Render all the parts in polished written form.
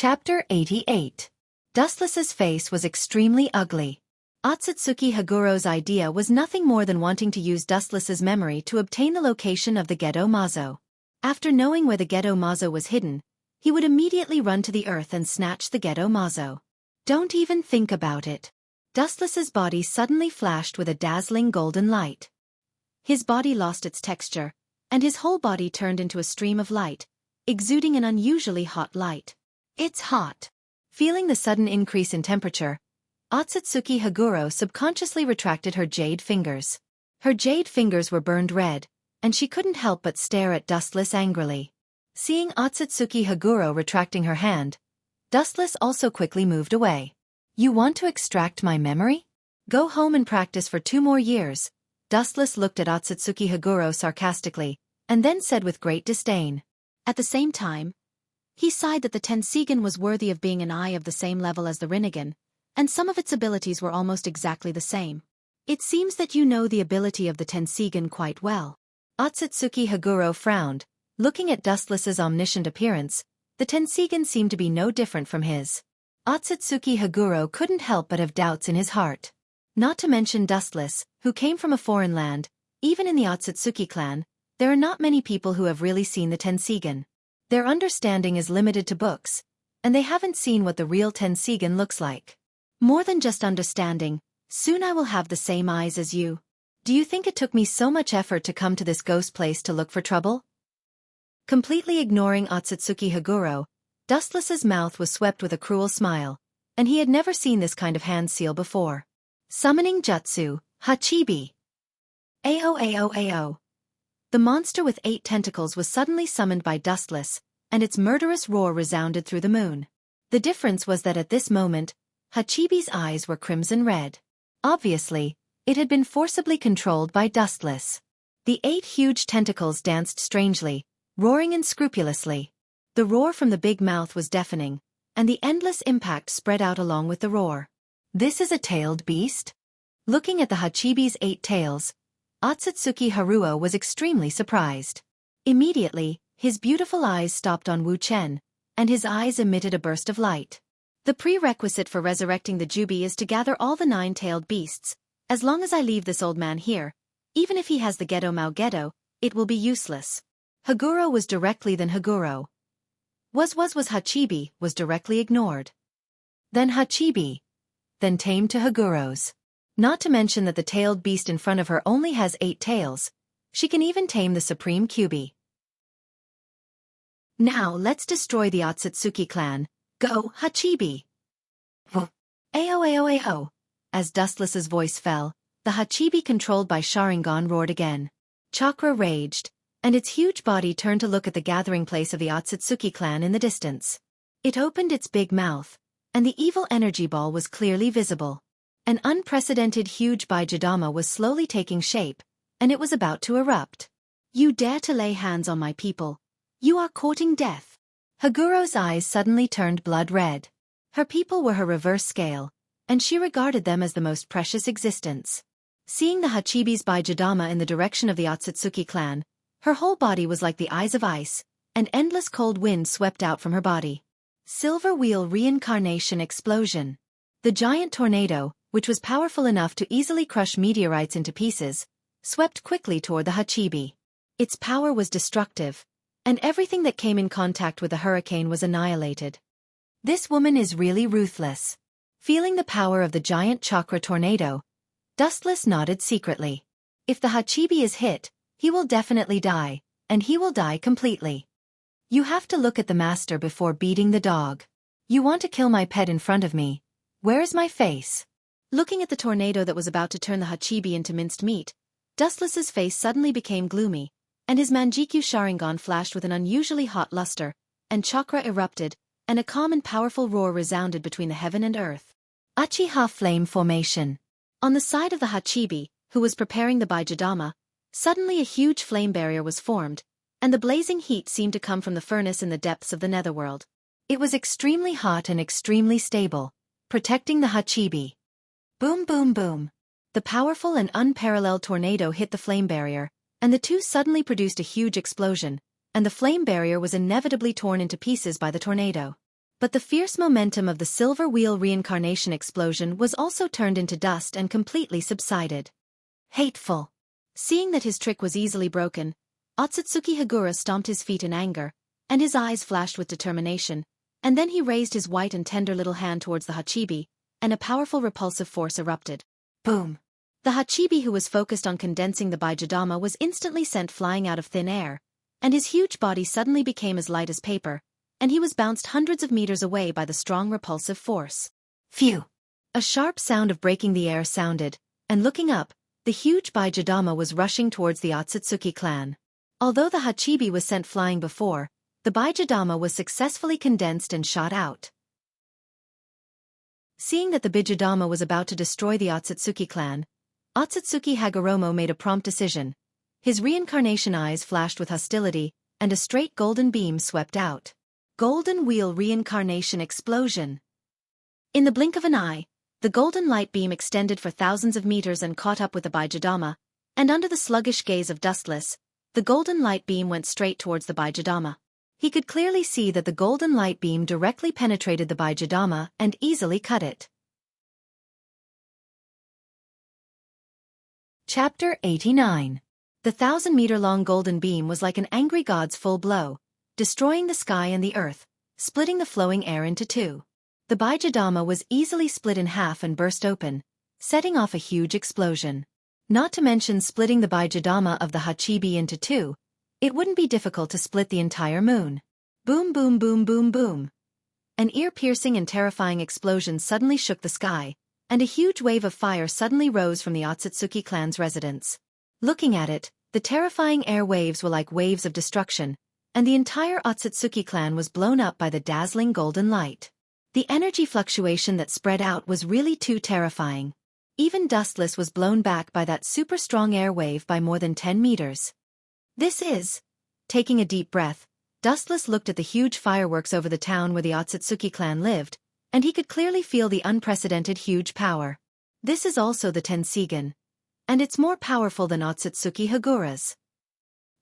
Chapter 88. Dustless's face was extremely ugly. Otsutsuki Haguro's idea was nothing more than wanting to use Dustless's memory to obtain the location of the Gedo Mazo. After knowing where the Gedo Mazo was hidden, he would immediately run to the earth and snatch the Gedo Mazo. Don't even think about it. Dustless's body suddenly flashed with a dazzling golden light. His body lost its texture, and his whole body turned into a stream of light, exuding an unusually hot light. It's hot. Feeling the sudden increase in temperature, Otsutsuki Haguro subconsciously retracted her jade fingers. Her jade fingers were burned red, and she couldn't help but stare at Dustless angrily. Seeing Otsutsuki Haguro retracting her hand, Dustless also quickly moved away. You want to extract my memory? Go home and practice for 2 more years. Dustless looked at Otsutsuki Haguro sarcastically, and then said with great disdain. At the same time, he sighed that the Tensigen was worthy of being an eye of the same level as the Rinnegan, and some of its abilities were almost exactly the same. It seems that you know the ability of the Tensigen quite well. Otsutsuki Haguro frowned. Looking at Dustless's omniscient appearance, the Tensigen seemed to be no different from his. Otsutsuki Haguro couldn't help but have doubts in his heart. Not to mention Dustless, who came from a foreign land. Even in the Otsutsuki clan, there are not many people who have really seen the Tensigen. Their understanding is limited to books, and they haven't seen what the real Tensigen looks like. More than just understanding, soon I will have the same eyes as you. Do you think it took me so much effort to come to this ghost place to look for trouble? Completely ignoring Otsutsuki Haguro, Dustless's mouth was swept with a cruel smile, and he had never seen this kind of hand seal before. Summoning Jutsu, Hachibi. Ao. The monster with 8 tentacles was suddenly summoned by Dustless, and its murderous roar resounded through the moon. The difference was that at this moment, Hachibi's eyes were crimson red. Obviously, it had been forcibly controlled by Dustless. The 8 huge tentacles danced strangely, roaring unscrupulously. The roar from the big mouth was deafening, and the endless impact spread out along with the roar. This is a tailed beast? Looking at the Hachibi's 8 tails, Otsutsuki Haruo was extremely surprised. Immediately, his beautiful eyes stopped on Wu Chen, and his eyes emitted a burst of light. The prerequisite for resurrecting the Jubi is to gather all the 9-tailed beasts. As long as I leave this old man here, even if he has the Gedo Mao Gedo, it will be useless. Haguro was directly then Haguro. Was Hachibi, was directly ignored. Then Hachibi. Then tamed to Haguro's. Not to mention that the tailed beast in front of her only has 8 tails. She can even tame the Supreme Kyubi. Now let's destroy the Otsutsuki clan. Go, Hachibi! Ao. As Dustless's voice fell, the Hachibi controlled by Sharingan roared again. Chakra raged, and its huge body turned to look at the gathering place of the Otsutsuki clan in the distance. It opened its big mouth, and the evil energy ball was clearly visible. An unprecedented huge Baijidama was slowly taking shape, and it was about to erupt. You dare to lay hands on my people. You are courting death. Haguro's eyes suddenly turned blood red. Her people were her reverse scale, and she regarded them as the most precious existence. Seeing the Hachibi's Baijidama in the direction of the Otsutsuki clan, her whole body was like the eyes of ice, and endless cold wind swept out from her body. Silver Wheel Reincarnation Explosion. The giant tornado, which was powerful enough to easily crush meteorites into pieces, swept quickly toward the Hachibi. Its power was destructive, and everything that came in contact with the hurricane was annihilated. This woman is really ruthless. Feeling the power of the giant chakra tornado, Dustless nodded secretly. If the Hachibi is hit, he will definitely die, and he will die completely. You have to look at the master before beating the dog. You want to kill my pet in front of me. Where is my face? Looking at the tornado that was about to turn the Hachibi into minced meat, Dustless's face suddenly became gloomy, and his Manjikyu Sharingan flashed with an unusually hot luster, and chakra erupted, and a calm and powerful roar resounded between the heaven and earth. Uchiha Flame Formation. On the side of the Hachibi, who was preparing the Baijidama, suddenly a huge flame barrier was formed, and the blazing heat seemed to come from the furnace in the depths of the netherworld. It was extremely hot and extremely stable, protecting the Hachibi. Boom boom boom. The powerful and unparalleled tornado hit the flame barrier, and the two suddenly produced a huge explosion, and the flame barrier was inevitably torn into pieces by the tornado. But the fierce momentum of the silver wheel reincarnation explosion was also turned into dust and completely subsided. Hateful. Seeing that his trick was easily broken, Otsutsuki Hagura stomped his feet in anger, and his eyes flashed with determination, and then he raised his white and tender little hand towards the Hachibi, and a powerful repulsive force erupted. Boom! The Hachibi, who was focused on condensing the Baijidama, was instantly sent flying out of thin air, and his huge body suddenly became as light as paper, and he was bounced hundreds of meters away by the strong repulsive force. Phew! A sharp sound of breaking the air sounded, and looking up, the huge Baijidama was rushing towards the Otsutsuki clan. Although the Hachibi was sent flying before, the Baijidama was successfully condensed and shot out. Seeing that the Bijidama was about to destroy the Otsutsuki clan, Otsutsuki Hagoromo made a prompt decision. His reincarnation eyes flashed with hostility, and a straight golden beam swept out. Golden Wheel Reincarnation Explosion. In the blink of an eye, the golden light beam extended for thousands of meters and caught up with the Baijidama, and under the sluggish gaze of Dustless, the golden light beam went straight towards the Baijidama. He could clearly see that the golden light beam directly penetrated the Baijidama and easily cut it. Chapter 89. The 1,000-meter-long golden beam was like an angry god's full blow, destroying the sky and the earth, splitting the flowing air into two. The Baijidama was easily split in half and burst open, setting off a huge explosion. Not to mention splitting the Baijidama of the Hachibi into two, it wouldn't be difficult to split the entire moon. Boom boom boom boom boom. An ear-piercing and terrifying explosion suddenly shook the sky, and a huge wave of fire suddenly rose from the Otsutsuki clan's residence. Looking at it, the terrifying air waves were like waves of destruction, and the entire Otsutsuki clan was blown up by the dazzling golden light. The energy fluctuation that spread out was really too terrifying. Even Dustless was blown back by that super strong air wave by more than 10 meters. This is... Taking a deep breath, Dustless looked at the huge fireworks over the town where the Otsutsuki clan lived, and he could clearly feel the unprecedented huge power. This is also the Tensigen, and it's more powerful than Otsutsuki Hagura's.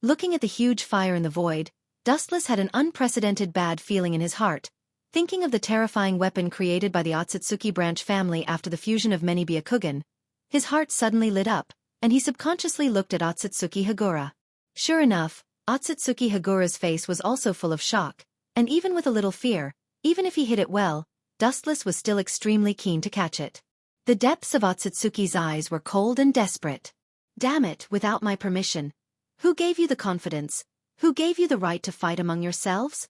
Looking at the huge fire in the void, Dustless had an unprecedented bad feeling in his heart, thinking of the terrifying weapon created by the Otsutsuki branch family after the fusion of many Byakugan. His heart suddenly lit up, and he subconsciously looked at Otsutsuki Hagura. Sure enough, Otsutsuki Hagura's face was also full of shock, and even with a little fear, even if he hit it well, Dustless was still extremely keen to catch it. The depths of Otsutsuki's eyes were cold and desperate. Damn it, without my permission. Who gave you the confidence? Who gave you the right to fight among yourselves?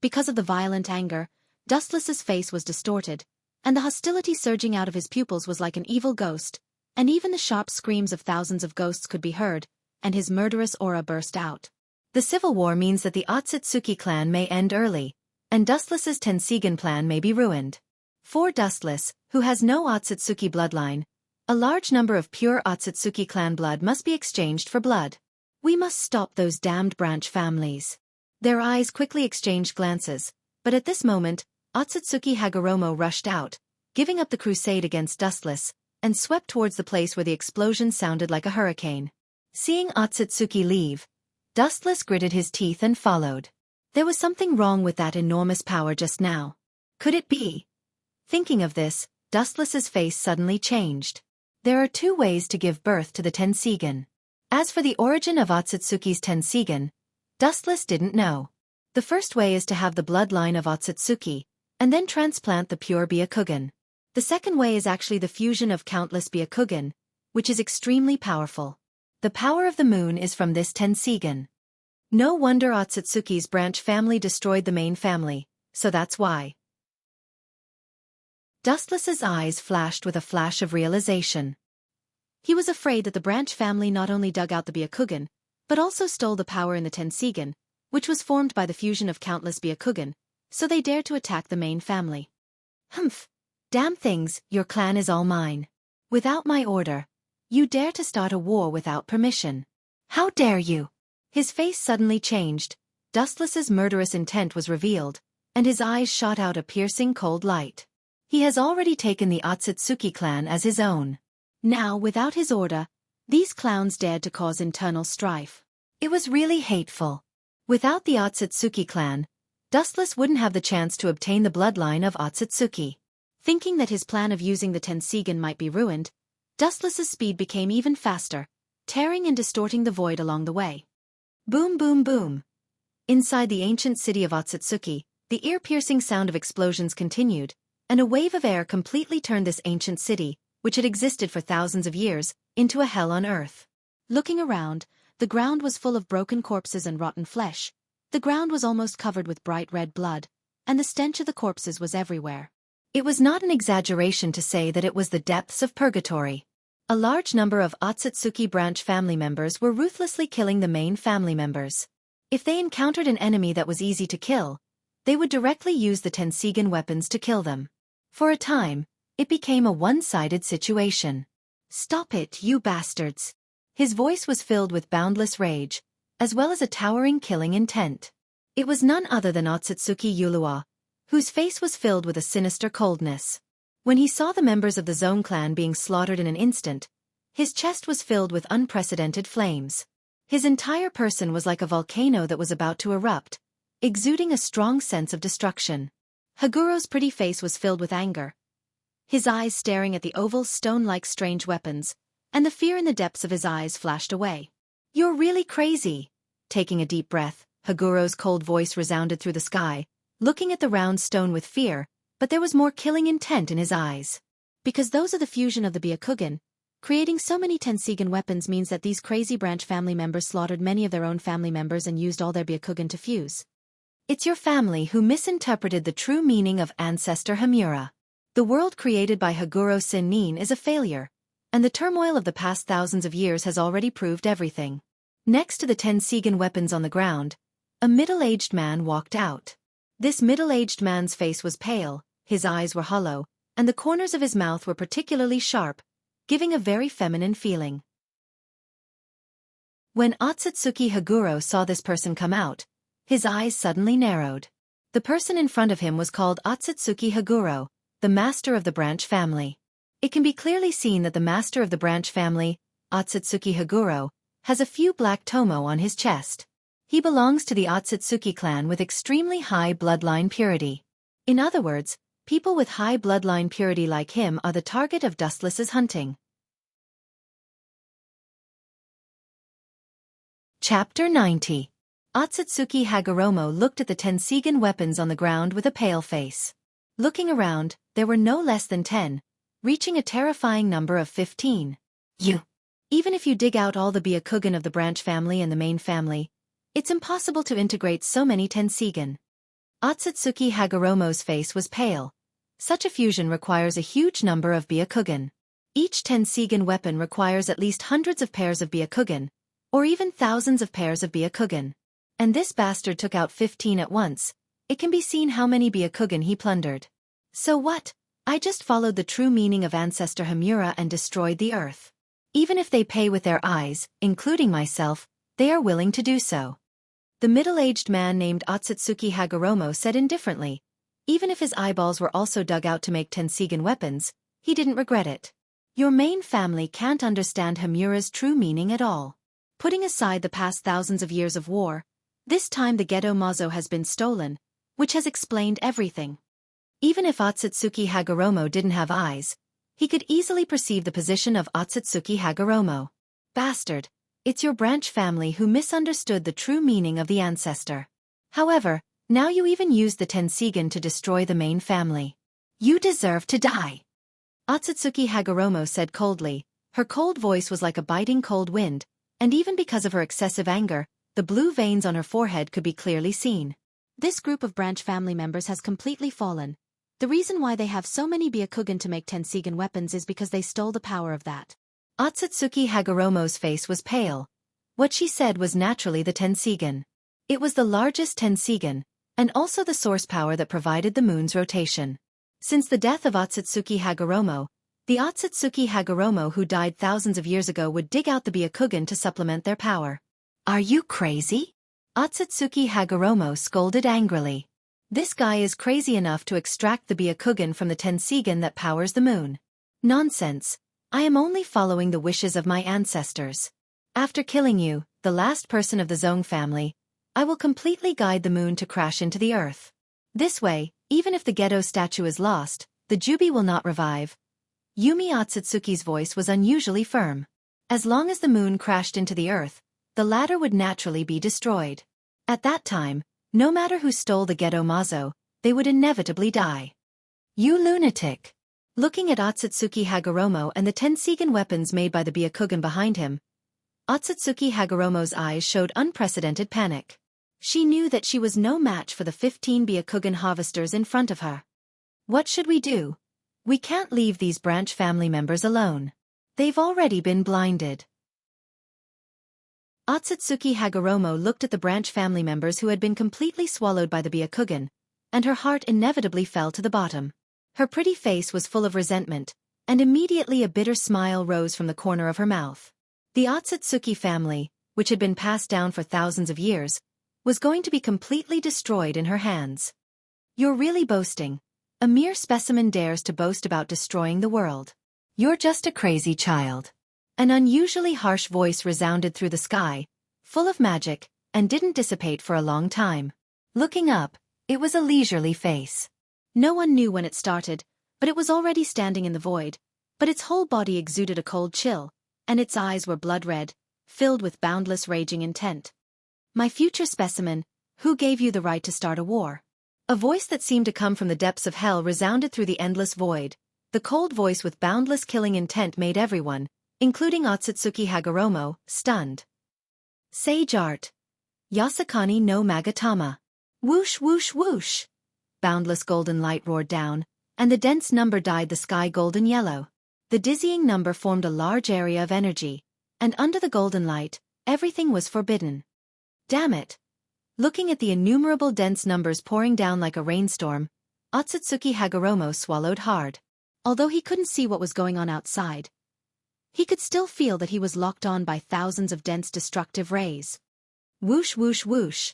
Because of the violent anger, Dustless's face was distorted, and the hostility surging out of his pupils was like an evil ghost, and even the sharp screams of thousands of ghosts could be heard, and his murderous aura burst out. The civil war means that the Otsutsuki clan may end early, and Dustless's Tensigen plan may be ruined. For Dustless, who has no Otsutsuki bloodline, a large number of pure Otsutsuki clan blood must be exchanged for blood. We must stop those damned branch families. Their eyes quickly exchanged glances, but at this moment, Otsutsuki Hagoromo rushed out, giving up the crusade against Dustless, and swept towards the place where the explosion sounded like a hurricane. Seeing Otsutsuki leave, Dustless gritted his teeth and followed. There was something wrong with that enormous power just now. Could it be? Thinking of this, Dustless's face suddenly changed. There are two ways to give birth to the Tensigen. As for the origin of Otsutsuki's Tensigen, Dustless didn't know. The first way is to have the bloodline of Otsutsuki, and then transplant the pure Byakugan. The second way is actually the fusion of countless Byakugan, which is extremely powerful. The power of the moon is from this Tensigen. No wonder Otsutsuki's branch family destroyed the main family, so that's why. Dustless's eyes flashed with a flash of realization. He was afraid that the branch family not only dug out the Byakugan, but also stole the power in the Tensigen, which was formed by the fusion of countless Byakugan, so they dared to attack the main family. Humph! Damn things, your clan is all mine. Without my order. You dare to start a war without permission. How dare you? His face suddenly changed, Dustless's murderous intent was revealed, and his eyes shot out a piercing cold light. He has already taken the Otsutsuki clan as his own. Now, without his order, these clowns dared to cause internal strife. It was really hateful. Without the Otsutsuki clan, Dustless wouldn't have the chance to obtain the bloodline of Otsutsuki. Thinking that his plan of using the Tensigen might be ruined, Dustless's speed became even faster, tearing and distorting the void along the way. Boom boom boom. Inside the ancient city of Otsutsuki, the ear-piercing sound of explosions continued, and a wave of air completely turned this ancient city, which had existed for thousands of years, into a hell on earth. Looking around, the ground was full of broken corpses and rotten flesh. The ground was almost covered with bright red blood, and the stench of the corpses was everywhere. It was not an exaggeration to say that it was the depths of purgatory. A large number of Otsutsuki branch family members were ruthlessly killing the main family members. If they encountered an enemy that was easy to kill, they would directly use the Tensigen weapons to kill them. For a time, it became a one-sided situation. "Stop it, you bastards!" His voice was filled with boundless rage, as well as a towering killing intent. It was none other than Otsutsuki Yulua, whose face was filled with a sinister coldness. When he saw the members of the Zone clan being slaughtered in an instant, his chest was filled with unprecedented flames. His entire person was like a volcano that was about to erupt, exuding a strong sense of destruction. Haguro's pretty face was filled with anger, his eyes staring at the oval stone-like strange weapons, and the fear in the depths of his eyes flashed away. "You're really crazy." Taking a deep breath, Haguro's cold voice resounded through the sky, looking at the round stone with fear, but there was more killing intent in his eyes. Because those are the fusion of the Byakugan, creating so many Tensigen weapons means that these crazy branch family members slaughtered many of their own family members and used all their Byakugan to fuse. It's your family who misinterpreted the true meaning of Ancestor Hamura. The world created by Haguro Sin-nin is a failure, and the turmoil of the past thousands of years has already proved everything. Next to the Tensigen weapons on the ground, a middle-aged man walked out. This middle-aged man's face was pale, his eyes were hollow, and the corners of his mouth were particularly sharp, giving a very feminine feeling. When Otsutsuki Haguro saw this person come out, his eyes suddenly narrowed. The person in front of him was called Otsutsuki Haguro, the master of the branch family. It can be clearly seen that the master of the branch family, Otsutsuki Haguro, has a few black tomo on his chest. He belongs to the Otsutsuki clan with extremely high bloodline purity. In other words, people with high bloodline purity like him are the target of Dustless's hunting. Chapter 90. Otsutsuki Hagoromo looked at the Tensigen weapons on the ground with a pale face. Looking around, there were no less than 10, reaching a terrifying number of 15. Even if you dig out all the Byakugan of the branch family and the main family, it's impossible to integrate so many Tensigen. Otsutsuki Hagoromo's face was pale. Such a fusion requires a huge number of Byakugan. Each Tensigen weapon requires at least hundreds of pairs of Byakugan, or even thousands of pairs of Byakugan. And this bastard took out 15 at once. It can be seen how many Byakugan he plundered. So what? I just followed the true meaning of Ancestor Hamura and destroyed the earth. Even if they pay with their eyes, including myself, they are willing to do so. The middle-aged man named Otsutsuki Hagoromo said indifferently. Even if his eyeballs were also dug out to make Tensigen weapons, he didn't regret it. Your main family can't understand Hamura's true meaning at all. Putting aside the past thousands of years of war, this time the Gedo Mazo has been stolen, which has explained everything. Even if Otsutsuki Hagoromo didn't have eyes, he could easily perceive the position of Otsutsuki Hagoromo. Bastard, it's your branch family who misunderstood the true meaning of the ancestor. However, now you even used the Tensigen to destroy the main family. You deserve to die. Otsutsuki Hagoromo said coldly. Her cold voice was like a biting cold wind, and even because of her excessive anger, the blue veins on her forehead could be clearly seen. This group of branch family members has completely fallen. The reason why they have so many Byakugan to make Tensigen weapons is because they stole the power of that. Otsutsuki Hagoromo's face was pale. What she said was naturally the Tensigen. It was the largest Tensigen, and also the source power that provided the moon's rotation. Since the death of Otsutsuki Hagoromo, the Otsutsuki Hagoromo who died thousands of years ago would dig out the Byakugan to supplement their power. Are you crazy? Otsutsuki Hagoromo scolded angrily. This guy is crazy enough to extract the Byakugan from the Tensigen that powers the moon. Nonsense. I am only following the wishes of my ancestors. After killing you, the last person of the Zong family, I will completely guide the moon to crash into the earth. This way, even if the Gedo statue is lost, the Jubi will not revive. Yumi Otsutsuki's voice was unusually firm. As long as the moon crashed into the earth, the latter would naturally be destroyed. At that time, no matter who stole the Gedo Mazo, they would inevitably die. You lunatic! Looking at Otsutsuki Hagoromo and the Tensigan weapons made by the Byakugan behind him, Otsutsuki Hagoromo's eyes showed unprecedented panic. She knew that she was no match for the 15 Byakugan harvesters in front of her. What should we do? We can't leave these branch family members alone. They've already been blinded. Otsutsuki Hagoromo looked at the branch family members who had been completely swallowed by the Byakugan, and her heart inevitably fell to the bottom. Her pretty face was full of resentment, and immediately a bitter smile rose from the corner of her mouth. The Otsutsuki family, which had been passed down for thousands of years, was going to be completely destroyed in her hands. You're really boasting. A mere specimen dares to boast about destroying the world. You're just a crazy child. An unusually harsh voice resounded through the sky, full of magic, and didn't dissipate for a long time. Looking up, it was a leisurely face. No one knew when it started, but it was already standing in the void, but its whole body exuded a cold chill, and its eyes were blood-red, filled with boundless raging intent. My future specimen, who gave you the right to start a war? A voice that seemed to come from the depths of hell resounded through the endless void. The cold voice with boundless killing intent made everyone, including Otsutsuki Hagoromo, stunned. Sage art. Yasakani no Magatama. Whoosh whoosh whoosh. Boundless golden light roared down, and the dense number dyed the sky golden yellow. The dizzying number formed a large area of energy, and under the golden light, everything was forbidden. Damn it! Looking at the innumerable dense numbers pouring down like a rainstorm, Otsutsuki Hagoromo swallowed hard. Although he couldn't see what was going on outside, he could still feel that he was locked on by thousands of dense destructive rays. Whoosh whoosh whoosh.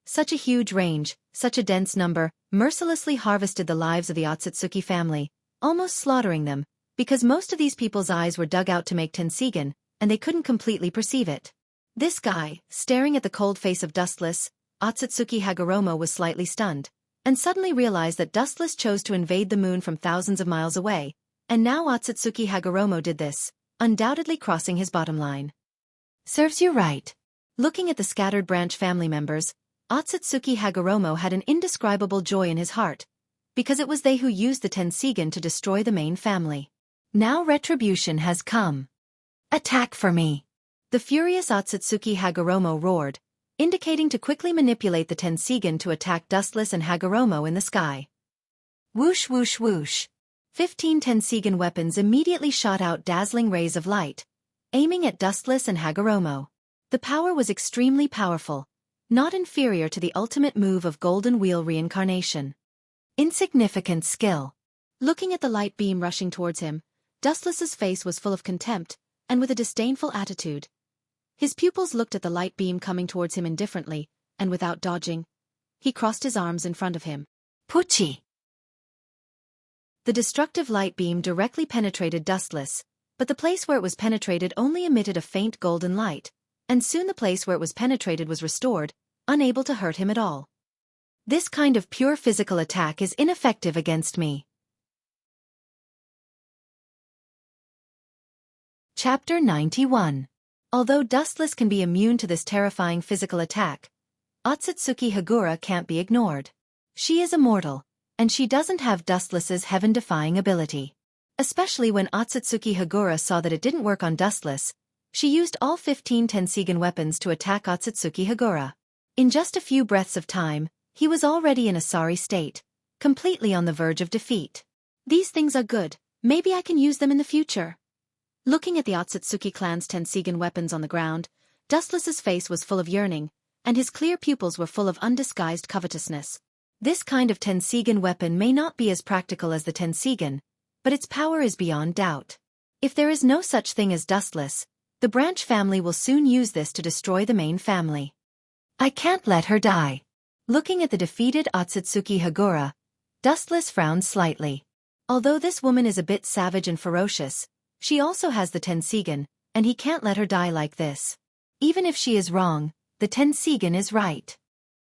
Such a huge range, such a dense number, mercilessly harvested the lives of the Otsutsuki family, almost slaughtering them, because most of these people's eyes were dug out to make Tensigan, and they couldn't completely perceive it. This guy, staring at the cold face of Dustless, Otsutsuki Hagoromo was slightly stunned, and suddenly realized that Dustless chose to invade the moon from thousands of miles away, and now Otsutsuki Hagoromo did this, undoubtedly crossing his bottom line. Serves you right. Looking at the scattered branch family members, Otsutsuki Hagoromo had an indescribable joy in his heart, because it was they who used the Tensigan to destroy the main family. Now retribution has come. Attack for me! The furious Otsutsuki Hagoromo roared, indicating to quickly manipulate the Tensigan to attack Dustless and Hagoromo in the sky. Whoosh whoosh whoosh. 15 Tensigan weapons immediately shot out dazzling rays of light, aiming at Dustless and Hagoromo. The power was extremely powerful, not inferior to the ultimate move of Golden Wheel reincarnation. Insignificant skill. Looking at the light beam rushing towards him, Dustless's face was full of contempt, and with a disdainful attitude. His pupils looked at the light beam coming towards him indifferently, and without dodging, he crossed his arms in front of him. Pucci! The destructive light beam directly penetrated Dustless, but the place where it was penetrated only emitted a faint golden light, and soon the place where it was penetrated was restored, unable to hurt him at all. This kind of pure physical attack is ineffective against me. Chapter 91. Although Dustless can be immune to this terrifying physical attack, Otsutsuki Hagura can't be ignored. She is immortal, and she doesn't have Dustless's heaven-defying ability. Especially when Otsutsuki Hagura saw that it didn't work on Dustless, she used all 15 Tensigan weapons to attack Otsutsuki Hagura. In just a few breaths of time, he was already in a sorry state, completely on the verge of defeat. These things are good, maybe I can use them in the future. Looking at the Otsutsuki clan's Tensigan weapons on the ground, Dustless's face was full of yearning, and his clear pupils were full of undisguised covetousness. This kind of Tensigan weapon may not be as practical as the Tensigan, but its power is beyond doubt. If there is no such thing as Dustless, the branch family will soon use this to destroy the main family. I can't let her die. Looking at the defeated Otsutsuki Hagura, Dustless frowned slightly. Although this woman is a bit savage and ferocious, she also has the Tensigan, and he can't let her die like this. Even if she is wrong, the Tensigan is right.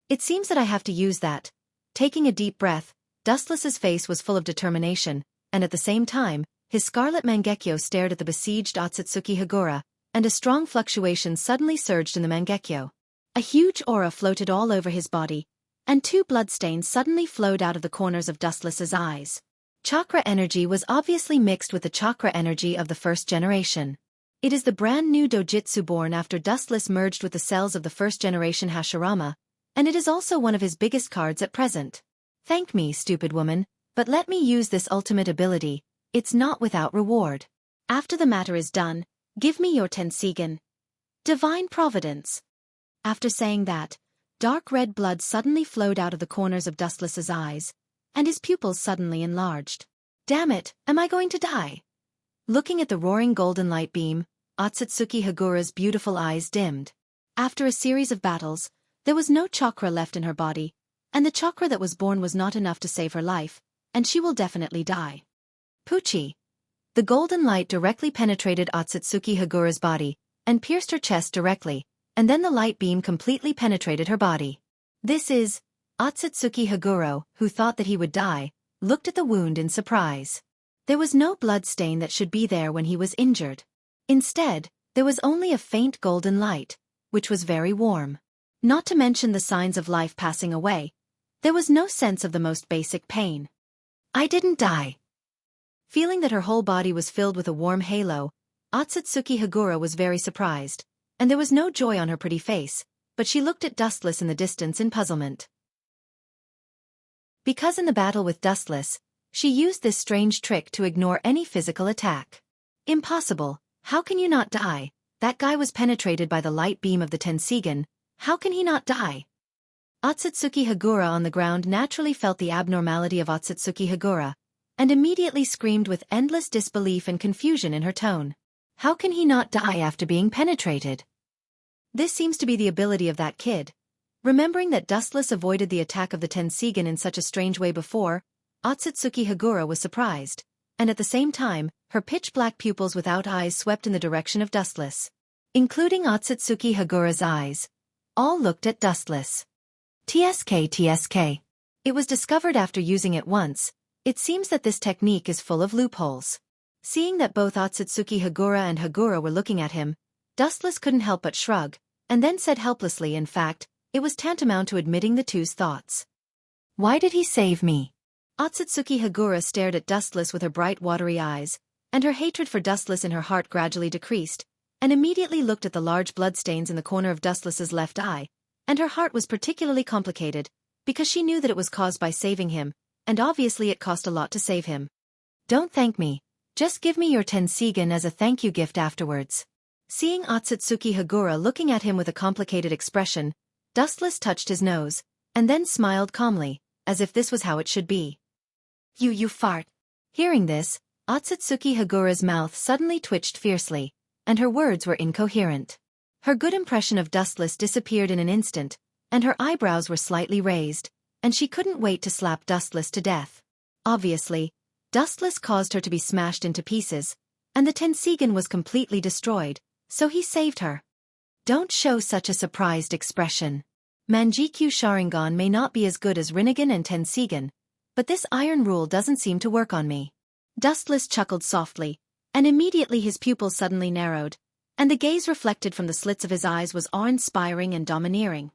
It seems that I have to use that. Taking a deep breath, Dustless's face was full of determination, and at the same time, his scarlet Mangekyo stared at the besieged Otsutsuki Hagura, and a strong fluctuation suddenly surged in the Mangekyo. A huge aura floated all over his body, and 2 bloodstains suddenly flowed out of the corners of Dustless's eyes. Chakra energy was obviously mixed with the chakra energy of the first generation. It is the brand new dojutsu born after Dustless merged with the cells of the first generation Hashirama, and it is also one of his biggest cards at present. Thank me, stupid woman, but let me use this ultimate ability. It's not without reward. After the matter is done, give me your Tensigen. Divine Providence. After saying that, dark red blood suddenly flowed out of the corners of Dustless's eyes, and his pupils suddenly enlarged. Damn it, am I going to die? Looking at the roaring golden light beam, Otsutsuki Hagura's beautiful eyes dimmed. After a series of battles, there was no chakra left in her body, and the chakra that was born was not enough to save her life, and she will definitely die. Puchi. The golden light directly penetrated Otsutsuki Hagura's body, and pierced her chest directly, and then the light beam completely penetrated her body. This is... Otsutsuki Haguro, who thought that he would die, looked at the wound in surprise. There was no blood stain that should be there when he was injured. Instead, there was only a faint golden light, which was very warm. Not to mention the signs of life passing away, there was no sense of the most basic pain. I didn't die. Feeling that her whole body was filled with a warm halo, Otsutsuki Hagura was very surprised, and there was no joy on her pretty face, but she looked at Dustless in the distance in puzzlement. Because in the battle with Dustless, she used this strange trick to ignore any physical attack. Impossible, how can you not die? That guy was penetrated by the light beam of the Tensigen, how can he not die? Otsutsuki Hagura on the ground naturally felt the abnormality of Otsutsuki Hagura, and immediately screamed with endless disbelief and confusion in her tone. How can he not die after being penetrated? This seems to be the ability of that kid. Remembering that Dustless avoided the attack of the Tensigen in such a strange way before, Otsutsuki Hagura was surprised, and at the same time, her pitch-black pupils without eyes swept in the direction of Dustless. Including Otsutsuki Hagura's eyes. All looked at Dustless. TSK. It was discovered after using it once. It seems that this technique is full of loopholes. Seeing that both Otsutsuki Hagura and Hagura were looking at him, Dustless couldn't help but shrug, and then said helplessly, in fact, it was tantamount to admitting the two's thoughts. Why did he save me? Otsutsuki Hagura stared at Dustless with her bright watery eyes, and her hatred for Dustless in her heart gradually decreased, and immediately looked at the large bloodstains in the corner of Dustless's left eye, and her heart was particularly complicated, because she knew that it was caused by saving him, and obviously it cost a lot to save him. Don't thank me. Just give me your Tensigen as a thank you gift afterwards. Seeing Otsutsuki Hagura looking at him with a complicated expression, Dustless touched his nose, and then smiled calmly, as if this was how it should be. You fart. Hearing this, Otsutsuki Hagura's mouth suddenly twitched fiercely, and her words were incoherent. Her good impression of Dustless disappeared in an instant, and her eyebrows were slightly raised, and she couldn't wait to slap Dustless to death. Obviously, Dustless caused her to be smashed into pieces, and the Tensigen was completely destroyed, so he saved her. Don't show such a surprised expression. Manjikyu Sharingan may not be as good as Rinnegan and Tensigen, but this iron rule doesn't seem to work on me. Dustless chuckled softly, and immediately his pupils suddenly narrowed, and the gaze reflected from the slits of his eyes was awe-inspiring and domineering.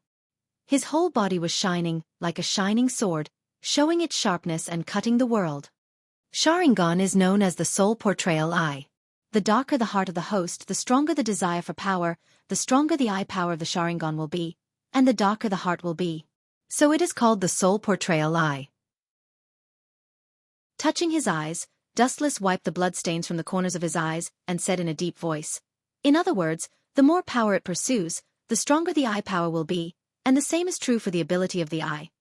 His whole body was shining, like a shining sword, showing its sharpness and cutting the world. Sharingan is known as the soul portrayal eye. The darker the heart of the host, the stronger the desire for power, the stronger the eye power of the Sharingan will be, and the darker the heart will be. So it is called the soul portrayal eye. Touching his eyes, Dustless wiped the bloodstains from the corners of his eyes and said in a deep voice. In other words, the more power it pursues, the stronger the eye power will be, and the same is true for the ability of the eye.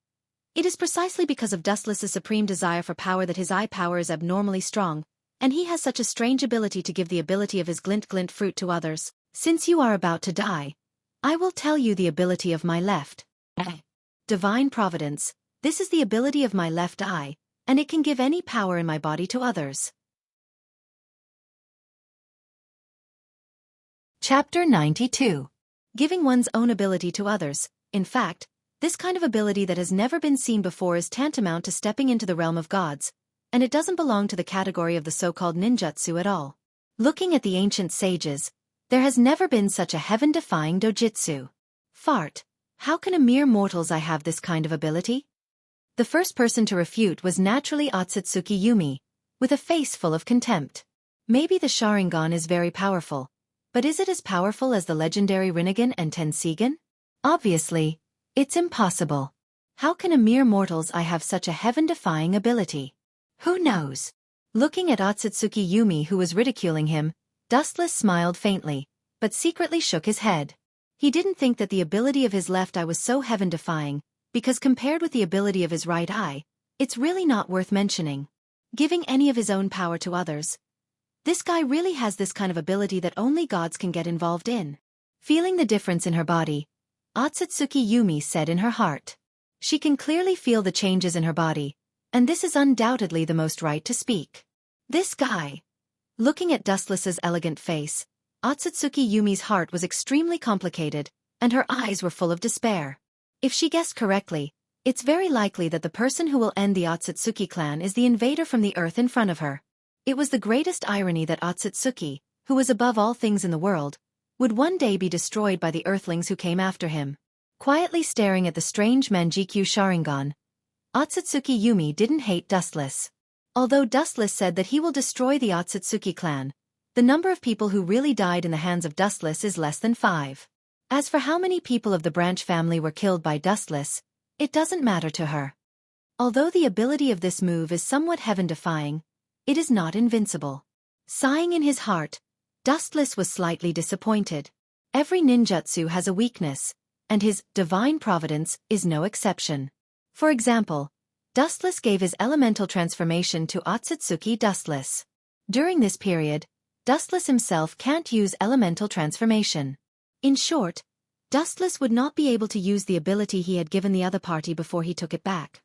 It is precisely because of Dustless's supreme desire for power that his eye power is abnormally strong, and he has such a strange ability to give the ability of his glint fruit to others. Since you are about to die, I will tell you the ability of my left eye. Divine Providence, this is the ability of my left eye, and it can give any power in my body to others. Chapter 92. Giving one's own ability to others. In fact, This kind of ability that has never been seen before is tantamount to stepping into the realm of gods, and it doesn't belong to the category of the so-called ninjutsu at all. Looking at the ancient sages, there has never been such a heaven-defying dojutsu. Fart. How can a mere mortals have this kind of ability? The first person to refute was naturally Otsutsuki Yumi, with a face full of contempt. Maybe the Sharingan is very powerful, but is it as powerful as the legendary Rinnegan and Tenseigan? Obviously, it's impossible. How can a mere mortals have such a heaven-defying ability? Who knows? Looking at Otsutsuki Yumi, who was ridiculing him, Dustless smiled faintly, but secretly shook his head. He didn't think that the ability of his left eye was so heaven-defying, because compared with the ability of his right eye, it's really not worth mentioning. Giving any of his own power to others. This guy really has this kind of ability that only gods can get involved in. Feeling the difference in her body, Otsutsuki Yumi said in her heart. She can clearly feel the changes in her body, and this is undoubtedly the most right to speak. This guy. Looking at Dustless's elegant face, Otsutsuki Yumi's heart was extremely complicated, and her eyes were full of despair. If she guessed correctly, it's very likely that the person who will end the Otsutsuki clan is the invader from the earth in front of her. It was the greatest irony that Otsutsuki, who was above all things in the world, would one day be destroyed by the earthlings who came after him. Quietly staring at the strange Manjikyu Sharingan, Otsutsuki Yumi didn't hate Dustless. Although Dustless said that he will destroy the Otsutsuki clan, the number of people who really died in the hands of Dustless is less than 5. As for how many people of the branch family were killed by Dustless, it doesn't matter to her. Although the ability of this move is somewhat heaven-defying, it is not invincible. Sighing in his heart, Dustless was slightly disappointed. Every ninjutsu has a weakness, and his divine providence is no exception. For example, Dustless gave his elemental transformation to Otsutsuki Dustless. During this period, Dustless himself can't use elemental transformation. In short, Dustless would not be able to use the ability he had given the other party before he took it back.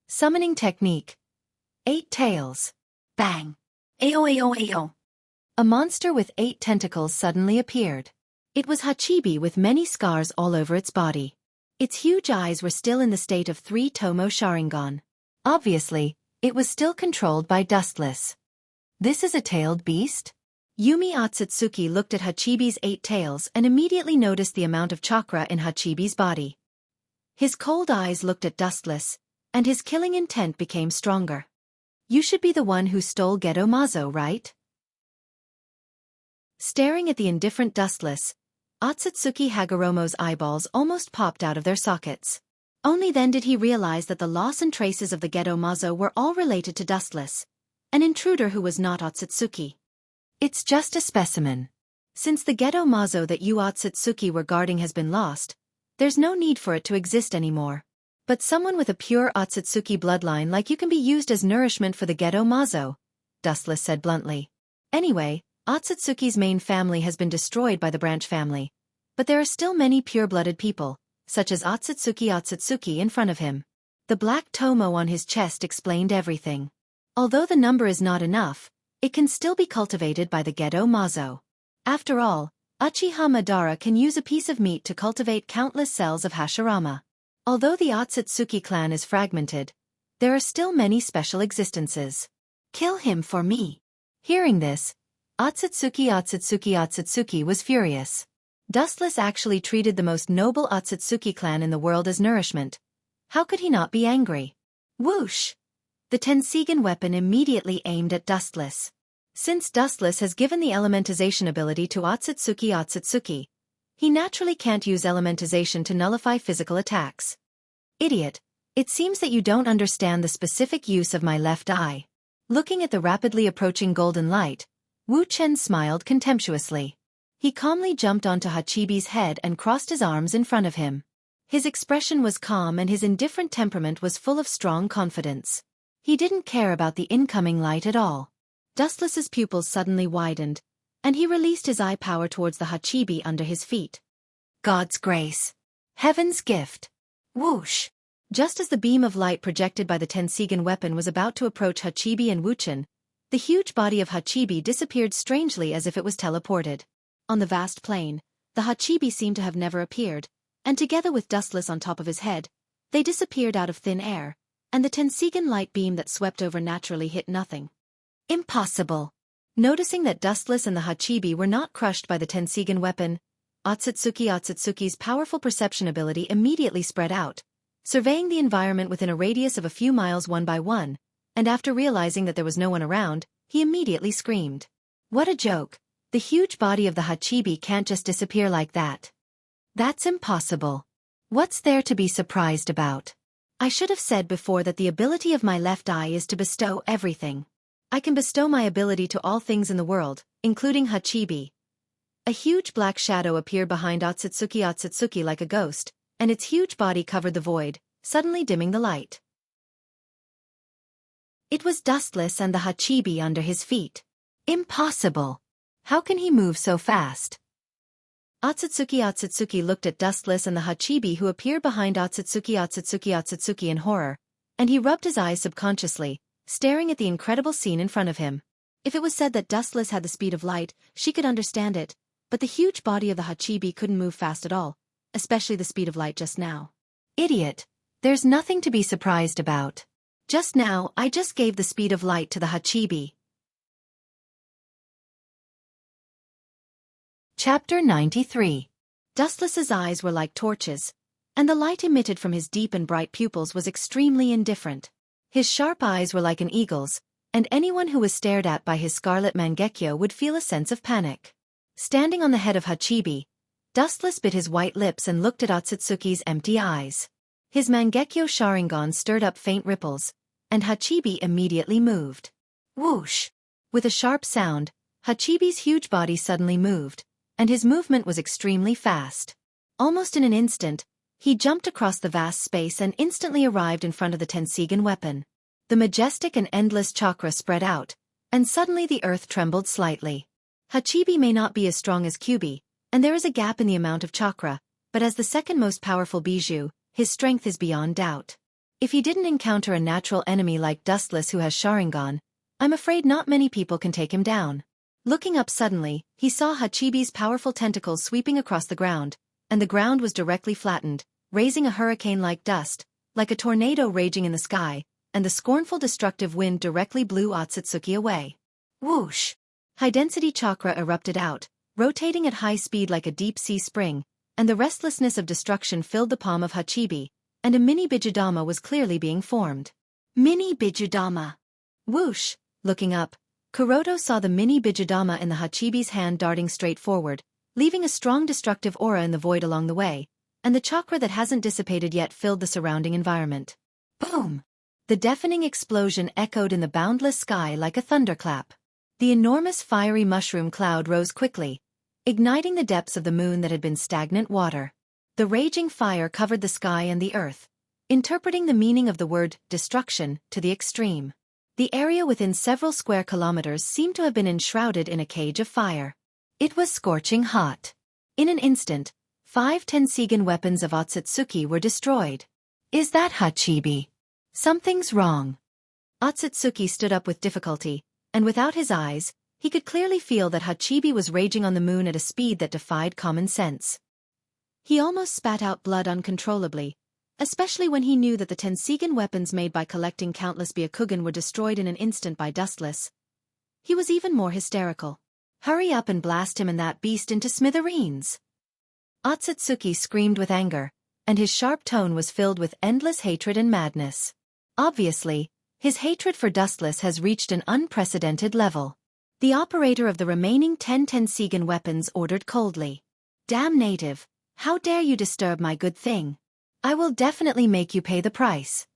Summoning technique. 8 tails. Bang. Ayo ayo ayo. A monster with 8 tentacles suddenly appeared. It was Hachibi with many scars all over its body. Its huge eyes were still in the state of 3 Tomo Sharingan. Obviously, it was still controlled by Dustless. This is a tailed beast? Yumi Otsutsuki looked at Hachibi's 8 tails and immediately noticed the amount of chakra in Hachibi's body. His cold eyes looked at Dustless, and his killing intent became stronger. You should be the one who stole Gedo Mazo, right? Staring at the indifferent Dustless, Otsutsuki Hagoromo's eyeballs almost popped out of their sockets. Only then did he realize that the loss and traces of the Gedo Mazo were all related to Dustless, an intruder who was not Otsutsuki. It's just a specimen. Since the Gedo Mazo that you Otsutsuki were guarding has been lost, there's no need for it to exist anymore. But someone with a pure Otsutsuki bloodline like you can be used as nourishment for the Gedo Mazo, Dustless said bluntly. Anyway, Otsutsuki's main family has been destroyed by the branch family, but there are still many pure-blooded people, such as Otsutsuki in front of him. The black tomo on his chest explained everything. Although the number is not enough, it can still be cultivated by the Gedo Mazo. After all, Uchiha Madara can use a piece of meat to cultivate countless cells of Hashirama. Although the Otsutsuki clan is fragmented, there are still many special existences. Kill him for me. Hearing this, Otsutsuki was furious. Dustless actually treated the most noble Otsutsuki clan in the world as nourishment. How could he not be angry? Whoosh! The Tenseigan weapon immediately aimed at Dustless. Since Dustless has given the elementization ability to Otsutsuki, he naturally can't use elementization to nullify physical attacks. Idiot, it seems that you don't understand the specific use of my left eye. Looking at the rapidly approaching golden light, Wu Chen smiled contemptuously. He calmly jumped onto Hachibi's head and crossed his arms in front of him. His expression was calm and his indifferent temperament was full of strong confidence. He didn't care about the incoming light at all. Dustless's pupils suddenly widened, and he released his eye power towards the Hachibi under his feet. God's grace. Heaven's gift. Whoosh! Just as the beam of light projected by the Tenseigan weapon was about to approach Hachibi and Wuchen, the huge body of Hachibi disappeared strangely as if it was teleported. On the vast plain, the Hachibi seemed to have never appeared, and together with Dustless on top of his head, they disappeared out of thin air, and the Tensigan light beam that swept over naturally hit nothing. Impossible! Noticing that Dustless and the Hachibi were not crushed by the Tensigan weapon, Otsutsuki's powerful perception ability immediately spread out, surveying the environment within a radius of a few miles one by one, and after realizing that there was no one around, he immediately screamed. What a joke! The huge body of the Hachibi can't just disappear like that. That's impossible. What's there to be surprised about? I should have said before that the ability of my left eye is to bestow everything. I can bestow my ability to all things in the world, including Hachibi. A huge black shadow appeared behind Otsutsuki like a ghost, and its huge body covered the void, suddenly dimming the light. It was Dustless and the Hachibi under his feet. Impossible! How can he move so fast? Otsutsuki looked at Dustless and the Hachibi who appeared behind Otsutsuki in horror, and he rubbed his eyes subconsciously, staring at the incredible scene in front of him. If it was said that Dustless had the speed of light, she could understand it, but the huge body of the Hachibi couldn't move fast at all, especially the speed of light just now. Idiot! There's nothing to be surprised about. Just now, I just gave the speed of light to the Hachibi. Chapter 93. Dustless's eyes were like torches, and the light emitted from his deep and bright pupils was extremely indifferent. His sharp eyes were like an eagle's, and anyone who was stared at by his scarlet Mangekyo would feel a sense of panic. Standing on the head of Hachibi, Dustless bit his white lips and looked at Otsutsuki's empty eyes. His Mangekyo Sharingan stirred up faint ripples, and Hachibi immediately moved. Whoosh! With a sharp sound, Hachibi's huge body suddenly moved, and his movement was extremely fast. Almost in an instant, he jumped across the vast space and instantly arrived in front of the Tensigan weapon. The majestic and endless chakra spread out, and suddenly the earth trembled slightly. Hachibi may not be as strong as Kyubi, and there is a gap in the amount of chakra, but as the second most powerful Bijou, his strength is beyond doubt. If he didn't encounter a natural enemy like Dustless who has Sharingan, I'm afraid not many people can take him down. Looking up suddenly, he saw Hachibi's powerful tentacles sweeping across the ground, and the ground was directly flattened, raising a hurricane-like dust, like a tornado raging in the sky, and the scornful destructive wind directly blew Otsutsuki away. Whoosh! High-density chakra erupted out, rotating at high speed like a deep-sea spring, and the restlessness of destruction filled the palm of Hachibi, and a mini Bijudama was clearly being formed. Mini Bijudama! Whoosh! Looking up, Kuroto saw the mini Bijudama in the Hachibi's hand darting straight forward, leaving a strong destructive aura in the void along the way, and the chakra that hasn't dissipated yet filled the surrounding environment. Boom! The deafening explosion echoed in the boundless sky like a thunderclap. The enormous fiery mushroom cloud rose quickly, igniting the depths of the moon that had been stagnant water. The raging fire covered the sky and the earth, interpreting the meaning of the word destruction to the extreme. The area within several square kilometers seemed to have been enshrouded in a cage of fire. It was scorching hot. In an instant, 5 Tensigan weapons of Otsutsuki were destroyed. Is that Hachibi? Something's wrong. Otsutsuki stood up with difficulty, and without his eyes, he could clearly feel that Hachibi was raging on the moon at a speed that defied common sense. He almost spat out blood uncontrollably, especially when he knew that the Tensigan weapons made by collecting countless Byakugan were destroyed in an instant by Dustless. He was even more hysterical. Hurry up and blast him and that beast into smithereens! Otsutsuki screamed with anger, and his sharp tone was filled with endless hatred and madness. Obviously, his hatred for Dustless has reached an unprecedented level. The operator of the remaining 10 Tensigan weapons ordered coldly. Damn native, how dare you disturb my good thing? I will definitely make you pay the price.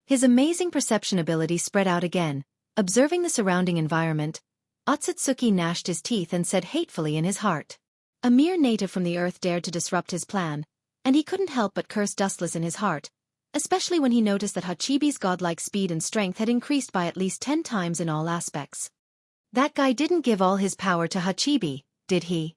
His amazing perception ability spread out again, observing the surrounding environment. Otsutsuki gnashed his teeth and said hatefully in his heart. A mere native from the earth dared to disrupt his plan, and he couldn't help but curse Dustless in his heart, especially when he noticed that Hachibi's godlike speed and strength had increased by at least 10 times in all aspects. That guy didn't give all his power to Hachibi, did he?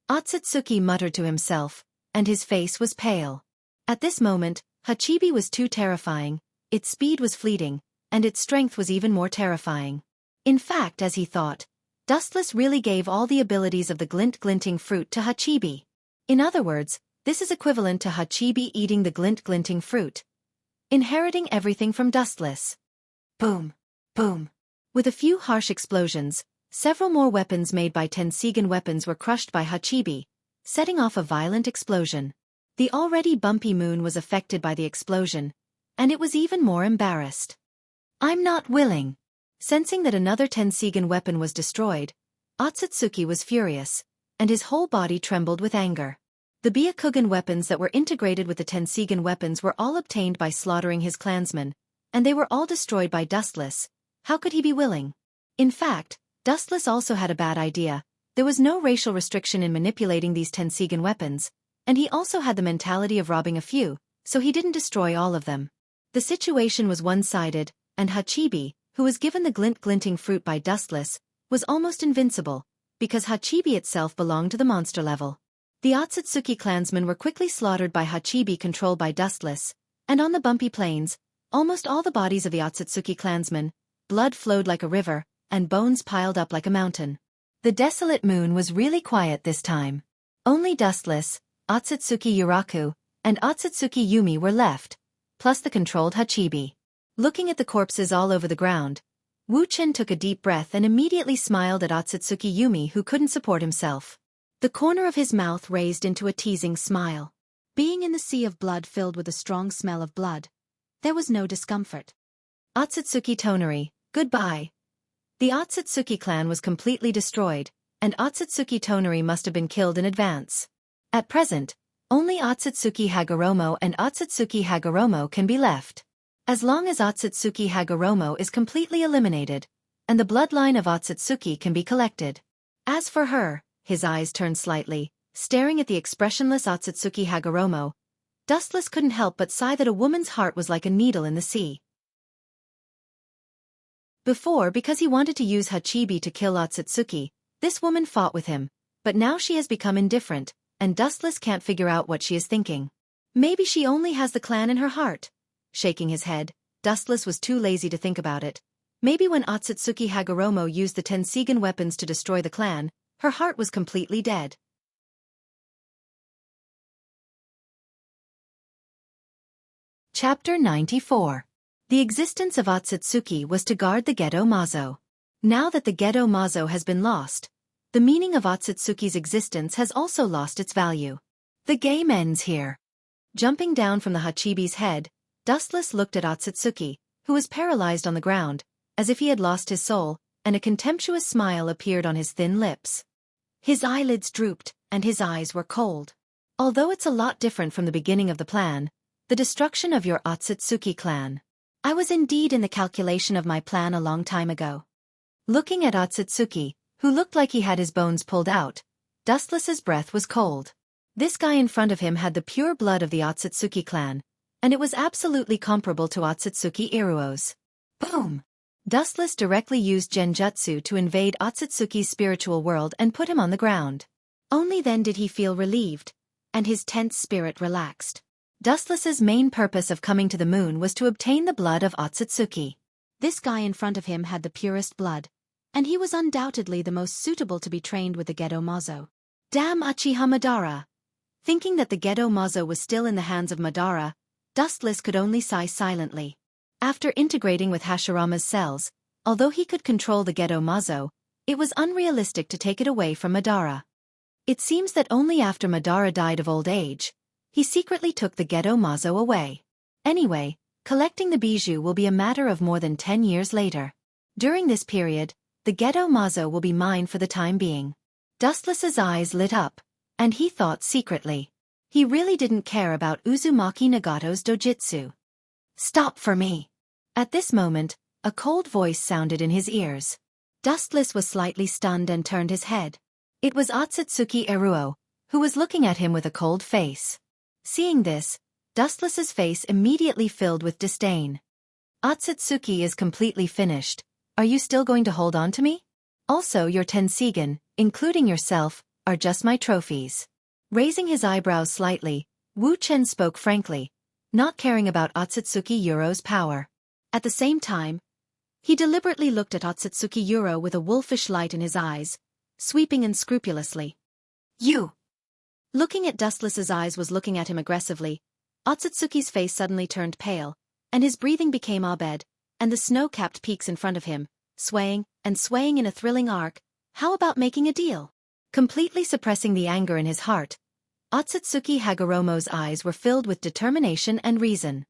Otsutsuki muttered to himself, and his face was pale. At this moment, Hachibi was too terrifying, its speed was fleeting, and its strength was even more terrifying. In fact, as he thought, Dustless really gave all the abilities of the glint-glinting fruit to Hachibi. In other words, this is equivalent to Hachibi eating the glinting fruit, inheriting everything from Dustless. Boom. Boom. With a few harsh explosions, several more weapons made by Tensigan weapons were crushed by Hachibi, setting off a violent explosion. The already bumpy moon was affected by the explosion, and it was even more embarrassed. I'm not willing. Sensing that another Tensigan weapon was destroyed, Otsutsuki was furious, and his whole body trembled with anger. The Byakugan weapons that were integrated with the Tensigan weapons were all obtained by slaughtering his clansmen, and they were all destroyed by Dustless. How could he be willing? In fact, Dustless also had a bad idea. There was no racial restriction in manipulating these Tensigan weapons, and he also had the mentality of robbing a few, so he didn't destroy all of them. The situation was one-sided, and Hachibi, who was given the glinting fruit by Dustless, was almost invincible, because Hachibi itself belonged to the monster level. The Otsutsuki clansmen were quickly slaughtered by Hachibi controlled by Dustless, and on the bumpy plains, almost all the bodies of the Otsutsuki clansmen, blood flowed like a river, and bones piled up like a mountain. The desolate moon was really quiet this time. Only Dustless, Otsutsuki Yuraku, and Otsutsuki Yumi were left, plus the controlled Hachibi. Looking at the corpses all over the ground, Wuchen took a deep breath and immediately smiled at Otsutsuki Yumi, who couldn't support himself. The corner of his mouth raised into a teasing smile. Being in the sea of blood filled with a strong smell of blood, there was no discomfort. Otsutsuki Tonari, goodbye. The Otsutsuki clan was completely destroyed, and Otsutsuki Tonari must have been killed in advance. At present, only Otsutsuki Hagoromo and Otsutsuki Hagoromo can be left. As long as Otsutsuki Hagoromo is completely eliminated, and the bloodline of Otsutsuki can be collected. As for her, his eyes turned slightly, staring at the expressionless Otsutsuki Hagoromo. Dustless couldn't help but sigh that a woman's heart was like a needle in the sea. Before, because he wanted to use Hachibi to kill Otsutsuki, this woman fought with him, but now she has become indifferent, and Dustless can't figure out what she is thinking. Maybe she only has the clan in her heart. Shaking his head, Dustless was too lazy to think about it. Maybe when Otsutsuki Hagoromo used the Tensigan weapons to destroy the clan, her heart was completely dead. Chapter 94. The existence of Otsutsuki was to guard the Gedo Mazo. Now that the Gedo Mazo has been lost, the meaning of Otsutsuki's existence has also lost its value. The game ends here. Jumping down from the Hachibi's head, Dustless looked at Otsutsuki, who was paralyzed on the ground, as if he had lost his soul, and a contemptuous smile appeared on his thin lips. His eyelids drooped, and his eyes were cold. Although it's a lot different from the beginning of the plan, the destruction of your Otsutsuki clan. I was indeed in the calculation of my plan a long time ago. Looking at Otsutsuki, who looked like he had his bones pulled out, Dustless's breath was cold. This guy in front of him had the pure blood of the Otsutsuki clan, and it was absolutely comparable to Otsutsuki Iruo's. Boom! Dustless directly used Genjutsu to invade Otsutsuki's spiritual world and put him on the ground. Only then did he feel relieved, and his tense spirit relaxed. Dustless's main purpose of coming to the moon was to obtain the blood of Otsutsuki. This guy in front of him had the purest blood, and he was undoubtedly the most suitable to be trained with the Gedo Mazo. Damn Uchiha Madara! Thinking that the Gedo Mazo was still in the hands of Madara, Dustless could only sigh silently. After integrating with Hashirama's cells, although he could control the Gedo Mazo, it was unrealistic to take it away from Madara. It seems that only after Madara died of old age, he secretly took the Gedo Mazo away. Anyway, collecting the bijou will be a matter of more than 10 years later. During this period, the Gedo Mazo will be mine for the time being. Dustless's eyes lit up, and he thought secretly. He really didn't care about Uzumaki Nagato's dojutsu. Stop for me. At this moment, a cold voice sounded in his ears. Dustless was slightly stunned and turned his head. It was Otsutsuki Iruo, who was looking at him with a cold face. Seeing this, Dustless's face immediately filled with disdain. Otsutsuki is completely finished. Are you still going to hold on to me? Also, your Tensigan, including yourself, are just my trophies. Raising his eyebrows slightly, Wu Chen spoke frankly, not caring about Otsutsuki Yuro's power. At the same time, he deliberately looked at Otsutsuki Yuro with a wolfish light in his eyes, sweeping unscrupulously. You! Looking at Dustless's eyes was looking at him aggressively. Otsutsuki's face suddenly turned pale, and his breathing became abed, and the snow-capped peaks in front of him, swaying and swaying in a thrilling arc. How about making a deal? Completely suppressing the anger in his heart, Otsutsuki Hagoromo's eyes were filled with determination and reason.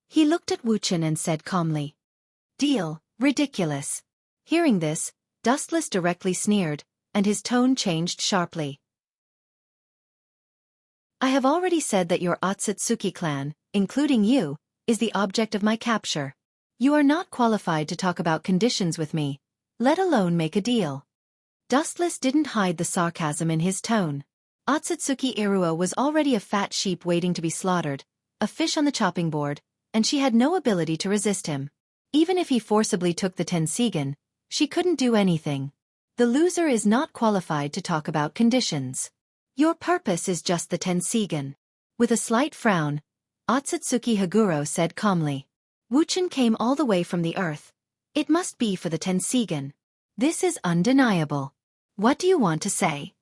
He looked at Wuxia and said calmly, "Deal, ridiculous." Hearing this, Dustless directly sneered, and his tone changed sharply. "I have already said that your Otsutsuki clan, including you, is the object of my capture. You are not qualified to talk about conditions with me, let alone make a deal." Dustless didn't hide the sarcasm in his tone. Otsutsuki Iruo was already a fat sheep waiting to be slaughtered, a fish on the chopping board, and she had no ability to resist him. Even if he forcibly took the Tensigen, she couldn't do anything. The loser is not qualified to talk about conditions. Your purpose is just the Tensigen. With a slight frown, Otsutsuki Haguro said calmly. Wuchen came all the way from the earth. It must be for the Tensigen. This is undeniable. What do you want to say?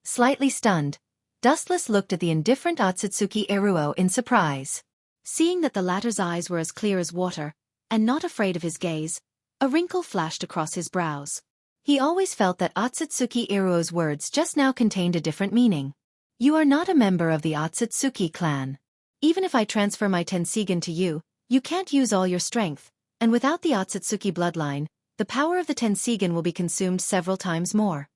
Slightly stunned, Dustless looked at the indifferent Otsutsuki Iruo in surprise. Seeing that the latter's eyes were as clear as water, and not afraid of his gaze, a wrinkle flashed across his brows. He always felt that Otsutsuki Iruo's words just now contained a different meaning. You are not a member of the Otsutsuki clan. Even if I transfer my Tensigen to you, you can't use all your strength, and without the Otsutsuki bloodline, the power of the Tensigen will be consumed several times more.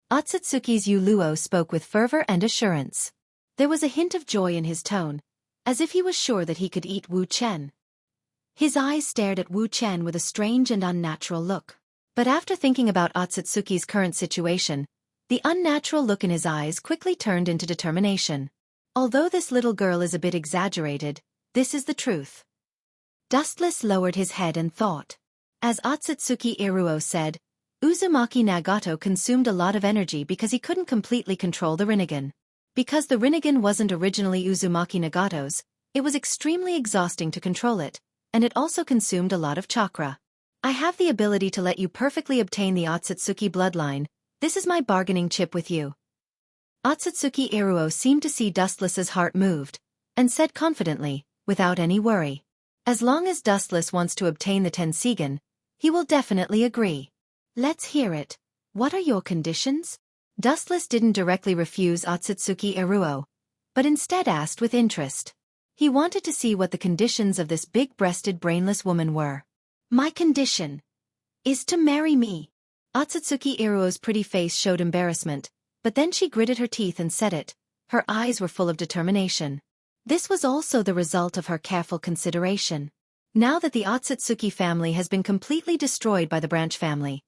Otsutsuki's Yuluo spoke with fervor and assurance. There was a hint of joy in his tone, as if he was sure that he could eat Wu Chen. His eyes stared at Wu Chen with a strange and unnatural look. But after thinking about Otsutsuki's current situation, the unnatural look in his eyes quickly turned into determination. Although this little girl is a bit exaggerated, this is the truth. Dustless lowered his head and thought. As Otsutsuki Iruo said, Uzumaki Nagato consumed a lot of energy because he couldn't completely control the Rinnegan. Because the Rinnegan wasn't originally Uzumaki Nagato's, it was extremely exhausting to control it, and it also consumed a lot of chakra. I have the ability to let you perfectly obtain the Otsutsuki bloodline. This is my bargaining chip with you. Otsutsuki Iruo seemed to see Dustless's heart moved, and said confidently, without any worry. As long as Dustless wants to obtain the Tensigen, he will definitely agree. Let's hear it. What are your conditions? Dustless didn't directly refuse Otsutsuki Iruo, but instead asked with interest. He wanted to see what the conditions of this big-breasted brainless woman were. My condition is to marry me. Otsutsuki Iruo's pretty face showed embarrassment, but then she gritted her teeth and said it. Her eyes were full of determination. This was also the result of her careful consideration. Now that the Otsutsuki family has been completely destroyed by the branch family,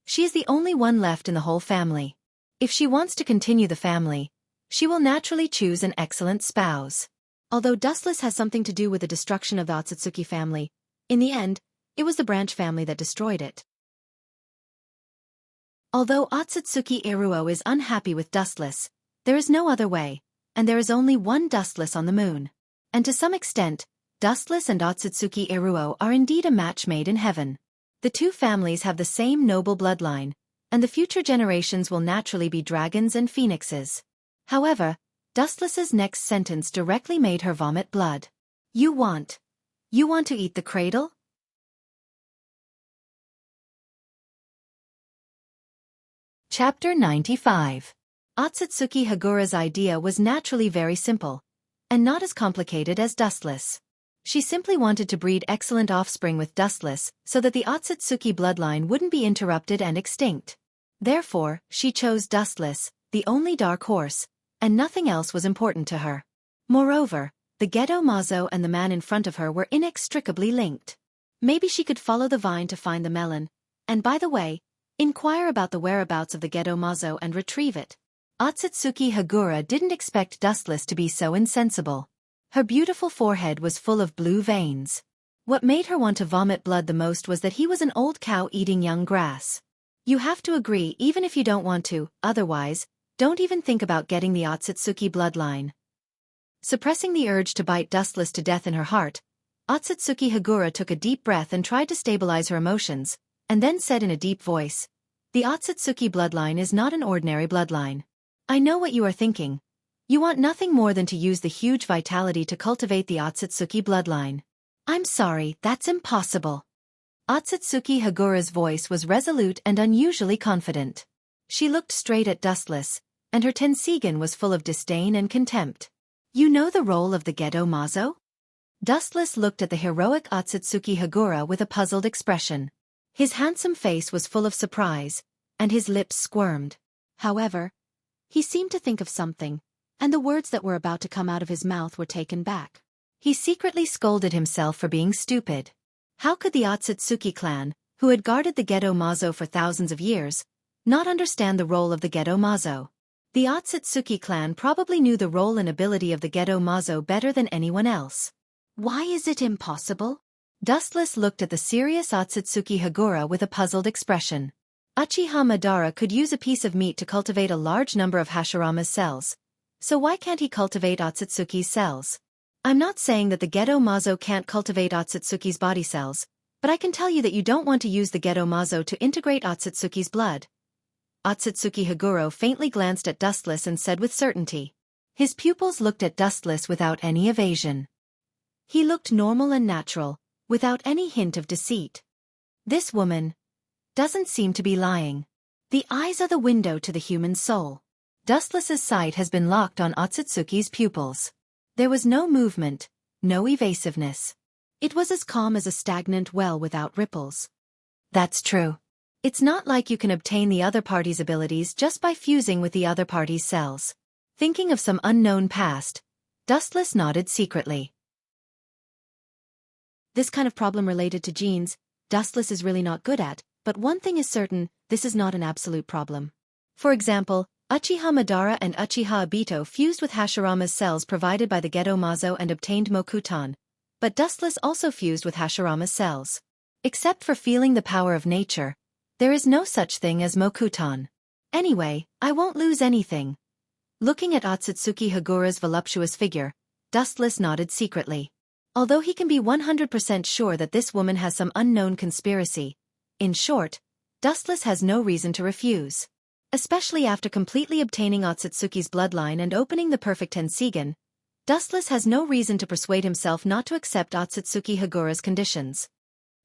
she is the only one left in the whole family. If she wants to continue the family, she will naturally choose an excellent spouse. Although Dustless has something to do with the destruction of the Otsutsuki family, in the end, it was the branch family that destroyed it. Although Otsutsuki Iruo is unhappy with Dustless, there is no other way, and there is only one Dustless on the moon. And to some extent, Dustless and Otsutsuki Iruo are indeed a match made in heaven. The two families have the same noble bloodline, and the future generations will naturally be dragons and phoenixes. However, Dustless's next sentence directly made her vomit blood. You want to eat the cradle? Chapter 95. Otsutsuki Hagura's idea was naturally very simple, and not as complicated as Dustless. She simply wanted to breed excellent offspring with Dustless so that the Otsutsuki bloodline wouldn't be interrupted and extinct. Therefore, she chose Dustless, the only dark horse, and nothing else was important to her. Moreover, the Gedo Mazo and the man in front of her were inextricably linked. Maybe she could follow the vine to find the melon, and by the way, inquire about the whereabouts of the Gedo Mazo and retrieve it. Otsutsuki Hagura didn't expect Dustless to be so insensible. Her beautiful forehead was full of blue veins. What made her want to vomit blood the most was that he was an old cow eating young grass. You have to agree even if you don't want to, otherwise, don't even think about getting the Otsutsuki bloodline. Suppressing the urge to bite Dustless to death in her heart, Otsutsuki Hagura took a deep breath and tried to stabilize her emotions, and then said in a deep voice, "The Otsutsuki bloodline is not an ordinary bloodline. I know what you are thinking. You want nothing more than to use the huge vitality to cultivate the Otsutsuki bloodline. I'm sorry, that's impossible. Otsutsuki Hagura's voice was resolute and unusually confident. She looked straight at Dustless, and her tensigen was full of disdain and contempt. You know the role of the Gedo Mazo? Dustless looked at the heroic Otsutsuki Hagura with a puzzled expression. His handsome face was full of surprise, and his lips squirmed. However, he seemed to think of something, and the words that were about to come out of his mouth were taken back. He secretly scolded himself for being stupid. How could the Otsutsuki clan, who had guarded the Gedo Mazo for thousands of years, not understand the role of the Gedo Mazo? The Otsutsuki clan probably knew the role and ability of the Gedo Mazo better than anyone else. Why is it impossible? Dustless looked at the serious Otsutsuki Hagura with a puzzled expression. Uchiha Madara could use a piece of meat to cultivate a large number of Hashirama's cells. So why can't he cultivate Otsutsuki's cells? I'm not saying that the Gedo Mazo can't cultivate Otsutsuki's body cells, but I can tell you that you don't want to use the Gedo Mazo to integrate Otsutsuki's blood. Otsutsuki Haguro faintly glanced at Dustless and said with certainty. His pupils looked at Dustless without any evasion. He looked normal and natural, without any hint of deceit. This woman doesn't seem to be lying. The eyes are the window to the human soul. Dustless's sight has been locked on Otsutsuki's pupils. There was no movement, no evasiveness. It was as calm as a stagnant well without ripples. That's true. It's not like you can obtain the other party's abilities just by fusing with the other party's cells. Thinking of some unknown past, Dustless nodded secretly. This kind of problem related to genes, Dustless is really not good at, but one thing is certain, this is not an absolute problem. For example, Uchiha Madara and Uchiha Obito fused with Hashirama's cells provided by the Gedo Mazo and obtained Mokutan, but Dustless also fused with Hashirama's cells. Except for feeling the power of nature, there is no such thing as Mokutan. Anyway, I won't lose anything. Looking at Otsutsuki Hagura's voluptuous figure, Dustless nodded secretly. Although he can be 100% sure that this woman has some unknown conspiracy, in short, Dustless has no reason to refuse. Especially after completely obtaining Otsutsuki's bloodline and opening the perfect tensigen, Dustless has no reason to persuade himself not to accept Otsutsuki Hagura's conditions.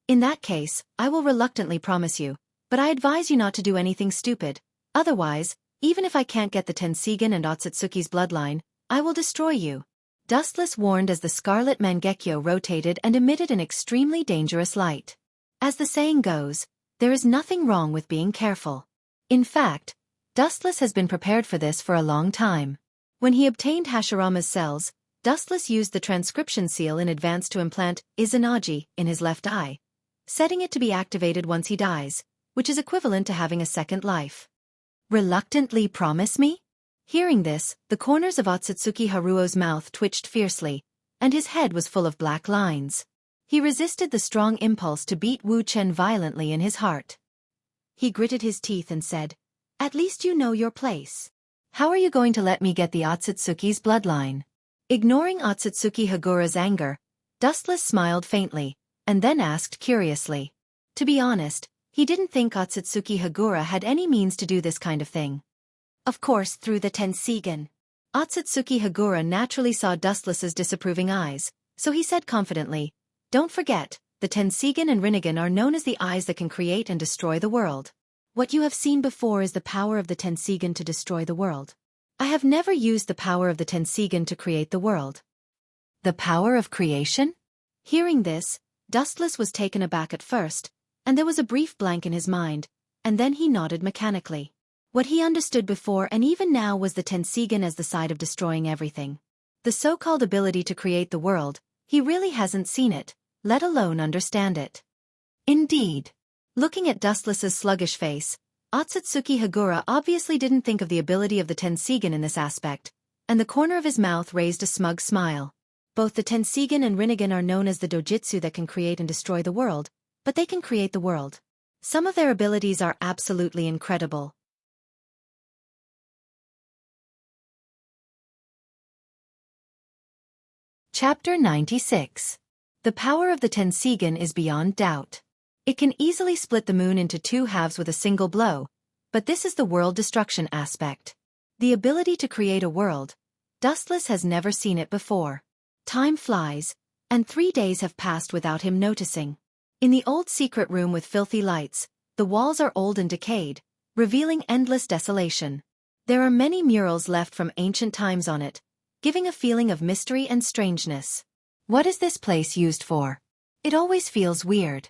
In that case, I will reluctantly promise you, but I advise you not to do anything stupid. Otherwise, even if I can't get the tensigen and Otsutsuki's bloodline, I will destroy you. Dustless warned as the scarlet Mangekyo rotated and emitted an extremely dangerous light. As the saying goes, there is nothing wrong with being careful. In fact, Dustless has been prepared for this for a long time. When he obtained Hashirama's cells, Dustless used the transcription seal in advance to implant Izanagi in his left eye, setting it to be activated once he dies, which is equivalent to having a second life. Reluctantly promise me? Hearing this, the corners of Otsutsuki Haruo's mouth twitched fiercely, and his head was full of black lines. He resisted the strong impulse to beat Wu Chen violently in his heart. He gritted his teeth and said, "At least you know your place. How are you going to let me get the Otsutsuki's bloodline?" Ignoring Otsutsuki Hagura's anger, Dustless smiled faintly, and then asked curiously. To be honest, he didn't think Otsutsuki Hagura had any means to do this kind of thing. Of course, through the tensigen. Otsutsuki Hagura naturally saw Dustless's disapproving eyes, so he said confidently, "Don't forget, the tensigen and rinnegan are known as the eyes that can create and destroy the world. What you have seen before is the power of the tensigen to destroy the world. I have never used the power of the tensigen to create the world." The power of creation? Hearing this, Dustless was taken aback at first, and there was a brief blank in his mind, and then he nodded mechanically. What he understood before and even now was the tensigen as the side of destroying everything. The so-called ability to create the world, he really hasn't seen it, let alone understand it. Indeed. Looking at Dustless's sluggish face, Otsutsuki Hagura obviously didn't think of the ability of the tensigen in this aspect, and the corner of his mouth raised a smug smile. Both the tensigen and rinnegan are known as the dojutsu that can create and destroy the world, but they can create the world. Some of their abilities are absolutely incredible. Chapter 96. The power of the tensigen is beyond doubt. It can easily split the moon into two halves with a single blow, but this is the world destruction aspect. The ability to create a world, Dustless has never seen it before. Time flies, and 3 days have passed without him noticing. In the old secret room with filthy lights, the walls are old and decayed, revealing endless desolation. There are many murals left from ancient times on it, giving a feeling of mystery and strangeness. What is this place used for? It always feels weird.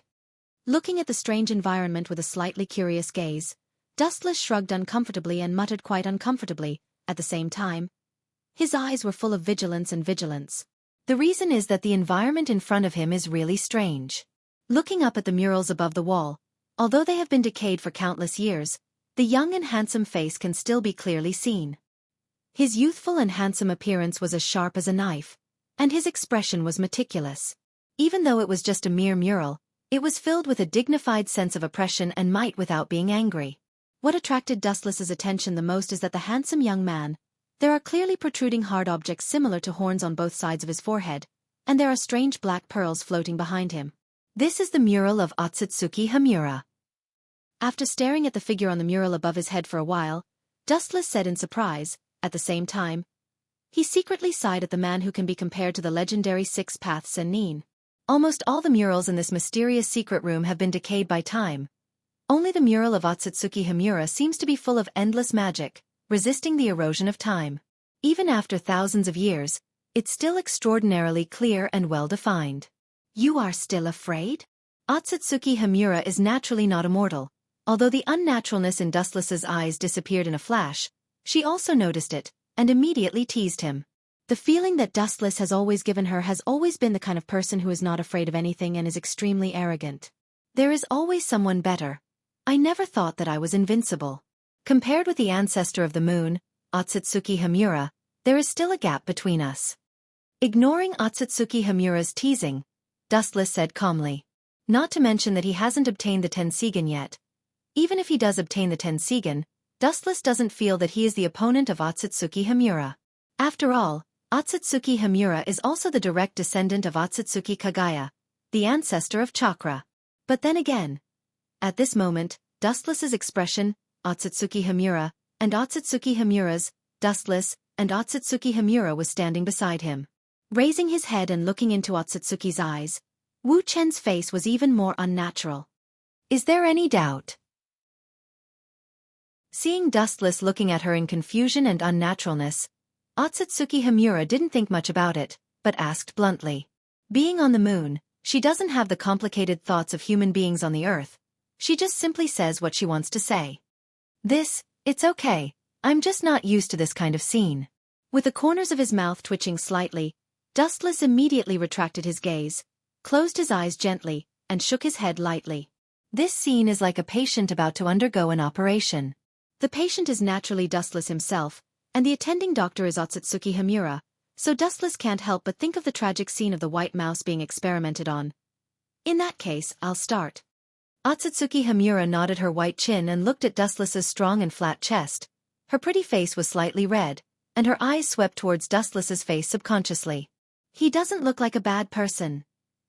Looking at the strange environment with a slightly curious gaze, Dustless shrugged uncomfortably and muttered quite uncomfortably, at the same time. His eyes were full of vigilance and vigilance. The reason is that the environment in front of him is really strange. Looking up at the murals above the wall, although they have been decayed for countless years, the young and handsome face can still be clearly seen. His youthful and handsome appearance was as sharp as a knife, and his expression was meticulous. Even though it was just a mere mural, it was filled with a dignified sense of oppression and might without being angry. What attracted Dustless's attention the most is that the handsome young man, there are clearly protruding hard objects similar to horns on both sides of his forehead, and there are strange black pearls floating behind him. This is the mural of Otsutsuki Hamura. After staring at the figure on the mural above his head for a while, Dustless said in surprise, at the same time. He secretly sighed at the man who can be compared to the legendary Six Paths Sennin. Almost all the murals in this mysterious secret room have been decayed by time. Only the mural of Otsutsuki Hamura seems to be full of endless magic, resisting the erosion of time. Even after thousands of years, it's still extraordinarily clear and well-defined. You are still afraid? Otsutsuki Hamura is naturally not immortal. Although the unnaturalness in Dustless's eyes disappeared in a flash, she also noticed it, and immediately teased him. The feeling that Dustless has always given her has always been the kind of person who is not afraid of anything and is extremely arrogant. There is always someone better. I never thought that I was invincible. Compared with the ancestor of the moon, Otsutsuki Hamura, there is still a gap between us. Ignoring Otsutsuki Hamura's teasing, Dustless said calmly. Not to mention that he hasn't obtained the Tensigen yet. Even if he does obtain the Tensigen, Dustless doesn't feel that he is the opponent of Otsutsuki Hamura. After all, Otsutsuki Hamura is also the direct descendant of Otsutsuki Kagaya, the ancestor of Chakra. But then again, at this moment, Dustless's expression, Otsutsuki Hamura, and Otsutsuki Hamura's, Dustless, and Otsutsuki Hamura was standing beside him. Raising his head and looking into Otsutsuki's eyes, Wu Chen's face was even more unnatural. Is there any doubt? Seeing Dustless looking at her in confusion and unnaturalness, Otsutsuki Hamura didn't think much about it, but asked bluntly. Being on the moon, she doesn't have the complicated thoughts of human beings on the earth. She just simply says what she wants to say. It's okay, I'm just not used to this kind of scene. With the corners of his mouth twitching slightly, Dustless immediately retracted his gaze, closed his eyes gently, and shook his head lightly. This scene is like a patient about to undergo an operation. The patient is naturally Dustless himself, and the attending doctor is Otsutsuki Hamura, so Dustless can't help but think of the tragic scene of the white mouse being experimented on. In that case, I'll start. Otsutsuki Hamura nodded her white chin and looked at Dustless's strong and flat chest. Her pretty face was slightly red, and her eyes swept towards Dustless's face subconsciously. He doesn't look like a bad person.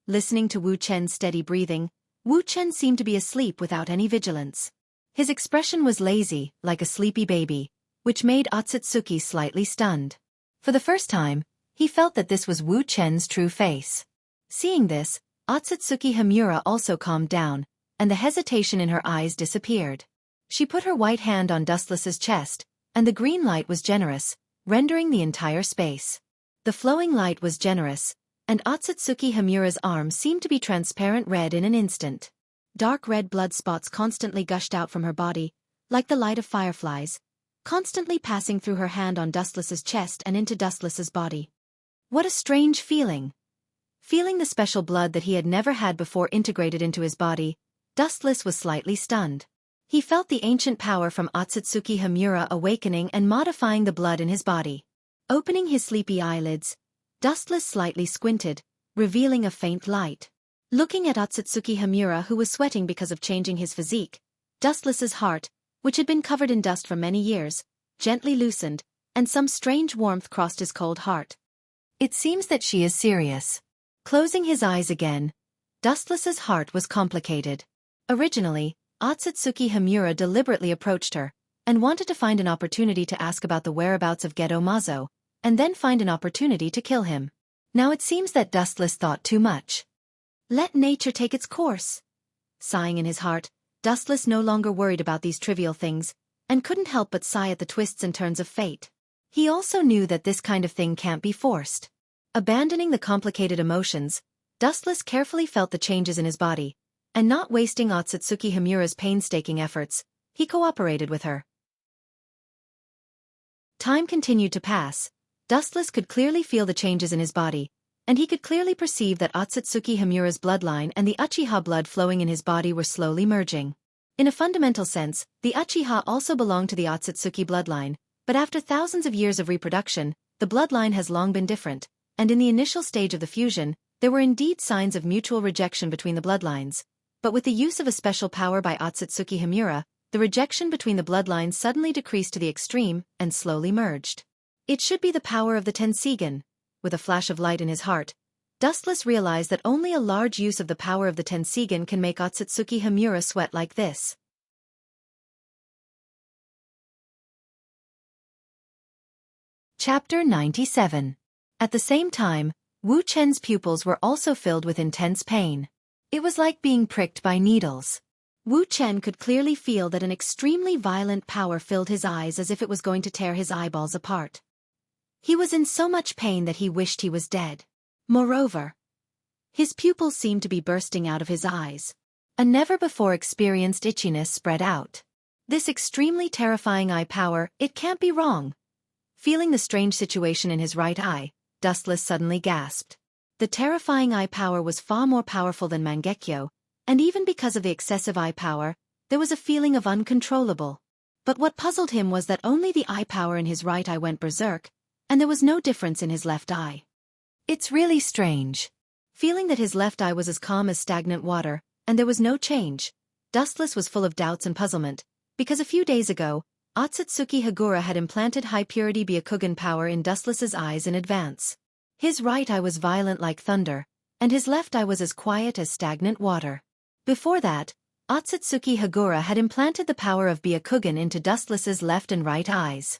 Listening to Wu Chen's steady breathing, Wu Chen seemed to be asleep without any vigilance. His expression was lazy, like a sleepy baby, which made Otsutsuki slightly stunned. For the first time, he felt that this was Wu Chen's true face. Seeing this, Otsutsuki Hamura also calmed down, and the hesitation in her eyes disappeared. She put her white hand on Dustless's chest, and the green light was generous, rendering the entire space. The flowing light was generous, and Otsutsuki Hamura's arm seemed to be transparent red in an instant. Dark red blood spots constantly gushed out from her body, like the light of fireflies, constantly passing through her hand on Dustless's chest and into Dustless's body. What a strange feeling! Feeling the special blood that he had never had before integrated into his body, Dustless was slightly stunned. He felt the ancient power from Otsutsuki Hamura awakening and modifying the blood in his body. Opening his sleepy eyelids, Dustless slightly squinted, revealing a faint light. Looking at Otsutsuki Hamura, who was sweating because of changing his physique, Dustless's heart, which had been covered in dust for many years, gently loosened, and some strange warmth crossed his cold heart. It seems that she is serious. Closing his eyes again, Dustless's heart was complicated. Originally, Otsutsuki Hamura deliberately approached her, and wanted to find an opportunity to ask about the whereabouts of Gedo Mazo, and then find an opportunity to kill him. Now it seems that Dustless thought too much. Let nature take its course. Sighing in his heart, Dustless no longer worried about these trivial things, and couldn't help but sigh at the twists and turns of fate. He also knew that this kind of thing can't be forced. Abandoning the complicated emotions, Dustless carefully felt the changes in his body, and not wasting Otsutsuki Himura's painstaking efforts, he cooperated with her. Time continued to pass. Dustless could clearly feel the changes in his body, and he could clearly perceive that Otsutsuki Himura's bloodline and the Uchiha blood flowing in his body were slowly merging. In a fundamental sense, the Uchiha also belong to the Otsutsuki bloodline, but after thousands of years of reproduction, the bloodline has long been different, and in the initial stage of the fusion, there were indeed signs of mutual rejection between the bloodlines. But with the use of a special power by Otsutsuki Himura, the rejection between the bloodlines suddenly decreased to the extreme and slowly merged. It should be the power of the Tensigen. With a flash of light in his heart, Dustless realized that only a large use of the power of the Tensigen can make Otsutsuki Himura sweat like this. Chapter 97. At the same time, Wu Chen's pupils were also filled with intense pain. It was like being pricked by needles. Wu Chen could clearly feel that an extremely violent power filled his eyes as if it was going to tear his eyeballs apart. He was in so much pain that he wished he was dead. Moreover, his pupils seemed to be bursting out of his eyes. A never-before-experienced itchiness spread out. This extremely terrifying eye power, it can't be wrong. Feeling the strange situation in his right eye, Dustless suddenly gasped. The terrifying eye power was far more powerful than Mangekyo, and even because of the excessive eye power, there was a feeling of uncontrollable. But what puzzled him was that only the eye power in his right eye went berserk, and there was no difference in his left eye. It's really strange. Feeling that his left eye was as calm as stagnant water, and there was no change, Dustless was full of doubts and puzzlement, because a few days ago, Otsutsuki Hagura had implanted high-purity Byakugan power in Dustless's eyes in advance. His right eye was violent like thunder, and his left eye was as quiet as stagnant water. Before that, Otsutsuki Hagura had implanted the power of Byakugan into Dustless's left and right eyes.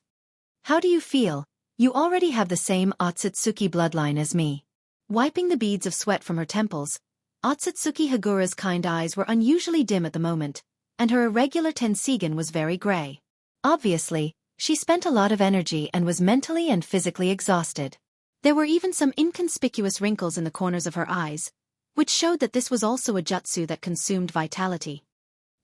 How do you feel? You already have the same Otsutsuki bloodline as me. Wiping the beads of sweat from her temples, Otsutsuki Hagura's kind eyes were unusually dim at the moment, and her irregular Tensigen was very gray. Obviously, she spent a lot of energy and was mentally and physically exhausted. There were even some inconspicuous wrinkles in the corners of her eyes, which showed that this was also a jutsu that consumed vitality.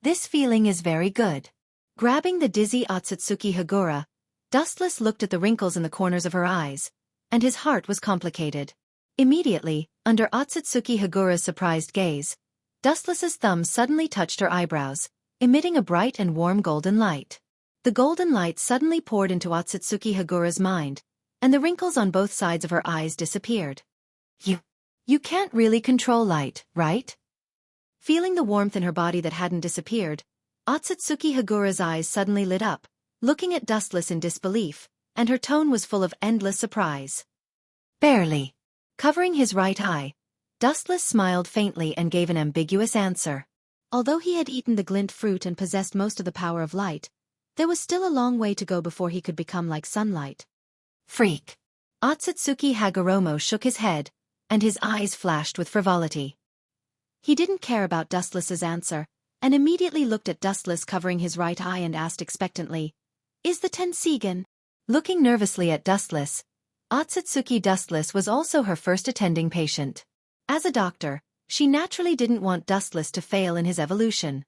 This feeling is very good. Grabbing the dizzy Otsutsuki Hagura, Dustless looked at the wrinkles in the corners of her eyes, and his heart was complicated. Immediately, under Otsutsuki Hagura's surprised gaze, Dustless's thumb suddenly touched her eyebrows, emitting a bright and warm golden light. The golden light suddenly poured into Otsutsuki Hagura's mind, and the wrinkles on both sides of her eyes disappeared. You can't really control light, right? Feeling the warmth in her body that hadn't disappeared, Otsutsuki Hagura's eyes suddenly lit up, looking at Dustless in disbelief, and her tone was full of endless surprise. Barely. Covering his right eye, Dustless smiled faintly and gave an ambiguous answer. Although he had eaten the glint fruit and possessed most of the power of light, there was still a long way to go before he could become like sunlight. Freak. Otsutsuki Hagoromo shook his head, and his eyes flashed with frivolity. He didn't care about Dustless's answer, and immediately looked at Dustless covering his right eye and asked expectantly, "Is the Tensigen?" Looking nervously at Dustless, Otsutsuki Dustless was also her first attending patient. As a doctor, she naturally didn't want Dustless to fail in his evolution.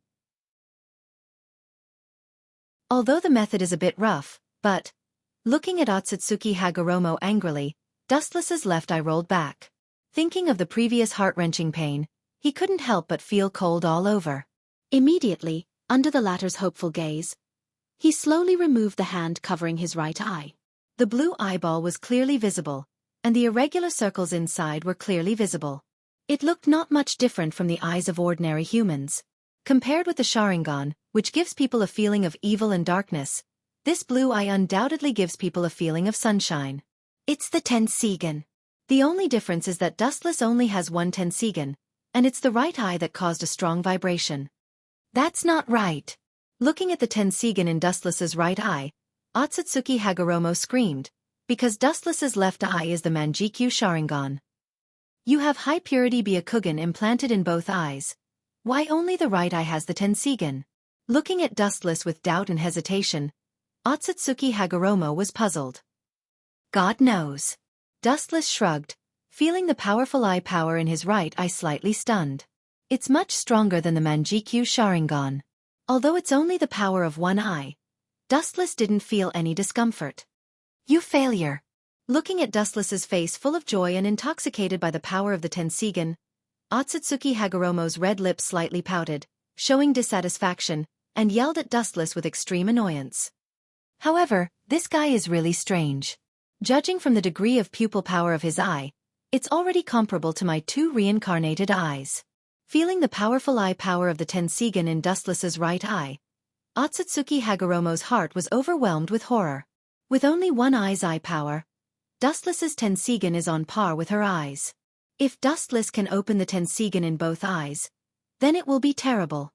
Although the method is a bit rough, but, looking at Otsutsuki Hagoromo angrily, Dustless's left eye rolled back. Thinking of the previous heart-wrenching pain, he couldn't help but feel cold all over. Immediately, under the latter's hopeful gaze, he slowly removed the hand covering his right eye. The blue eyeball was clearly visible, and the irregular circles inside were clearly visible. It looked not much different from the eyes of ordinary humans. Compared with the Sharingan, which gives people a feeling of evil and darkness, this blue eye undoubtedly gives people a feeling of sunshine. It's the Tensigen. The only difference is that Dustless only has one Tensigen, and it's the right eye that caused a strong vibration. That's not right. Looking at the Tensigen in Dustless's right eye, Otsutsuki Hagoromo screamed, Because Dustless's left eye is the Manjikyu Sharingan. You have high purity Byakugan implanted in both eyes. Why only the right eye has the Tensigan? Looking at Dustless with doubt and hesitation, Otsutsuki Hagoromo was puzzled. God knows. Dustless shrugged, feeling the powerful eye power in his right eye slightly stunned. It's much stronger than the Manjikyu Sharingan. Although it's only the power of one eye, Dustless didn't feel any discomfort. You failure. Looking at Dustless's face full of joy and intoxicated by the power of the Tensigan, Otsutsuki Hagoromo's red lips slightly pouted, showing dissatisfaction, and yelled at Dustless with extreme annoyance. However, this guy is really strange. Judging from the degree of pupil power of his eye, it's already comparable to my two reincarnated eyes. Feeling the powerful eye power of the Tensigan in Dustless's right eye, Otsutsuki Hagoromo's heart was overwhelmed with horror. With only one eye's eye power, Dustless's Tensigan is on par with her eyes. If Dustless can open the Tensigan in both eyes, then it will be terrible.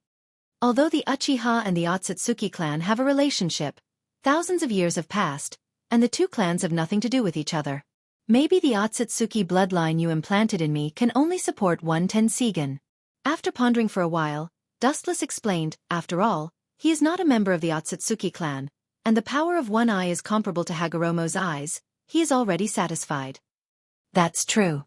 Although the Uchiha and the Otsutsuki clan have a relationship, thousands of years have passed, and the two clans have nothing to do with each other. Maybe the Otsutsuki bloodline you implanted in me can only support one Tensigan. After pondering for a while, Dustless explained, after all, he is not a member of the Otsutsuki clan, and the power of one eye is comparable to Hagoromo's eyes. He is already satisfied. That's true.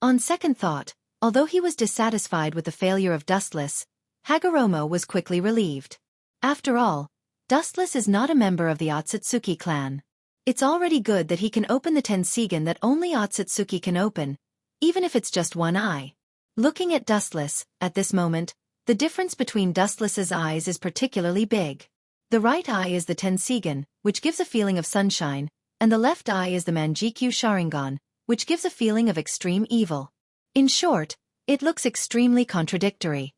On second thought, although he was dissatisfied with the failure of Dustless, Hagoromo was quickly relieved. After all, Dustless is not a member of the Otsutsuki clan. It's already good that he can open the Tensigan that only Otsutsuki can open, even if it's just one eye. Looking at Dustless, at this moment, the difference between Dustless's eyes is particularly big. The right eye is the Tensigan, which gives a feeling of sunshine, and the left eye is the Manjikyu Sharingan, which gives a feeling of extreme evil. In short, it looks extremely contradictory.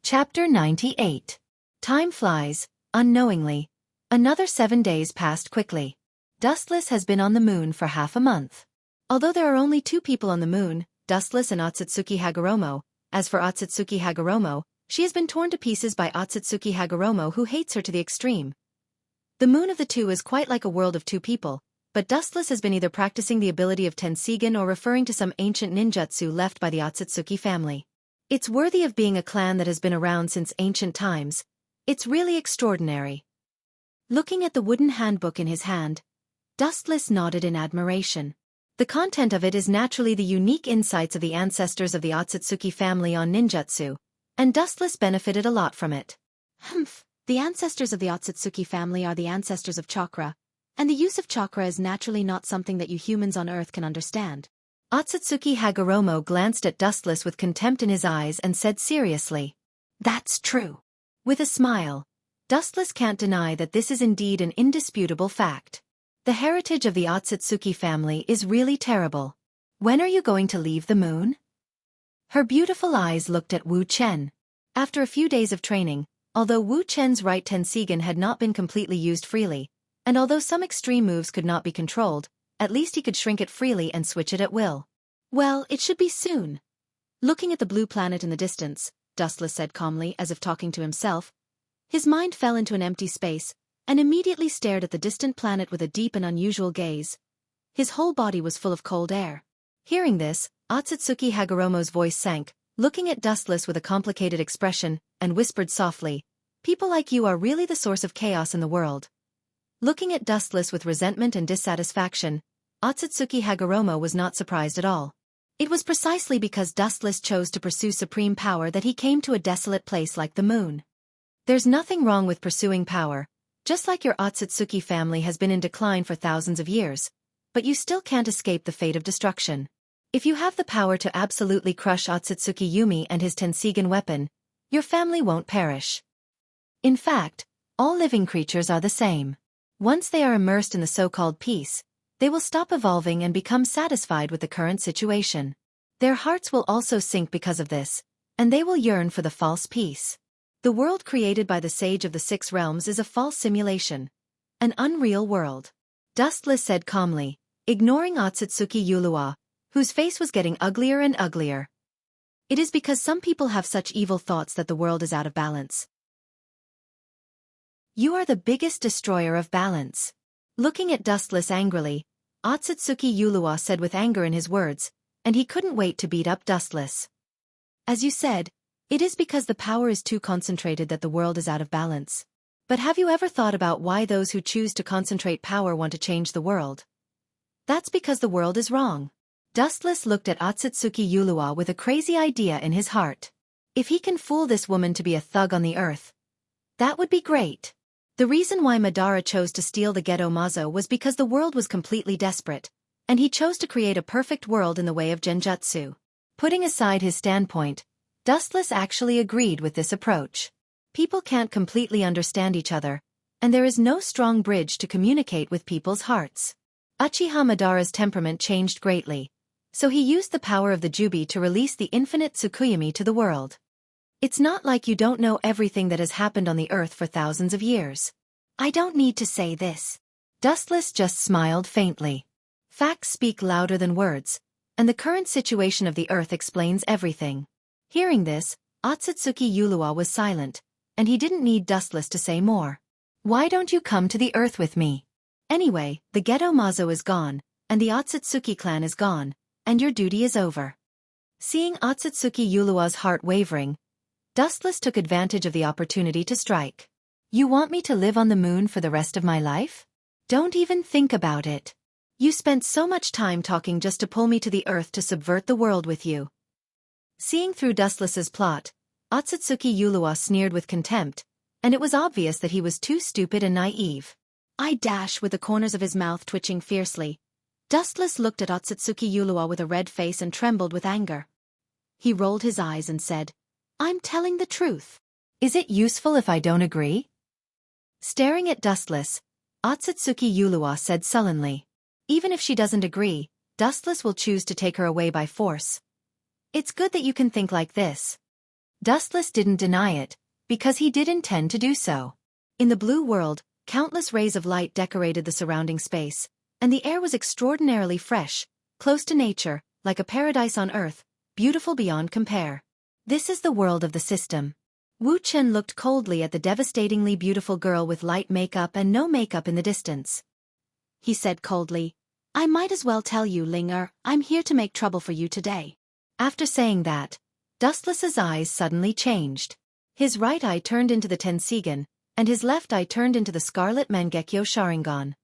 Chapter 98. Time flies, unknowingly. Another 7 days passed quickly. Dustless has been on the moon for half a month. Although there are only 2 people on the moon, Dustless and Otsutsuki Hagoromo, as for Otsutsuki Hagoromo, she has been torn to pieces by Otsutsuki Hagoromo, who hates her to the extreme. The moon of the two is quite like a world of 2 people, but Dustless has been either practicing the ability of Tensigan or referring to some ancient ninjutsu left by the Otsutsuki family. It's worthy of being a clan that has been around since ancient times. It's really extraordinary. Looking at the wooden handbook in his hand, Dustless nodded in admiration. The content of it is naturally the unique insights of the ancestors of the Otsutsuki family on ninjutsu, and Dustless benefited a lot from it. The ancestors of the Otsutsuki family are the ancestors of chakra, and the use of chakra is naturally not something that you humans on Earth can understand. Otsutsuki Hagoromo glanced at Dustless with contempt in his eyes and said seriously, "That's true." With a smile, Dustless can't deny that this is indeed an indisputable fact. The heritage of the Otsutsuki family is really terrible. When are you going to leave the moon? Her beautiful eyes looked at Wu Chen. After a few days of training, although Wu Chen's right Tensigan had not been completely used freely, and although some extreme moves could not be controlled, at least he could shrink it freely and switch it at will. Well, it should be soon. Looking at the blue planet in the distance, Dustless said calmly, as if talking to himself. His mind fell into an empty space, and immediately stared at the distant planet with a deep and unusual gaze. His whole body was full of cold air. Hearing this, Otsutsuki Hagoromo's voice sank, looking at Dustless with a complicated expression, and whispered softly, "People like you are really the source of chaos in the world." Looking at Dustless with resentment and dissatisfaction, Otsutsuki Hagoromo was not surprised at all. It was precisely because Dustless chose to pursue supreme power that he came to a desolate place like the moon. There's nothing wrong with pursuing power, just like your Otsutsuki family has been in decline for thousands of years, but you still can't escape the fate of destruction. If you have the power to absolutely crush Otsutsuki Yumi and his Tensigan weapon, your family won't perish. In fact, all living creatures are the same. Once they are immersed in the so-called peace, they will stop evolving and become satisfied with the current situation. Their hearts will also sink because of this, and they will yearn for the false peace. The world created by the Sage of the 6 Realms is a false simulation, an unreal world. Dustless said calmly, ignoring Otsutsuki Yulua, whose face was getting uglier and uglier. It is because some people have such evil thoughts that the world is out of balance. You are the biggest destroyer of balance. Looking at Dustless angrily, Otsutsuki Yulua said with anger in his words, and he couldn't wait to beat up Dustless. As you said, it is because the power is too concentrated that the world is out of balance. But have you ever thought about why those who choose to concentrate power want to change the world? That's because the world is wrong. Dustless looked at Otsutsuki Yulua with a crazy idea in his heart. If he can fool this woman to be a thug on the earth, that would be great. The reason why Madara chose to steal the Gedo Mazo was because the world was completely desperate, and he chose to create a perfect world in the way of genjutsu. Putting aside his standpoint, Dustless actually agreed with this approach. People can't completely understand each other, and there is no strong bridge to communicate with people's hearts. Uchiha Madara's temperament changed greatly, so he used the power of the Jubi to release the infinite Tsukuyomi to the world. It's not like you don't know everything that has happened on the earth for thousands of years. I don't need to say this. Dustless just smiled faintly. Facts speak louder than words, and the current situation of the earth explains everything. Hearing this, Otsutsuki Yulua was silent, and he didn't need Dustless to say more. Why don't you come to the earth with me? Anyway, the Gedo Mazo is gone, and the Otsutsuki clan is gone, and your duty is over. Seeing Otsutsuki Yulua's heart wavering, Dustless took advantage of the opportunity to strike. You want me to live on the moon for the rest of my life? Don't even think about it. You spent so much time talking just to pull me to the earth to subvert the world with you. Seeing through Dustless's plot, Otsutsuki Yulua sneered with contempt, and it was obvious that he was too stupid and naive. With the corners of his mouth twitching fiercely, Dustless looked at Otsutsuki Yulua with a red face and trembled with anger. He rolled his eyes and said, I'm telling the truth. Is it useful if I don't agree? Staring at Dustless, Otsutsuki Yulua said sullenly, even if she doesn't agree, Dustless will choose to take her away by force. It's good that you can think like this. Dustless didn't deny it, because he did intend to do so. In the blue world, countless rays of light decorated the surrounding space, and the air was extraordinarily fresh, close to nature, like a paradise on earth, beautiful beyond compare. This is the world of the system. Wu Chen looked coldly at the devastatingly beautiful girl with light makeup and no makeup in the distance. He said coldly, I might as well tell you, Linger, I'm here to make trouble for you today. After saying that, Dustless's eyes suddenly changed. His right eye turned into the Tensigen, and his left eye turned into the Scarlet Mangekyo Sharingan.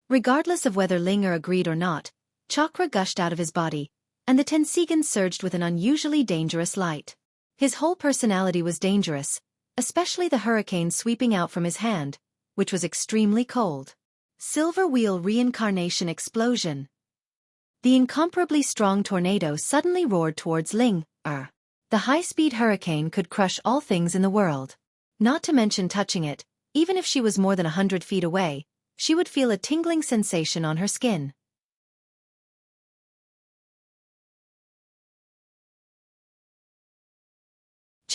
Regardless of whether Linger agreed or not, chakra gushed out of his body, and the Tensigen surged with an unusually dangerous light. His whole personality was dangerous, especially the hurricane sweeping out from his hand, which was extremely cold. Silver Wheel Reincarnation Explosion. The incomparably strong tornado suddenly roared towards Linger. The high-speed hurricane could crush all things in the world. Not to mention touching it, even if she was more than 100 feet away, she would feel a tingling sensation on her skin.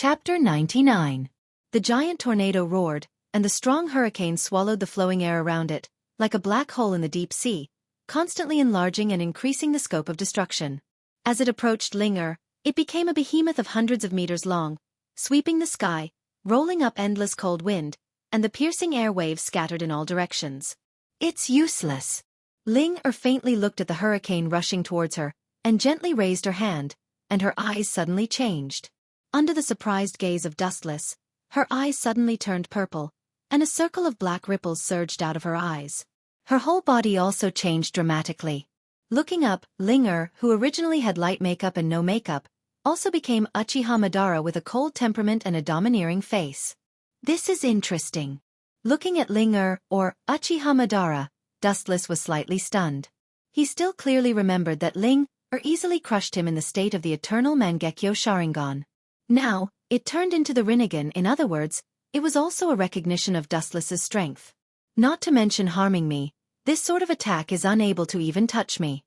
Chapter 99. The giant tornado roared, and the strong hurricane swallowed the flowing air around it, like a black hole in the deep sea, constantly enlarging and increasing the scope of destruction. As it approached Linger, it became a behemoth of hundreds of meters long, sweeping the sky, rolling up endless cold wind, and the piercing air waves scattered in all directions. It's useless. Linger faintly looked at the hurricane rushing towards her, and gently raised her hand, and her eyes suddenly changed. Under the surprised gaze of Dustless, her eyes suddenly turned purple, and a circle of black ripples surged out of her eyes. Her whole body also changed dramatically. Looking up, Linger, who originally had light makeup and no makeup, also became Uchiha Madara with a cold temperament and a domineering face. This is interesting. Looking at Linger, or Uchiha Madara, Dustless was slightly stunned. He still clearly remembered that Linger easily crushed him in the state of the eternal Mangekyo Sharingan. Now, it turned into the Rinnegan. In other words, it was also a recognition of Dustless's strength. Not to mention harming me, this sort of attack is unable to even touch me.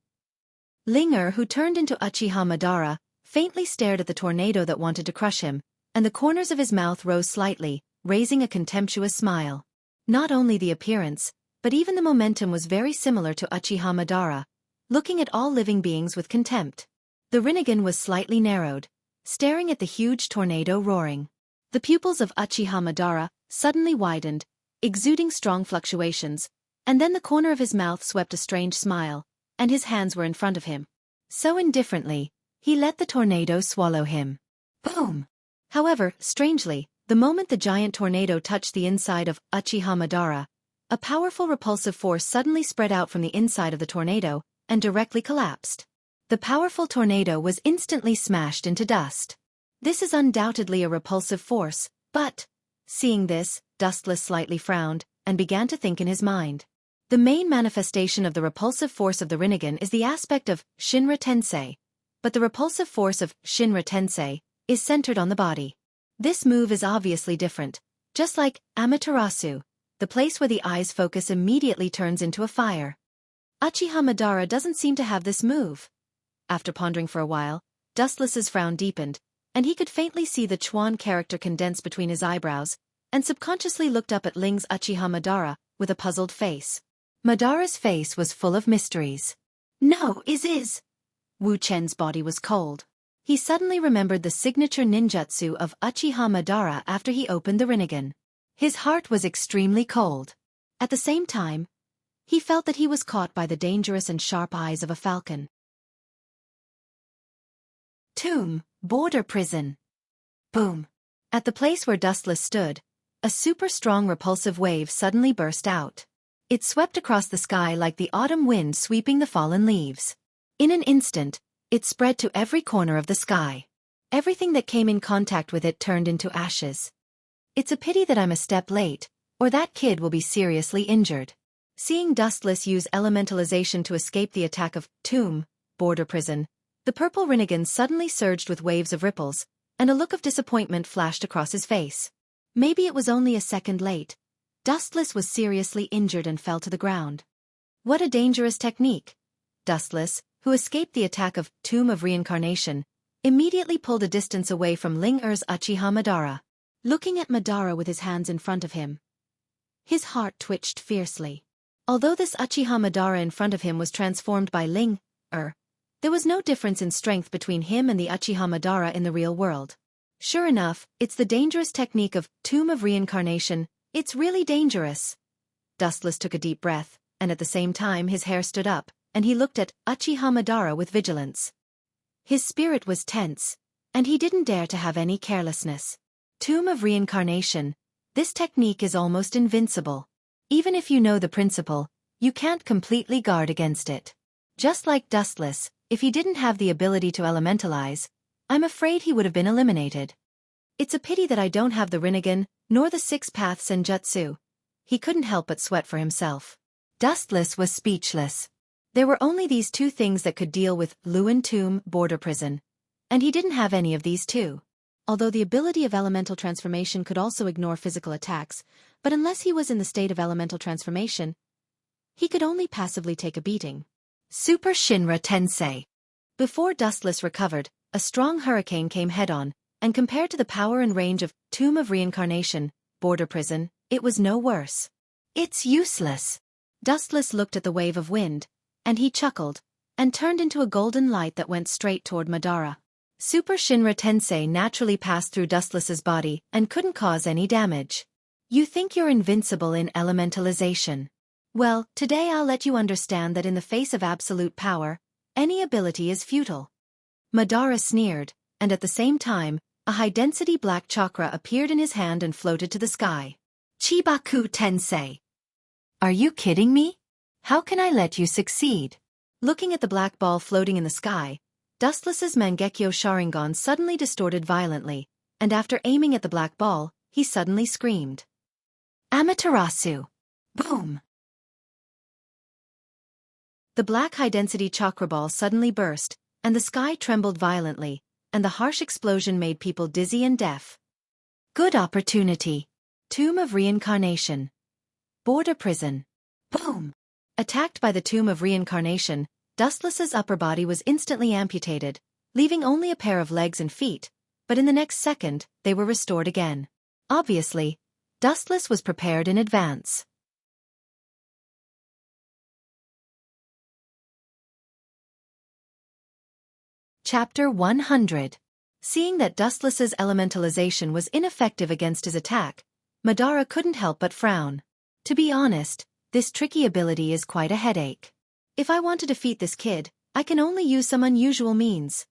Linger, who turned into Uchiha Madara, faintly stared at the tornado that wanted to crush him, and the corners of his mouth rose slightly, raising a contemptuous smile. Not only the appearance, but even the momentum was very similar to Uchiha Madara, looking at all living beings with contempt. The Rinnegan was slightly narrowed, staring at the huge tornado roaring. The pupils of Uchiha Madara suddenly widened, exuding strong fluctuations, and then the corner of his mouth swept a strange smile, and his hands were in front of him. So indifferently, he let the tornado swallow him. Boom! However, strangely, the moment the giant tornado touched the inside of Uchiha Madara, a powerful repulsive force suddenly spread out from the inside of the tornado and directly collapsed. The powerful tornado was instantly smashed into dust. This is undoubtedly a repulsive force, but, seeing this, Dustless slightly frowned and began to think in his mind. The main manifestation of the repulsive force of the Rinnegan is the aspect of Shinra Tensei, but the repulsive force of Shinra Tensei is centered on the body. This move is obviously different, just like Amaterasu, the place where the eye's focus immediately turns into a fire. Uchiha Madara doesn't seem to have this move. After pondering for a while, Dustless's frown deepened, and he could faintly see the Chuan character condense between his eyebrows, and subconsciously looked up at Ling's Uchiha Madara with a puzzled face. Madara's face was full of mysteries. No, is. Wu Chen's body was cold. He suddenly remembered the signature ninjutsu of Uchiha Madara after he opened the Rinnegan. His heart was extremely cold. At the same time, he felt that he was caught by the dangerous and sharp eyes of a falcon. Tomb, border prison. Boom. At the place where Dustless stood, a super strong repulsive wave suddenly burst out. It swept across the sky like the autumn wind sweeping the fallen leaves. In an instant, it spread to every corner of the sky. Everything that came in contact with it turned into ashes. It's a pity that I'm a step late, or that kid will be seriously injured. Seeing Dustless use elementalization to escape the attack of Tomb, border prison, the purple Rinnegan suddenly surged with waves of ripples, and a look of disappointment flashed across his face. Maybe it was only a second late. Dustless was seriously injured and fell to the ground. What a dangerous technique! Dustless, who escaped the attack of Tomb of Reincarnation, immediately pulled a distance away from Ling Er's Uchiha Madara. Looking at Madara with his hands in front of him, his heart twitched fiercely. Although this Uchiha Madara in front of him was transformed by Ling Er, there was no difference in strength between him and the Uchiha Madara in the real world. Sure enough, it's the dangerous technique of Tomb of Reincarnation. It's really dangerous. Dustless took a deep breath, and at the same time his hair stood up, and he looked at Uchiha Madara with vigilance. His spirit was tense, and he didn't dare to have any carelessness. Tomb of Reincarnation. This technique is almost invincible. Even if you know the principle, you can't completely guard against it. Just like Dustless, if he didn't have the ability to elementalize, I'm afraid he would have been eliminated. It's a pity that I don't have the Rinnegan, nor the Six Path Senjutsu. He couldn't help but sweat for himself. Dustless was speechless. There were only these two things that could deal with Luyuan Tomb border prison, and he didn't have any of these two. Although the ability of elemental transformation could also ignore physical attacks, but unless he was in the state of elemental transformation, he could only passively take a beating. Super Shinra Tensei. Before Dustless recovered, a strong hurricane came head-on, and compared to the power and range of Tomb of Reincarnation, border prison, it was no worse. It's useless. Dustless looked at the wave of wind, and he chuckled, and turned into a golden light that went straight toward Madara. Super Shinra Tensei naturally passed through Dustless's body and couldn't cause any damage. You think you're invincible in elementalization. Well, today I'll let you understand that in the face of absolute power, any ability is futile. Madara sneered, and at the same time, a high-density black chakra appeared in his hand and floated to the sky. Chibaku Tensei. Are you kidding me? How can I let you succeed? Looking at the black ball floating in the sky, Dustless's Mangekyo Sharingan suddenly distorted violently, and after aiming at the black ball, he suddenly screamed. Amaterasu! Boom! The black high-density chakra ball suddenly burst, and the sky trembled violently, and the harsh explosion made people dizzy and deaf. Good opportunity. Tomb of Reincarnation. Border prison. Boom! Attacked by the Tomb of Reincarnation, Dustless's upper body was instantly amputated, leaving only a pair of legs and feet, but in the next second, they were restored again. Obviously, Dustless was prepared in advance. Chapter 100. Seeing that Dustless's elementalization was ineffective against his attack, Madara couldn't help but frown. To be honest, this tricky ability is quite a headache. If I want to defeat this kid, I can only use some unusual means.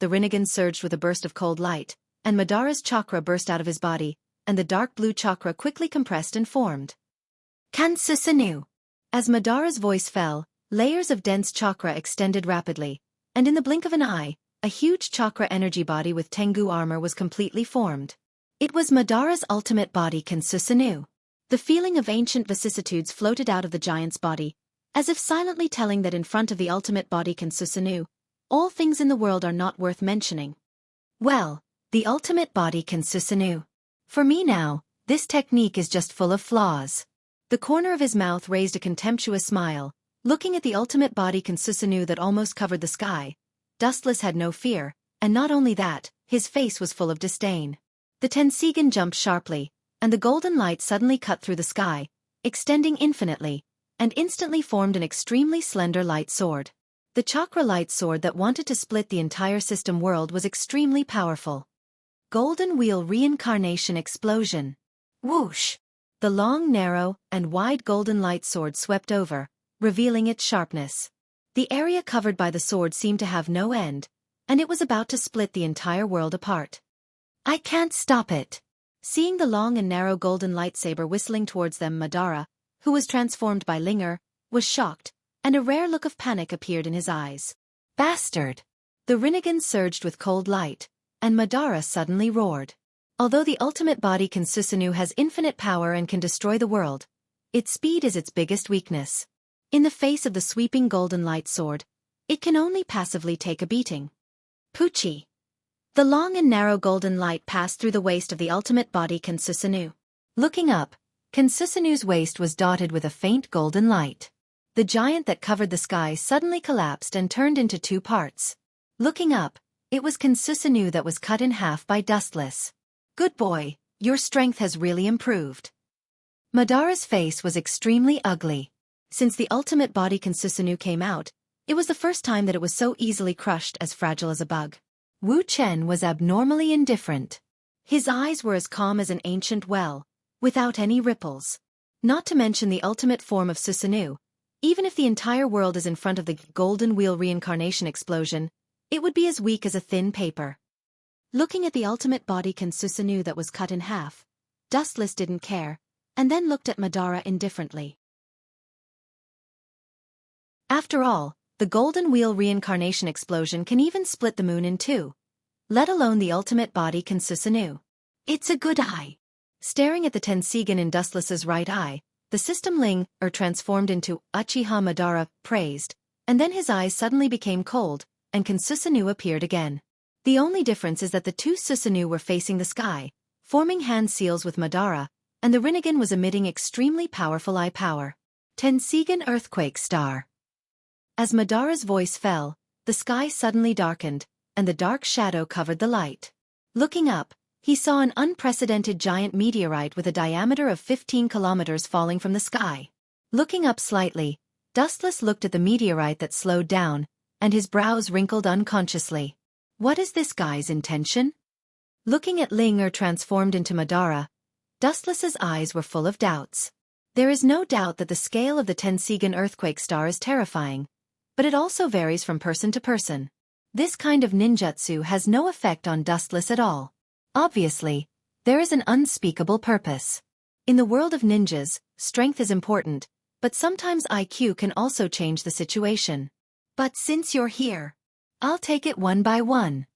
The Rinnegan surged with a burst of cold light, and Madara's chakra burst out of his body, and the dark blue chakra quickly compressed and formed. Kansusanu. As Madara's voice fell, layers of dense chakra extended rapidly, and in the blink of an eye, a huge chakra energy body with Tengu armor was completely formed. It was Madara's ultimate body Kansusanu. The feeling of ancient vicissitudes floated out of the giant's body, as if silently telling that in front of the ultimate body Kansusanu, all things in the world are not worth mentioning. Well, the ultimate body Kansusanu. For me now, this technique is just full of flaws. The corner of his mouth raised a contemptuous smile, looking at the ultimate body Kansusanu that almost covered the sky. Dustless had no fear, and not only that, his face was full of disdain. The Tensigan jumped sharply, and the golden light suddenly cut through the sky, extending infinitely, and instantly formed an extremely slender light sword. The chakra light sword that wanted to split the entire system world was extremely powerful. Golden Wheel Reincarnation Explosion. Whoosh! The long, narrow, and wide golden light sword swept over, revealing its sharpness. The area covered by the sword seemed to have no end, and it was about to split the entire world apart. I can't stop it. Seeing the long and narrow golden lightsaber whistling towards them, Madara, who was transformed by Linger, was shocked, and a rare look of panic appeared in his eyes. Bastard! The Rinnegan surged with cold light, and Madara suddenly roared. Although the ultimate body Kansusanu has infinite power and can destroy the world, its speed is its biggest weakness. In the face of the sweeping golden light sword, it can only passively take a beating. Poochie! The long and narrow golden light passed through the waist of the ultimate body Kansusanu. Looking up, Kansusanu's waist was dotted with a faint golden light. The giant that covered the sky suddenly collapsed and turned into two parts. Looking up, it was Kansusanu that was cut in half by Dustless. Good boy, your strength has really improved. Madara's face was extremely ugly. Since the ultimate body Kansusanu came out, it was the first time that it was so easily crushed as fragile as a bug. Wu Chen was abnormally indifferent. His eyes were as calm as an ancient well, without any ripples. Not to mention the ultimate form of Susanoo, even if the entire world is in front of the Golden Wheel Reincarnation Explosion, it would be as weak as a thin paper. Looking at the ultimate body Kansusanu that was cut in half, Dustless didn't care, and then looked at Madara indifferently. After all, the Golden Wheel Reincarnation Explosion can even split the moon in two, let alone the ultimate body Kansusanu. It's a good eye. Staring at the Tensigan in Dustless's right eye, the system Ling, transformed into Uchiha Madara, praised, and then his eyes suddenly became cold, and Kansusanu appeared again. The only difference is that the two Susanoo were facing the sky, forming hand seals with Madara, and the Rinnegan was emitting extremely powerful eye power. Tensigan Earthquake Star. As Madara's voice fell, the sky suddenly darkened, and the dark shadow covered the light. Looking up, he saw an unprecedented giant meteorite with a diameter of 15 kilometers falling from the sky. Looking up slightly, Dustless looked at the meteorite that slowed down, and his brows wrinkled unconsciously. What is this guy's intention? Looking at Ling transformed into Madara, Dustless's eyes were full of doubts. There is no doubt that the scale of the Tensigan earthquake star is terrifying, but it also varies from person to person. This kind of ninjutsu has no effect on Dustless at all. Obviously, there is an unspeakable purpose. In the world of ninjas, strength is important, but sometimes IQ can also change the situation. But since you're here, I'll take it one by one.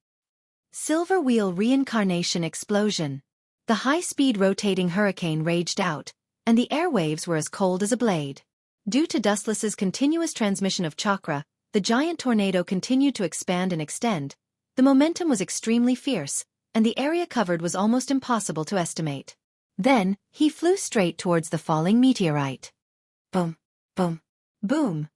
Silver Wheel Reincarnation Explosion. The high-speed rotating hurricane raged out, and the airwaves were as cold as a blade. Due to Dustless's continuous transmission of chakra, the giant tornado continued to expand and extend. The momentum was extremely fierce, and the area covered was almost impossible to estimate. Then, he flew straight towards the falling meteorite. Boom, boom, boom.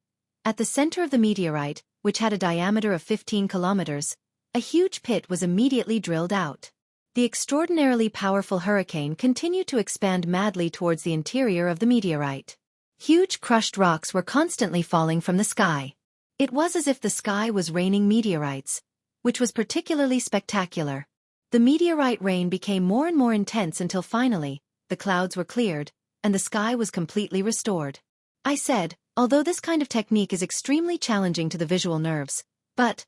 At the center of the meteorite, which had a diameter of 15 kilometers, a huge pit was immediately drilled out. The extraordinarily powerful hurricane continued to expand madly towards the interior of the meteorite. Huge crushed rocks were constantly falling from the sky. It was as if the sky was raining meteorites, which was particularly spectacular. The meteorite rain became more and more intense until finally, the clouds were cleared, and the sky was completely restored. I said, although this kind of technique is extremely challenging to the visual nerves, but,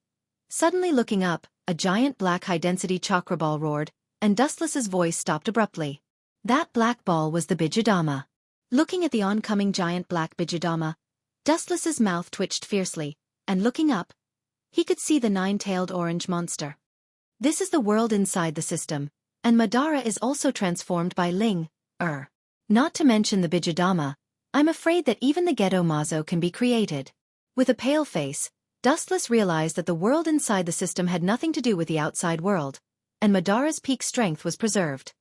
suddenly looking up, a giant black high-density chakra ball roared, and Dustless's voice stopped abruptly. That black ball was the Bijudama. Looking at the oncoming giant black Bijudama, Dustless's mouth twitched fiercely, and looking up, he could see the nine-tailed orange monster. This is the world inside the system, and Madara is also transformed by Ling. Not to mention the Bijudama, I'm afraid that even the Gedo Mazo can be created. With a pale face, Dustless realized that the world inside the system had nothing to do with the outside world, and Madara's peak strength was preserved.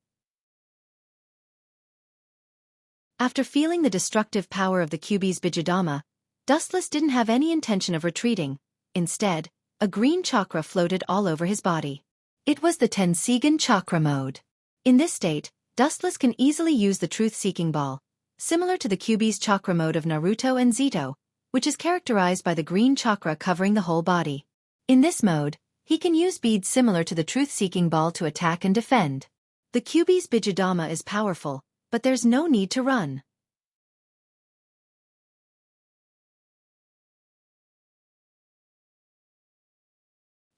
After feeling the destructive power of the Kyuubi's Bijudama, Dustless didn't have any intention of retreating. Instead, a green chakra floated all over his body. It was the Tenseigan chakra mode. In this state, Dustless can easily use the truth-seeking ball, similar to the Kyuubi's chakra mode of Naruto and Zito, which is characterized by the green chakra covering the whole body. In this mode, he can use beads similar to the truth-seeking ball to attack and defend. The Kyuubi's Bijudama is powerful, but there's no need to run.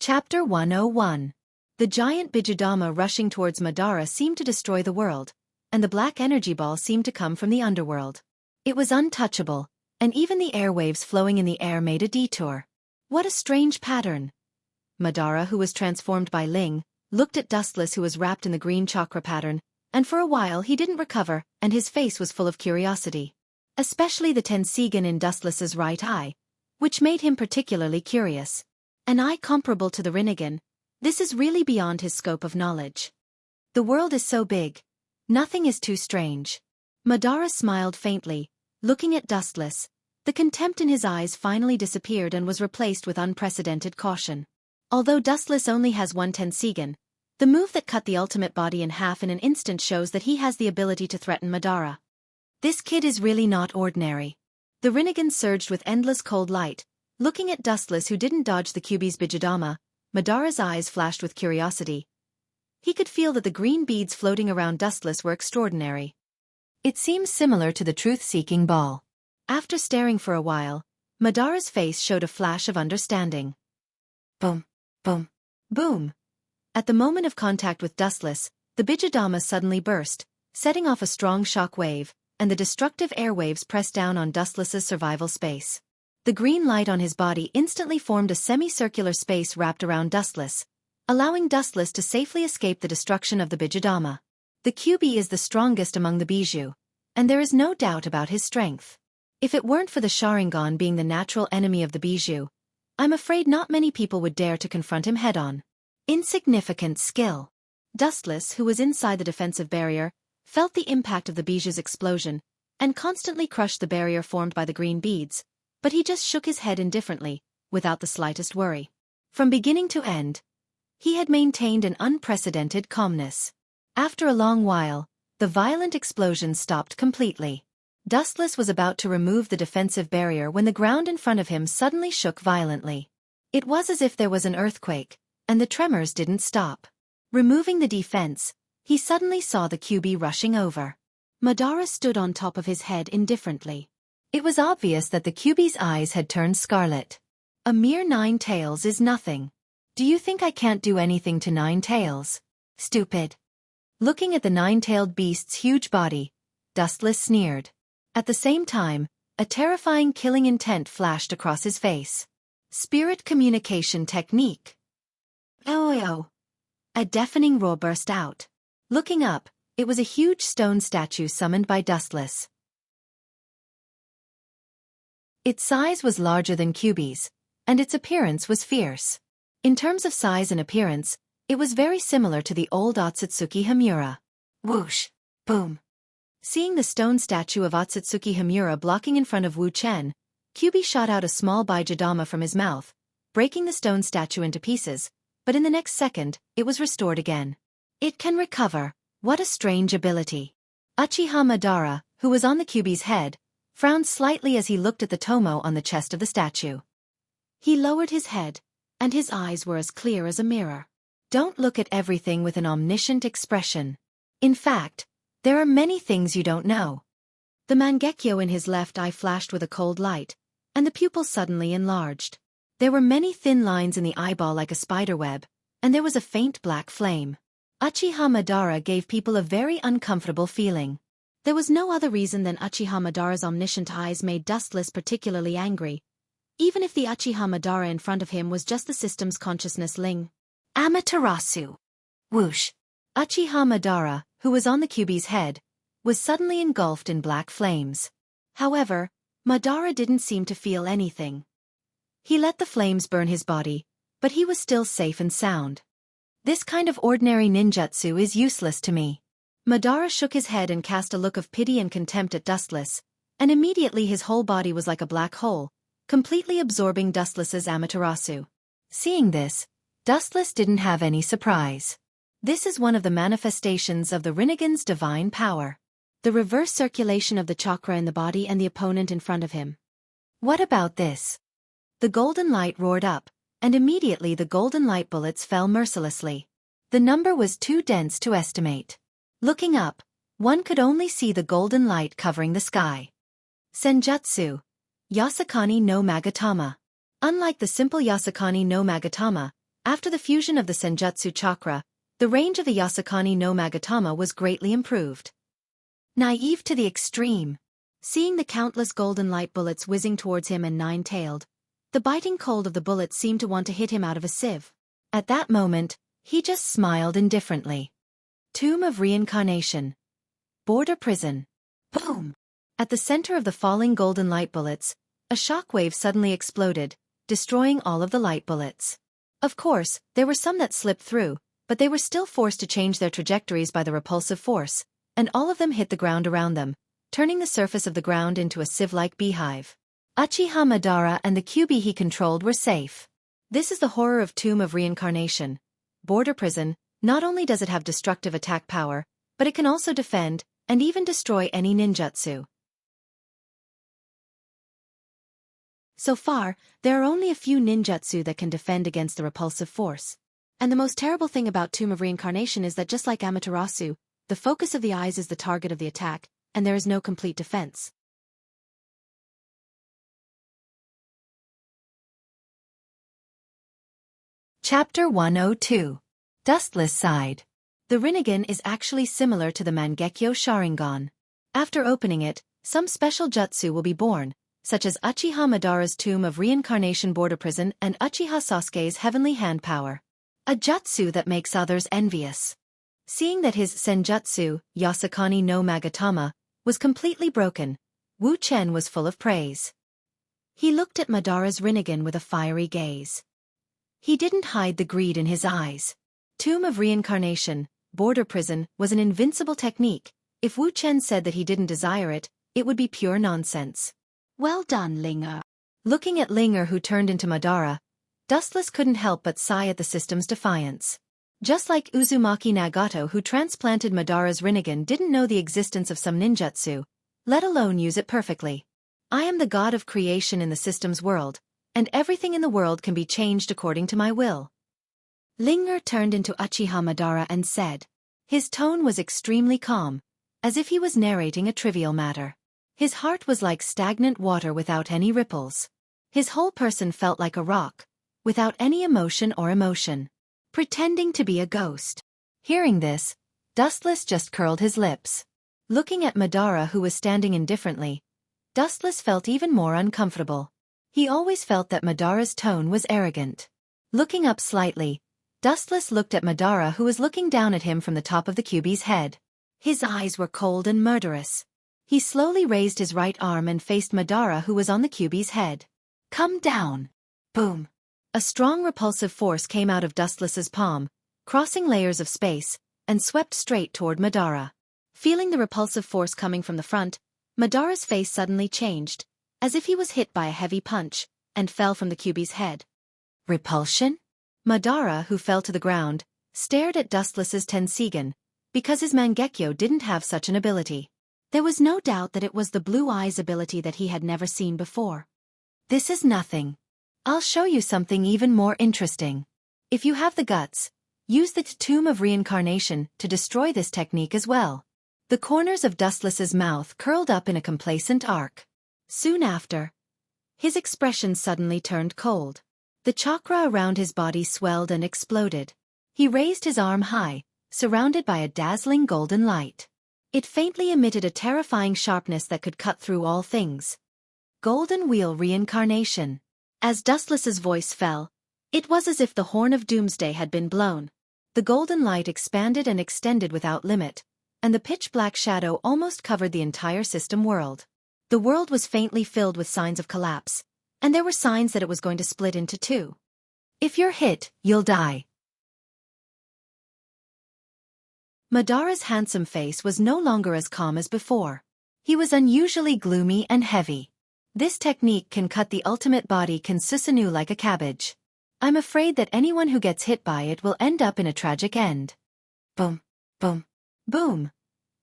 Chapter 101. The giant Bijudama rushing towards Madara seemed to destroy the world, and the black energy ball seemed to come from the underworld. It was untouchable, and even the airwaves flowing in the air made a detour. What a strange pattern! Madara, who was transformed by Ling, looked at Dustless, who was wrapped in the green chakra pattern, and for a while he didn't recover, and his face was full of curiosity. Especially the Tenseigan in Dustless's right eye, which made him particularly curious. An eye comparable to the Rinnegan, this is really beyond his scope of knowledge. The world is so big. Nothing is too strange. Madara smiled faintly, looking at Dustless. The contempt in his eyes finally disappeared and was replaced with unprecedented caution. Although Dustless only has one Tenseigan, the move that cut the ultimate body in half in an instant shows that he has the ability to threaten Madara. This kid is really not ordinary. The Rinnegan surged with endless cold light, looking at Dustless, who didn't dodge the Kyuubi's Bijudama. Madara's eyes flashed with curiosity. He could feel that the green beads floating around Dustless were extraordinary. It seems similar to the truth-seeking ball. After staring for a while, Madara's face showed a flash of understanding. Boom, boom, boom. At the moment of contact with Dustless, the Bijudama suddenly burst, setting off a strong shock wave, and the destructive airwaves pressed down on Dustless's survival space. The green light on his body instantly formed a semicircular space wrapped around Dustless, allowing Dustless to safely escape the destruction of the Bijudama. The Kyuubi is the strongest among the Bijou, and there is no doubt about his strength. If it weren't for the Sharingan being the natural enemy of the Bijou, I'm afraid not many people would dare to confront him head-on. Insignificant skill. Dustless, who was inside the defensive barrier, felt the impact of the Bijou's explosion, and constantly crushed the barrier formed by the green beads, but he just shook his head indifferently, without the slightest worry. From beginning to end, he had maintained an unprecedented calmness. After a long while, the violent explosion stopped completely. Dustless was about to remove the defensive barrier when the ground in front of him suddenly shook violently. It was as if there was an earthquake, and the tremors didn't stop. Removing the defense, he suddenly saw the Kyuubi rushing over. Madara stood on top of his head indifferently. It was obvious that the Kyuubi's eyes had turned scarlet. A mere 9 tails is nothing. Do you think I can't do anything to 9 tails? Stupid. Looking at the 9-tailed beast's huge body, Dustless sneered. At the same time, a terrifying killing intent flashed across his face. Spirit communication technique. Oh! A deafening roar burst out. Looking up, it was a huge stone statue summoned by Dustless. Its size was larger than Kyuubi's, and its appearance was fierce. In terms of size and appearance, it was very similar to the old Otsutsuki Himura. Whoosh! Boom! Seeing the stone statue of Otsutsuki Himura blocking in front of Wu Chen, Kyuubi shot out a small Bijudama from his mouth, breaking the stone statue into pieces, but in the next second, it was restored again. It can recover. What a strange ability. Uchiha Madara, who was on the Kyuubi's head, frowned slightly as he looked at the tomo on the chest of the statue. He lowered his head, and his eyes were as clear as a mirror. Don't look at everything with an omniscient expression. In fact, there are many things you don't know. The Mangekyo in his left eye flashed with a cold light, and the pupils suddenly enlarged. There were many thin lines in the eyeball like a spiderweb, and there was a faint black flame. Uchiha Madara gave people a very uncomfortable feeling. There was no other reason than Uchiha Madara's omniscient eyes made Dustless particularly angry, even if the Uchiha Madara in front of him was just the system's consciousness Ling. Amaterasu. Whoosh. Uchiha Madara, who was on the Kyuubi's head, was suddenly engulfed in black flames. However, Madara didn't seem to feel anything. He let the flames burn his body, but he was still safe and sound. This kind of ordinary ninjutsu is useless to me. Madara shook his head and cast a look of pity and contempt at Dustless, and immediately his whole body was like a black hole, completely absorbing Dustless's Amaterasu. Seeing this, Dustless didn't have any surprise. This is one of the manifestations of the Rinnegan's divine power. The reverse circulation of the chakra in the body and the opponent in front of him. What about this? The golden light roared up, and immediately the golden light bullets fell mercilessly. The number was too dense to estimate. Looking up, one could only see the golden light covering the sky. Senjutsu. Yasakani no Magatama. Unlike the simple Yasakani no Magatama, after the fusion of the Senjutsu chakra, the range of the Yasakani no Magatama was greatly improved. Naive to the extreme. Seeing the countless golden light bullets whizzing towards him and nine-tailed, the biting cold of the bullets seemed to want to hit him out of a sieve. At that moment, he just smiled indifferently. Tomb of Reincarnation. Border Prison. Boom! At the center of the falling golden light bullets, a shockwave suddenly exploded, destroying all of the light bullets. Of course, there were some that slipped through, but they were still forced to change their trajectories by the repulsive force, and all of them hit the ground around them, turning the surface of the ground into a sieve-like beehive. Uchiha Madara and the Kyuubi he controlled were safe. This is the horror of Tomb of Reincarnation. Border Prison, not only does it have destructive attack power, but it can also defend, and even destroy any ninjutsu. So far, there are only a few ninjutsu that can defend against the repulsive force. And the most terrible thing about Tomb of Reincarnation is that just like Amaterasu, the focus of the eyes is the target of the attack, and there is no complete defense. Chapter 102. Dustless Side. The Rinnegan is actually similar to the Mangekyo Sharingan. After opening it, some special jutsu will be born, such as Uchiha Madara's Tomb of Reincarnation Border Prison and Uchiha Sasuke's Heavenly Hand Power. A jutsu that makes others envious. Seeing that his senjutsu, Yasakani no Magatama, was completely broken, Wu Chen was full of praise. He looked at Madara's Rinnegan with a fiery gaze. He didn't hide the greed in his eyes. Tomb of Reincarnation, Border Prison, was an invincible technique. If Wu Chen said that he didn't desire it, it would be pure nonsense. Well done, Linger. Looking at Linger who turned into Madara, Dustless couldn't help but sigh at the system's defiance. Just like Uzumaki Nagato who transplanted Madara's Rinnegan didn't know the existence of some ninjutsu, let alone use it perfectly. I am the god of creation in the system's world, and everything in the world can be changed according to my will. Linger turned into Uchiha Madara and said. His tone was extremely calm, as if he was narrating a trivial matter. His heart was like stagnant water without any ripples. His whole person felt like a rock, without any emotion or emotion. Pretending to be a ghost. Hearing this, Dustless just curled his lips. Looking at Madara who was standing indifferently, Dustless felt even more uncomfortable. He always felt that Madara's tone was arrogant. Looking up slightly, Dustless looked at Madara who was looking down at him from the top of the Kyuubi's head. His eyes were cold and murderous. He slowly raised his right arm and faced Madara who was on the Kyuubi's head. Come down. Boom. A strong repulsive force came out of Dustless's palm, crossing layers of space, and swept straight toward Madara. Feeling the repulsive force coming from the front, Madara's face suddenly changed, as if he was hit by a heavy punch, and fell from the Kyuubi's head. Repulsion? Madara, who fell to the ground, stared at Dustless's Tensigen, because his Mangekyo didn't have such an ability. There was no doubt that it was the Blue Eyes ability that he had never seen before. This is nothing. I'll show you something even more interesting. If you have the guts, use the Tomb of Reincarnation to destroy this technique as well. The corners of Dustless's mouth curled up in a complacent arc. Soon after, his expression suddenly turned cold. The chakra around his body swelled and exploded. He raised his arm high, surrounded by a dazzling golden light. It faintly emitted a terrifying sharpness that could cut through all things. Golden Wheel Reincarnation. As Dustless's voice fell, it was as if the horn of doomsday had been blown. The golden light expanded and extended without limit, and the pitch-black shadow almost covered the entire system world. The world was faintly filled with signs of collapse, and there were signs that it was going to split into two. If you're hit, you'll die. Madara's handsome face was no longer as calm as before. He was unusually gloomy and heavy. This technique can cut the ultimate body Kansusanu like a cabbage. I'm afraid that anyone who gets hit by it will end up in a tragic end. Boom, boom, boom.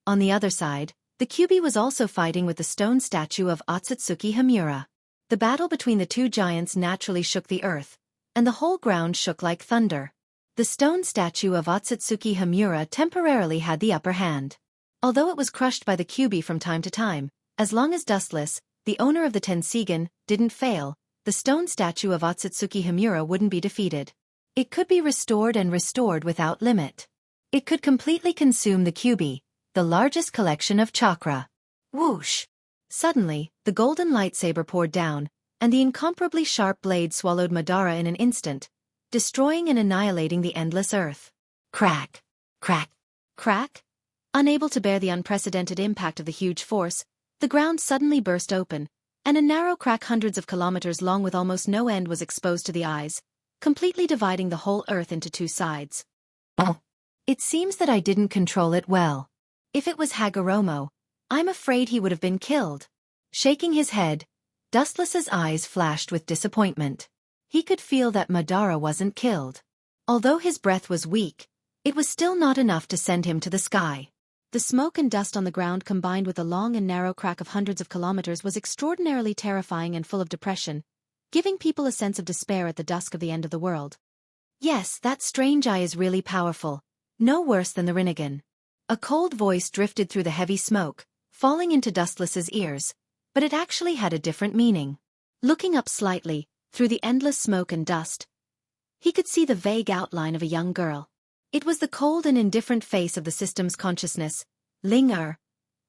On the other side, the Kyuubi was also fighting with the stone statue of Otsutsuki Hamura. The battle between the two giants naturally shook the earth, and the whole ground shook like thunder. The stone statue of Otsutsuki Hamura temporarily had the upper hand. Although it was crushed by the Kyuubi from time to time, as long as Dustless, the owner of the Tensigen, didn't fail, the stone statue of Otsutsuki Hamura wouldn't be defeated. It could be restored and restored without limit. It could completely consume the Kyuubi, the largest collection of chakra. Whoosh! Suddenly, the golden lightsaber poured down, and the incomparably sharp blade swallowed Madara in an instant, destroying and annihilating the endless earth. Crack! Crack! Crack! Unable to bear the unprecedented impact of the huge force, the ground suddenly burst open, and a narrow crack hundreds of kilometers long with almost no end was exposed to the eyes, completely dividing the whole earth into two sides. Oh! It seems that I didn't control it well. If it was Hagoromo, I'm afraid he would have been killed. Shaking his head, Dustless's eyes flashed with disappointment. He could feel that Madara wasn't killed. Although his breath was weak, it was still not enough to send him to the sky. The smoke and dust on the ground combined with the long and narrow crack of hundreds of kilometers was extraordinarily terrifying and full of depression, giving people a sense of despair at the dusk of the end of the world. Yes, that strange eye is really powerful, no worse than the Rinnegan. A cold voice drifted through the heavy smoke, falling into Dustless's ears, but it actually had a different meaning. Looking up slightly, through the endless smoke and dust, he could see the vague outline of a young girl. It was the cold and indifferent face of the system's consciousness, Ling Er,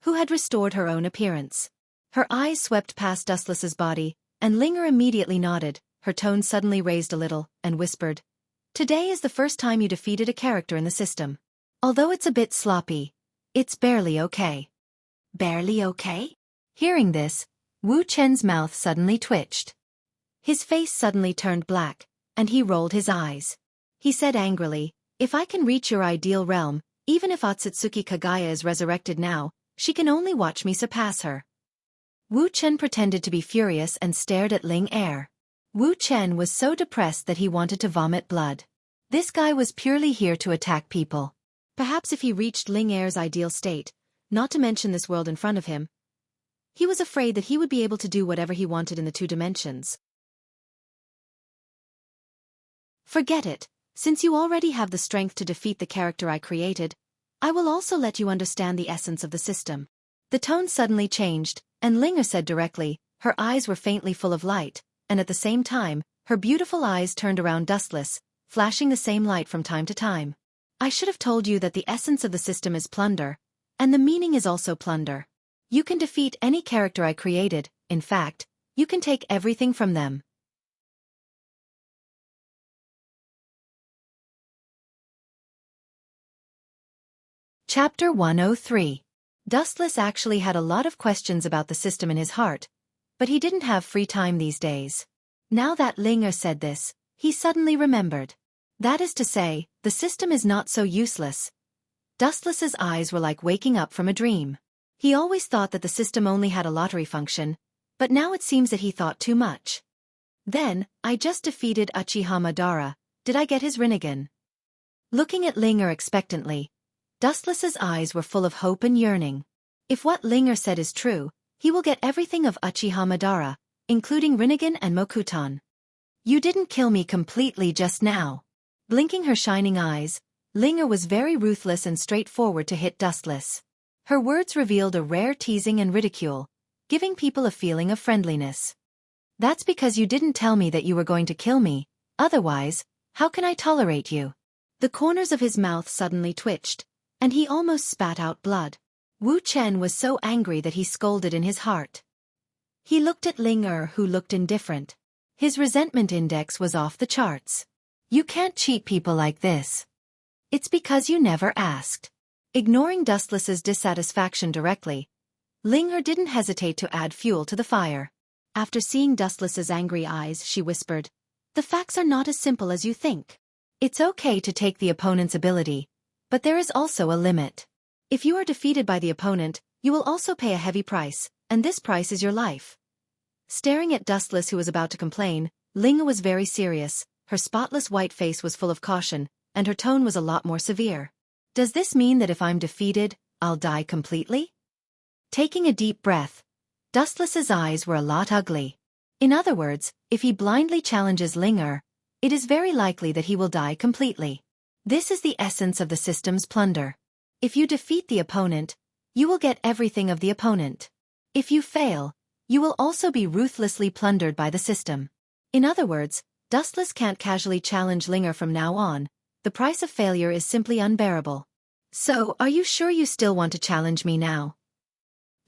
who had restored her own appearance. Her eyes swept past Dustless's body, and Ling Er immediately nodded, her tone suddenly raised a little, and whispered, "Today is the first time you defeated a character in the system. Although it's a bit sloppy, it's barely okay." Barely okay? Hearing this, Wu Chen's mouth suddenly twitched. His face suddenly turned black, and he rolled his eyes. He said angrily, "If I can reach your ideal realm, even if Otsutsuki Kagaya is resurrected now, she can only watch me surpass her." Wu Chen pretended to be furious and stared at Ling Er. Wu Chen was so depressed that he wanted to vomit blood. This guy was purely here to attack people. Perhaps if he reached Ling Er's ideal state, not to mention this world in front of him, he was afraid that he would be able to do whatever he wanted in the two dimensions. Forget it. Since you already have the strength to defeat the character I created, I will also let you understand the essence of the system. The tone suddenly changed, and Linger said directly, her eyes were faintly full of light, and at the same time, her beautiful eyes turned around Dustless, flashing the same light from time to time. "I should have told you that the essence of the system is plunder, and the meaning is also plunder. You can defeat any character I created, in fact, you can take everything from them." Chapter 103. Dustless actually had a lot of questions about the system in his heart, but he didn't have free time these days. Now that Linger said this, he suddenly remembered. That is to say, the system is not so useless. Dustless's eyes were like waking up from a dream. He always thought that the system only had a lottery function, but now it seems that he thought too much. Then, I just defeated Uchiha Madara, did I get his Rinnegan? Looking at Linger expectantly, Dustless's eyes were full of hope and yearning. If what Linger said is true, he will get everything of Uchiha Madara, including Rinnegan and Mokuton. You didn't kill me completely just now. Blinking her shining eyes, Linger was very ruthless and straightforward to hit Dustless. Her words revealed a rare teasing and ridicule, giving people a feeling of friendliness. That's because you didn't tell me that you were going to kill me, otherwise, how can I tolerate you? The corners of his mouth suddenly twitched, and he almost spat out blood. Wu Chen was so angry that he scolded in his heart. He looked at Linger, who looked indifferent. His resentment index was off the charts. You can't cheat people like this. It's because you never asked. Ignoring Dustless's dissatisfaction directly, Linger didn't hesitate to add fuel to the fire. After seeing Dustless's angry eyes, she whispered, "The facts are not as simple as you think. It's okay to take the opponent's ability, but there is also a limit. If you are defeated by the opponent, you will also pay a heavy price, and this price is your life." Staring at Dustless, who was about to complain, Linger was very serious. Her spotless white face was full of caution, and her tone was a lot more severe. "Does this mean that if I'm defeated, I'll die completely?" Taking a deep breath, Dustless's eyes were a lot ugly. In other words, if he blindly challenges Linger, it is very likely that he will die completely. This is the essence of the system's plunder. If you defeat the opponent, you will get everything of the opponent. If you fail, you will also be ruthlessly plundered by the system. In other words, Dustless can't casually challenge Linger from now on. The price of failure is simply unbearable. "So, are you sure you still want to challenge me now?"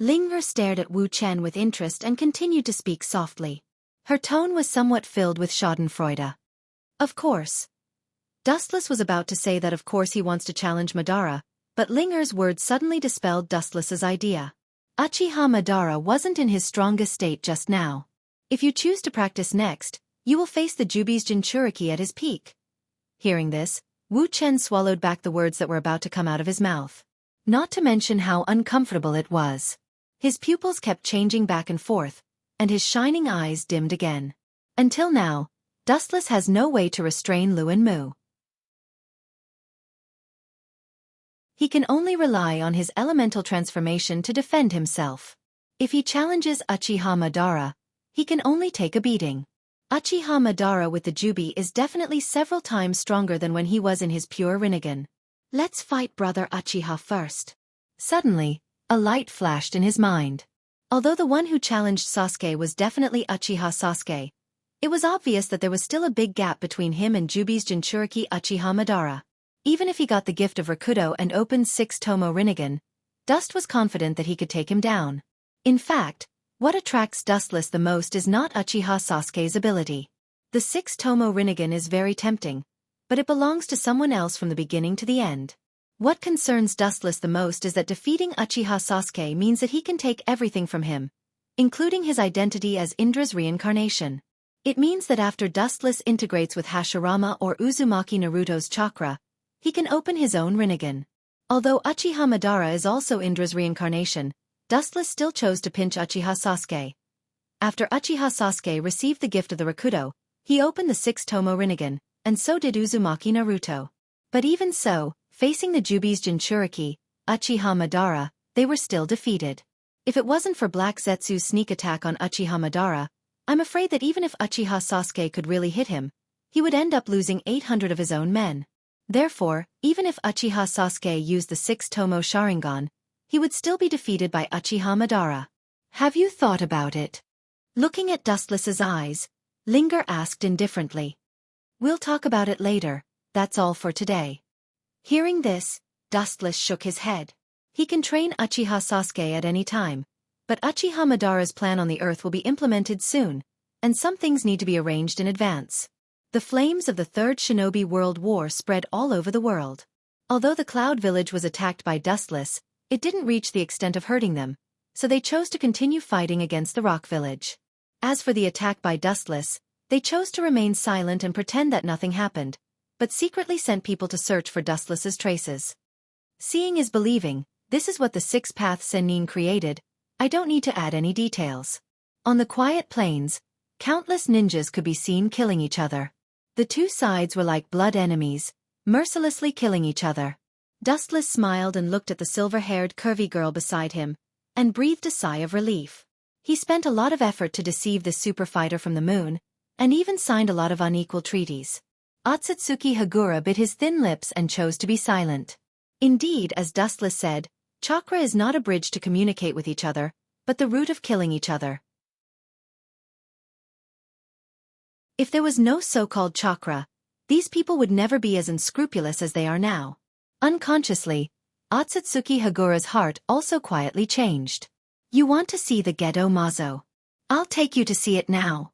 Linger stared at Wu Chen with interest and continued to speak softly. Her tone was somewhat filled with schadenfreude. "Of course." Dustless was about to say that of course he wants to challenge Madara, but Linger's words suddenly dispelled Dustless's idea. Uchiha Madara wasn't in his strongest state just now. If you choose to practice next, you will face the Jubi's Jinchuriki at his peak. Hearing this, Wu Chen swallowed back the words that were about to come out of his mouth. Not to mention how uncomfortable it was. His pupils kept changing back and forth, and his shining eyes dimmed again. Until now, Dustless has no way to restrain Luen Mu. He can only rely on his elemental transformation to defend himself. If he challenges Uchiha Madara, he can only take a beating. Uchiha Madara with the Jubi is definitely several times stronger than when he was in his pure Rinnegan. "Let's fight brother Uchiha first." Suddenly, a light flashed in his mind. Although the one who challenged Sasuke was definitely Uchiha Sasuke, it was obvious that there was still a big gap between him and Jubi's Jinchuriki Uchiha Madara. Even if he got the gift of Rakudo and opened 6 Tomo Rinnegan, Dust was confident that he could take him down. In fact, what attracts Dustless the most is not Uchiha Sasuke's ability. The 6 Tomo Rinnegan is very tempting, but it belongs to someone else from the beginning to the end. What concerns Dustless the most is that defeating Uchiha Sasuke means that he can take everything from him, including his identity as Indra's reincarnation. It means that after Dustless integrates with Hashirama or Uzumaki Naruto's chakra, he can open his own Rinnegan. Although Uchiha Madara is also Indra's reincarnation, Dustless still chose to pinch Uchiha Sasuke. After Uchiha Sasuke received the gift of the Rakudo, he opened the 6 Tomo Rinnegan, and so did Uzumaki Naruto. But even so, facing the Jubi's Jinchuriki, Uchiha Madara, they were still defeated. If it wasn't for Black Zetsu's sneak attack on Uchiha Madara, I'm afraid that even if Uchiha Sasuke could really hit him, he would end up losing 800 of his own men. Therefore, even if Uchiha Sasuke used the 6 Tomo Sharingan, he would still be defeated by Uchiha Madara. "Have you thought about it?" Looking at Dustless's eyes, Linger asked indifferently. "We'll talk about it later, that's all for today." Hearing this, Dustless shook his head. He can train Uchiha Sasuke at any time, but Uchiha Madara's plan on the earth will be implemented soon, and some things need to be arranged in advance. The flames of the Third Shinobi World War spread all over the world. Although the Cloud Village was attacked by Dustless, it didn't reach the extent of hurting them, so they chose to continue fighting against the Rock Village. As for the attack by Dustless, they chose to remain silent and pretend that nothing happened, but secretly sent people to search for Dustless's traces. Seeing is believing, this is what the 6 Path Sennin created. I don't need to add any details. On the quiet plains, countless ninjas could be seen killing each other. The two sides were like blood enemies, mercilessly killing each other. Dustless smiled and looked at the silver-haired curvy girl beside him, and breathed a sigh of relief. He spent a lot of effort to deceive this super fighter from the moon, and even signed a lot of unequal treaties. Otsutsuki Haguro bit his thin lips and chose to be silent. Indeed, as Dustless said, chakra is not a bridge to communicate with each other, but the root of killing each other. If there was no so-called chakra, these people would never be as unscrupulous as they are now. Unconsciously, Otsutsuki Haguro's heart also quietly changed. You want to see the Gedo Mazo? I'll take you to see it now.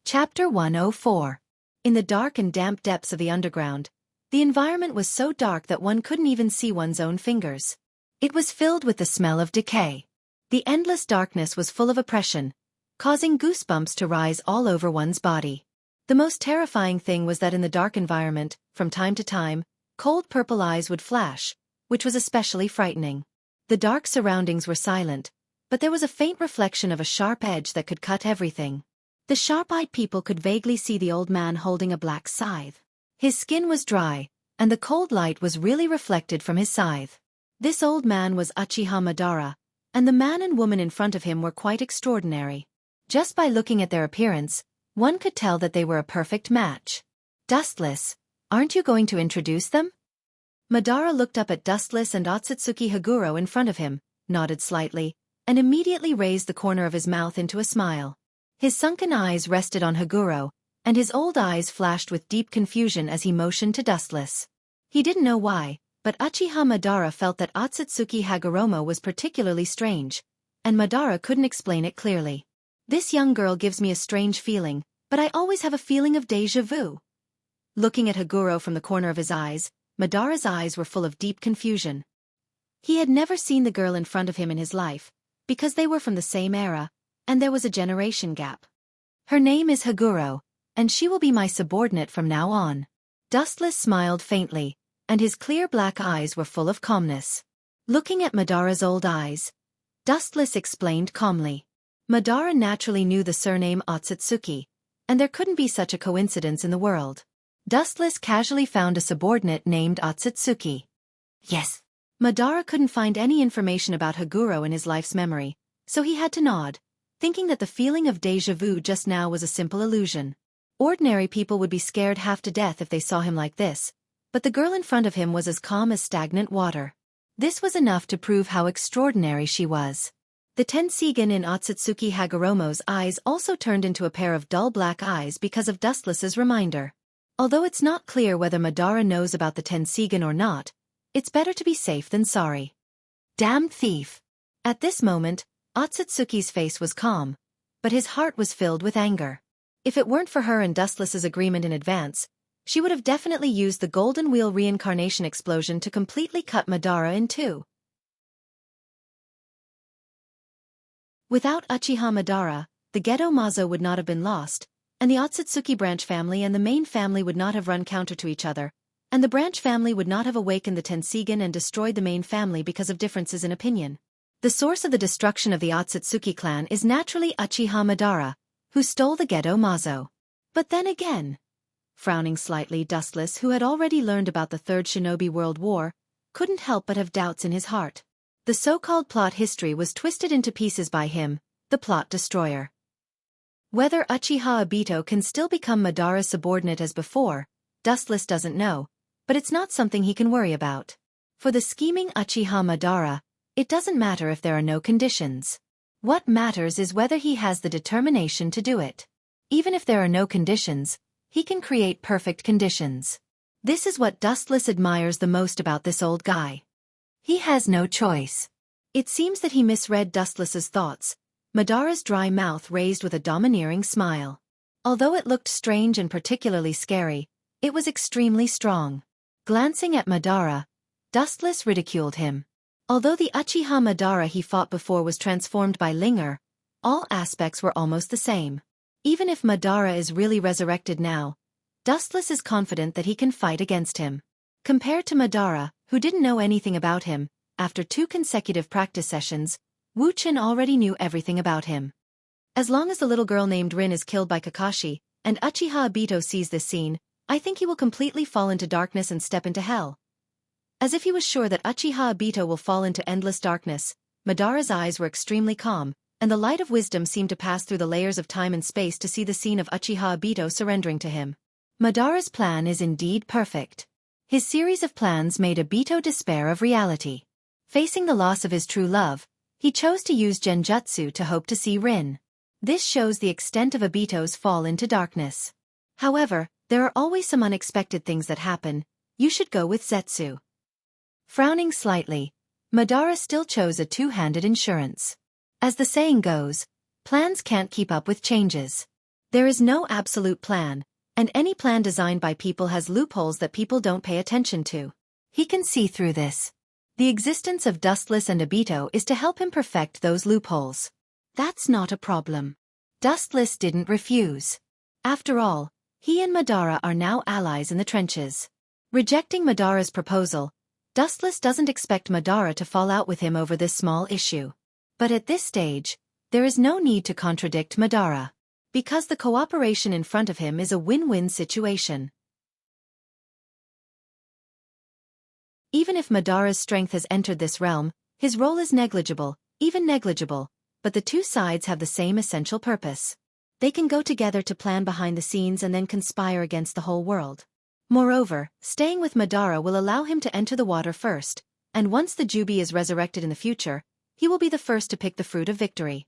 Chapter 104. In the dark and damp depths of the underground, the environment was so dark that one couldn't even see one's own fingers. It was filled with the smell of decay. The endless darkness was full of oppression, causing goosebumps to rise all over one's body. The most terrifying thing was that in the dark environment, from time to time, cold purple eyes would flash, which was especially frightening. The dark surroundings were silent, but there was a faint reflection of a sharp edge that could cut everything. The sharp-eyed people could vaguely see the old man holding a black scythe. His skin was dry, and the cold light was really reflected from his scythe. This old man was Uchiha Madara, and the man and woman in front of him were quite extraordinary. Just by looking at their appearance, one could tell that they were a perfect match. Dustless, aren't you going to introduce them? Madara looked up at Dustless and Otsutsuki Haguro in front of him, nodded slightly, and immediately raised the corner of his mouth into a smile. His sunken eyes rested on Haguro, and his old eyes flashed with deep confusion as he motioned to Dustless. He didn't know why, but Uchiha Madara felt that Otsutsuki Hagoromo was particularly strange, and Madara couldn't explain it clearly. This young girl gives me a strange feeling, but I always have a feeling of déjà vu. Looking at Haguro from the corner of his eyes, Madara's eyes were full of deep confusion. He had never seen the girl in front of him in his life, because they were from the same era, and there was a generation gap. Her name is Haguro, and she will be my subordinate from now on. Dustless smiled faintly, and his clear black eyes were full of calmness. Looking at Madara's old eyes, Dustless explained calmly. Madara naturally knew the surname Otsutsuki, and there couldn't be such a coincidence in the world. Dustless casually found a subordinate named Otsutsuki. Yes. Madara couldn't find any information about Haguro in his life's memory, so he had to nod, thinking that the feeling of déjà vu just now was a simple illusion. Ordinary people would be scared half to death if they saw him like this, but the girl in front of him was as calm as stagnant water. This was enough to prove how extraordinary she was. The Tenseigan in Otsutsuki Hagoromo's eyes also turned into a pair of dull black eyes because of Dustless's reminder. Although it's not clear whether Madara knows about the Tenseigan or not, it's better to be safe than sorry. Damn thief! At this moment, Otsutsuki's face was calm, but his heart was filled with anger. If it weren't for her and Dustless's agreement in advance, she would have definitely used the Golden Wheel reincarnation explosion to completely cut Madara in two. Without Uchiha Madara, the Gedo Mazo would not have been lost, and the Otsutsuki branch family and the main family would not have run counter to each other, and the branch family would not have awakened the Tenseigan and destroyed the main family because of differences in opinion. The source of the destruction of the Otsutsuki clan is naturally Uchiha Madara, who stole the Gedo Mazo. But then again, frowning slightly, Dustless, who had already learned about the Third Shinobi World War, couldn't help but have doubts in his heart. The so-called plot history was twisted into pieces by him, the plot destroyer. Whether Uchiha Obito can still become Madara's subordinate as before, Dustless doesn't know, but it's not something he can worry about. For the scheming Uchiha Madara, it doesn't matter if there are no conditions. What matters is whether he has the determination to do it. Even if there are no conditions, he can create perfect conditions. This is what Dustless admires the most about this old guy. He has no choice. It seems that he misread Dustless's thoughts. Madara's dry mouth raised with a domineering smile. Although it looked strange and particularly scary, it was extremely strong. Glancing at Madara, Dustless ridiculed him. Although the Uchiha Madara he fought before was transformed by Linger, all aspects were almost the same. Even if Madara is really resurrected now, Dustless is confident that he can fight against him. Compared to Madara, who didn't know anything about him, after 2 consecutive practice sessions, Wuxia already knew everything about him. As long as the little girl named Rin is killed by Kakashi, and Uchiha Obito sees this scene, I think he will completely fall into darkness and step into hell. As if he was sure that Uchiha Obito will fall into endless darkness, Madara's eyes were extremely calm, and the light of wisdom seemed to pass through the layers of time and space to see the scene of Uchiha Obito surrendering to him. Madara's plan is indeed perfect. His series of plans made Obito despair of reality. Facing the loss of his true love, he chose to use Genjutsu to hope to see Rin. This shows the extent of Obito's fall into darkness. However, there are always some unexpected things that happen. You should go with Zetsu. Frowning slightly, Madara still chose a two-handed insurance. As the saying goes, plans can't keep up with changes. There is no absolute plan, and any plan designed by people has loopholes that people don't pay attention to. He can see through this. The existence of Dustless and Obito is to help him perfect those loopholes. That's not a problem. Dustless didn't refuse. After all, he and Madara are now allies in the trenches. Rejecting Madara's proposal, Dustless doesn't expect Madara to fall out with him over this small issue. But at this stage, there is no need to contradict Madara, because the cooperation in front of him is a win-win situation. Even if Madara's strength has entered this realm, his role is negligible, even negligible, but the two sides have the same essential purpose. They can go together to plan behind the scenes and then conspire against the whole world. Moreover, staying with Madara will allow him to enter the water first, and once the Jubi is resurrected in the future, he will be the first to pick the fruit of victory.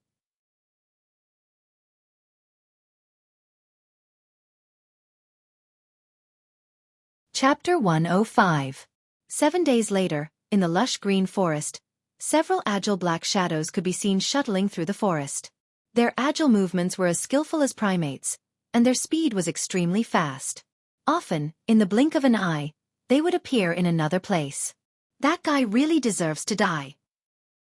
Chapter 105. 7 days later, in the lush green forest, several agile black shadows could be seen shuttling through the forest. Their agile movements were as skillful as primates, and their speed was extremely fast. Often, in the blink of an eye, they would appear in another place. That guy really deserves to die.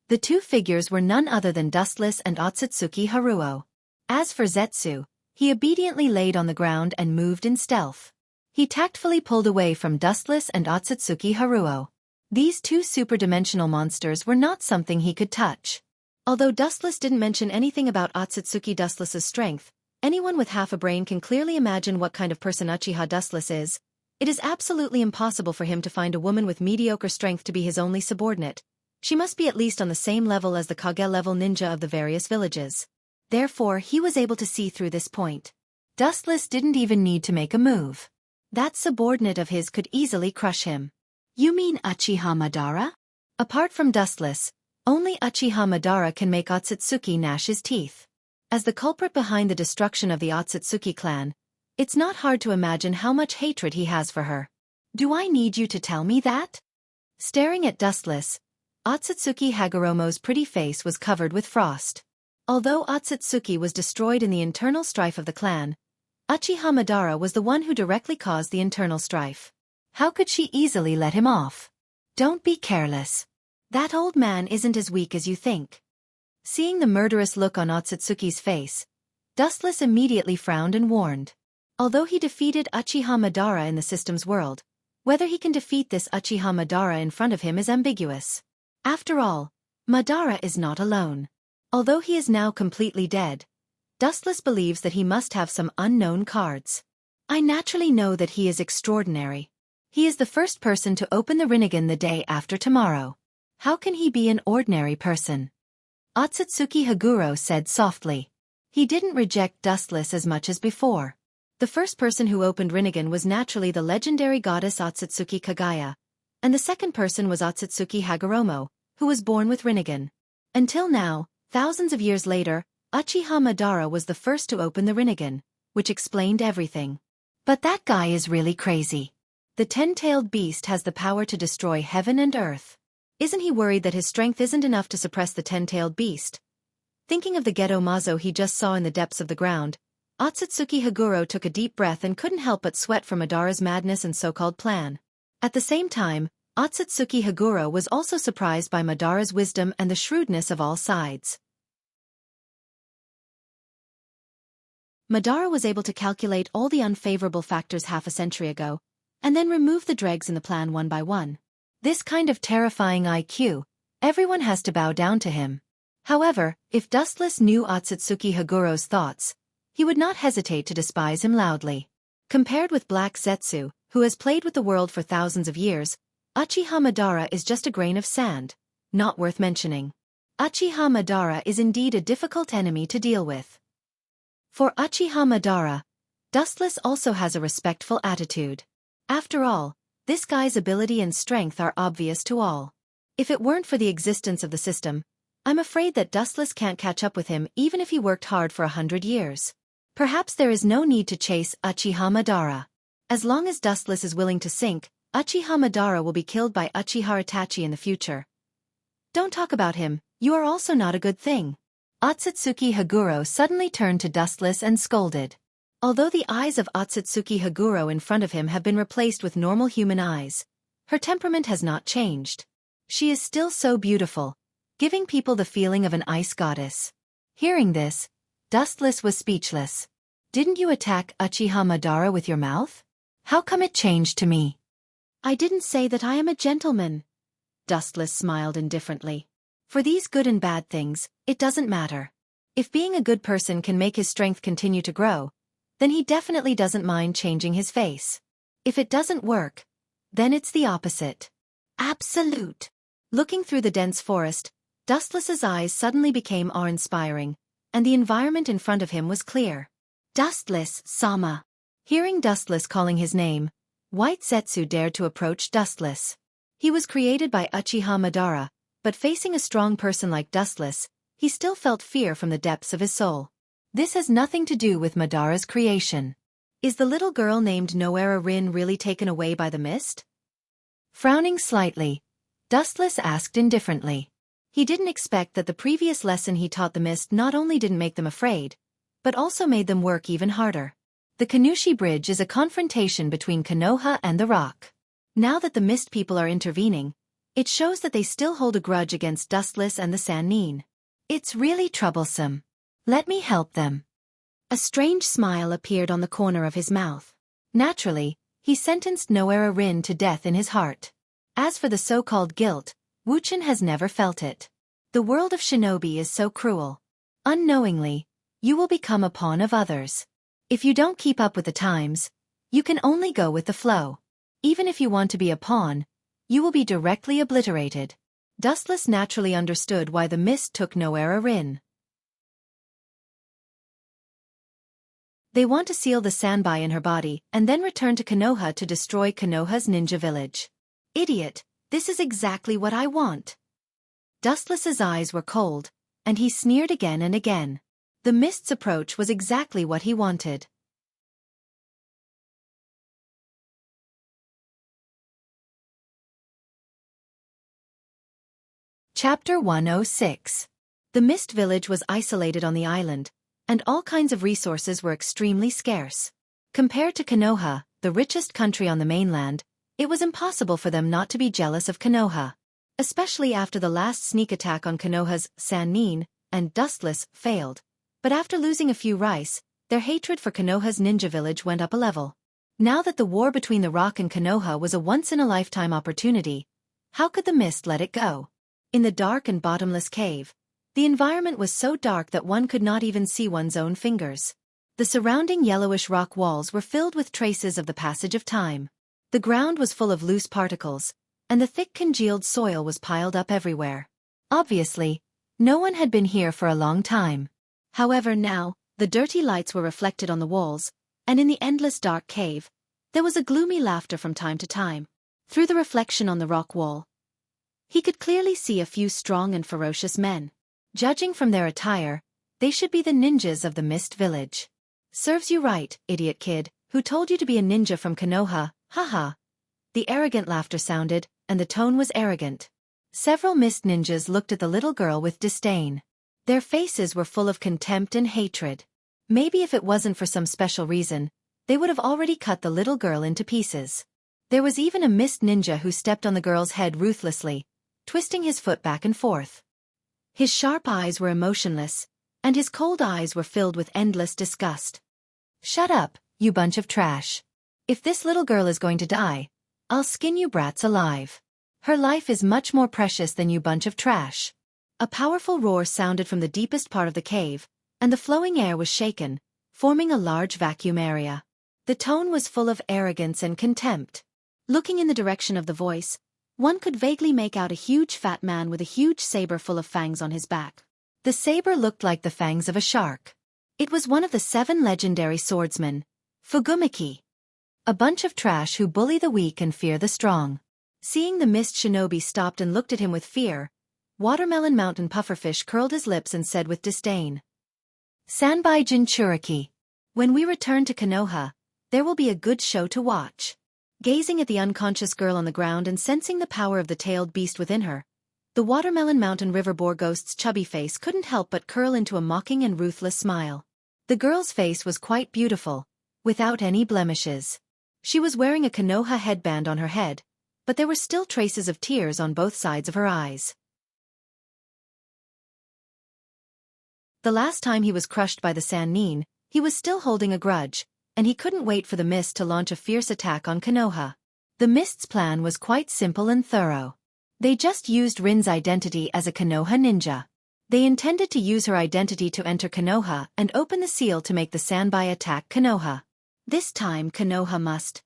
The two figures were none other than Dustless and Otsutsuki Haruo. As for Zetsu, he obediently laid on the ground and moved in stealth. He tactfully pulled away from Dustless and Otsutsuki Haruo. These two superdimensional monsters were not something he could touch. Although Dustless didn't mention anything about Otsutsuki Dustless's strength, anyone with half a brain can clearly imagine what kind of person Uchiha Dustless is. It is absolutely impossible for him to find a woman with mediocre strength to be his only subordinate. She must be at least on the same level as the Kage-level ninja of the various villages. Therefore, he was able to see through this point. Dustless didn't even need to make a move. That subordinate of his could easily crush him. You mean Uchiha Madara? Apart from Dustless, only Uchiha Madara can make Otsutsuki gnash his teeth. As the culprit behind the destruction of the Otsutsuki clan, it's not hard to imagine how much hatred he has for her. Do I need you to tell me that? Staring at Dustless, Otsutsuki Hagoromo's pretty face was covered with frost. Although Otsutsuki was destroyed in the internal strife of the clan, Uchiha Madara was the one who directly caused the internal strife. How could she easily let him off? Don't be careless. That old man isn't as weak as you think. Seeing the murderous look on Otsutsuki's face, Dustless immediately frowned and warned. Although he defeated Uchiha Madara in the system's world, whether he can defeat this Uchiha Madara in front of him is ambiguous. After all, Madara is not alone. Although he is now completely dead, Dustless believes that he must have some unknown cards. I naturally know that he is extraordinary. He is the first person to open the Rinnegan the day after tomorrow. How can he be an ordinary person? Otsutsuki Haguro said softly. He didn't reject Dustless as much as before. The first person who opened Rinnegan was naturally the legendary goddess Otsutsuki Kagaya, and the second person was Otsutsuki Hagoromo, who was born with Rinnegan. Until now, thousands of years later, Uchiha Madara was the first to open the Rinnegan, which explained everything. But that guy is really crazy. The 10-tailed beast has the power to destroy heaven and earth. Isn't he worried that his strength isn't enough to suppress the 10-tailed beast? Thinking of the Gedo Mazo he just saw in the depths of the ground, Otsutsuki Haguro took a deep breath and couldn't help but sweat for Madara's madness and so-called plan. At the same time, Otsutsuki Haguro was also surprised by Madara's wisdom and the shrewdness of all sides. Madara was able to calculate all the unfavorable factors half a century ago, and then remove the dregs in the plan one by one. This kind of terrifying IQ, everyone has to bow down to him. However, if Dustless knew Otsutsuki Haguro's thoughts, he would not hesitate to despise him loudly. Compared with Black Zetsu, who has played with the world for thousands of years, Uchiha Madara is just a grain of sand, not worth mentioning. Uchiha Madara is indeed a difficult enemy to deal with. For Uchiha Madara, Dustless also has a respectful attitude. After all, this guy's ability and strength are obvious to all. If it weren't for the existence of the system, I'm afraid that Dustless can't catch up with him even if he worked hard for 100 years. Perhaps there is no need to chase Uchiha Madara. As long as Dustless is willing to sink, Uchiha Madara will be killed by Uchiha Itachi in the future. Don't talk about him, you are also not a good thing. Otsutsuki Haguro suddenly turned to Dustless and scolded. Although the eyes of Otsutsuki Haguro in front of him have been replaced with normal human eyes, her temperament has not changed. She is still so beautiful, giving people the feeling of an ice goddess. Hearing this, Dustless was speechless. Didn't you attack Uchiha Madara with your mouth? How come it changed to me? I didn't say that I am a gentleman. Dustless smiled indifferently. For these good and bad things, it doesn't matter. If being a good person can make his strength continue to grow, then he definitely doesn't mind changing his face. If it doesn't work, then it's the opposite. Absolute. Looking through the dense forest, Dustless's eyes suddenly became awe-inspiring, and the environment in front of him was clear. Dustless-sama. Hearing Dustless calling his name, White Zetsu dared to approach Dustless. He was created by Uchiha Madara, but facing a strong person like Dustless, he still felt fear from the depths of his soul. This has nothing to do with Madara's creation. Is the little girl named Noera Rin really taken away by the mist? Frowning slightly, Dustless asked indifferently. He didn't expect that the previous lesson he taught the mist not only didn't make them afraid, but also made them work even harder. The Kanushi Bridge is a confrontation between Konoha and the Rock. Now that the mist people are intervening, it shows that they still hold a grudge against Dustless and the Sannin. It's really troublesome. Let me help them. A strange smile appeared on the corner of his mouth. Naturally, he sentenced Noera Rin to death in his heart. As for the so-called guilt, Wuxia has never felt it. The world of shinobi is so cruel. Unknowingly, you will become a pawn of others. If you don't keep up with the times, you can only go with the flow. Even if you want to be a pawn, you will be directly obliterated. Dustless naturally understood why the mist took Noera Rin. They want to seal the Sanbai in her body and then return to Konoha to destroy Konoha's ninja village. Idiot, this is exactly what I want. Dustless's eyes were cold, and he sneered again and again. The mist's approach was exactly what he wanted. Chapter 106. The Mist Village was isolated on the island, and all kinds of resources were extremely scarce. Compared to Konoha, the richest country on the mainland, it was impossible for them not to be jealous of Konoha. Especially after the last sneak attack on Konoha's Sannin and Dustless failed. But after losing a few rice, their hatred for Konoha's ninja village went up a level. Now that the war between the Rock and Konoha was a once-in-a-lifetime opportunity, how could the mist let it go? In the dark and bottomless cave, the environment was so dark that one could not even see one's own fingers. The surrounding yellowish rock walls were filled with traces of the passage of time. The ground was full of loose particles, and the thick congealed soil was piled up everywhere. Obviously, no one had been here for a long time. However, now, the dirty lights were reflected on the walls, and in the endless dark cave, there was a gloomy laughter from time to time. Through the reflection on the rock wall, he could clearly see a few strong and ferocious men. Judging from their attire, they should be the ninjas of the Mist Village. Serves you right, idiot kid, who told you to be a ninja from Konoha, haha. The arrogant laughter sounded, and the tone was arrogant. Several Mist ninjas looked at the little girl with disdain. Their faces were full of contempt and hatred. Maybe if it wasn't for some special reason, they would have already cut the little girl into pieces. There was even a Mist ninja who stepped on the girl's head ruthlessly, twisting his foot back and forth. His sharp eyes were emotionless, and his cold eyes were filled with endless disgust. Shut up, you bunch of trash. If this little girl is going to die, I'll skin you brats alive. Her life is much more precious than you bunch of trash. A powerful roar sounded from the deepest part of the cave, and the flowing air was shaken, forming a large vacuum area. The tone was full of arrogance and contempt. Looking in the direction of the voice, One could vaguely make out a huge fat man with a huge saber full of fangs on his back. The saber looked like the fangs of a shark. It was one of the 7 legendary swordsmen, Fugumaki. A bunch of trash who bully the weak and fear the strong. Seeing the mist shinobi stopped and looked at him with fear, Watermelon Mountain Pufferfish curled his lips and said with disdain, "Sanbai Jinchuriki. When we return to Konoha, there will be a good show to watch." Gazing at the unconscious girl on the ground and sensing the power of the tailed beast within her, the Watermelon Mountain River Boar Ghost's chubby face couldn't help but curl into a mocking and ruthless smile. The girl's face was quite beautiful, without any blemishes. She was wearing a Konoha headband on her head, but there were still traces of tears on both sides of her eyes. The last time he was crushed by the Sannin, he was still holding a grudge, and he couldn't wait for the Mist to launch a fierce attack on Konoha. The Mist's plan was quite simple and thorough. They just used Rin's identity as a Konoha ninja. They intended to use her identity to enter Konoha and open the seal to make the Sanbai attack Konoha. This time Konoha must...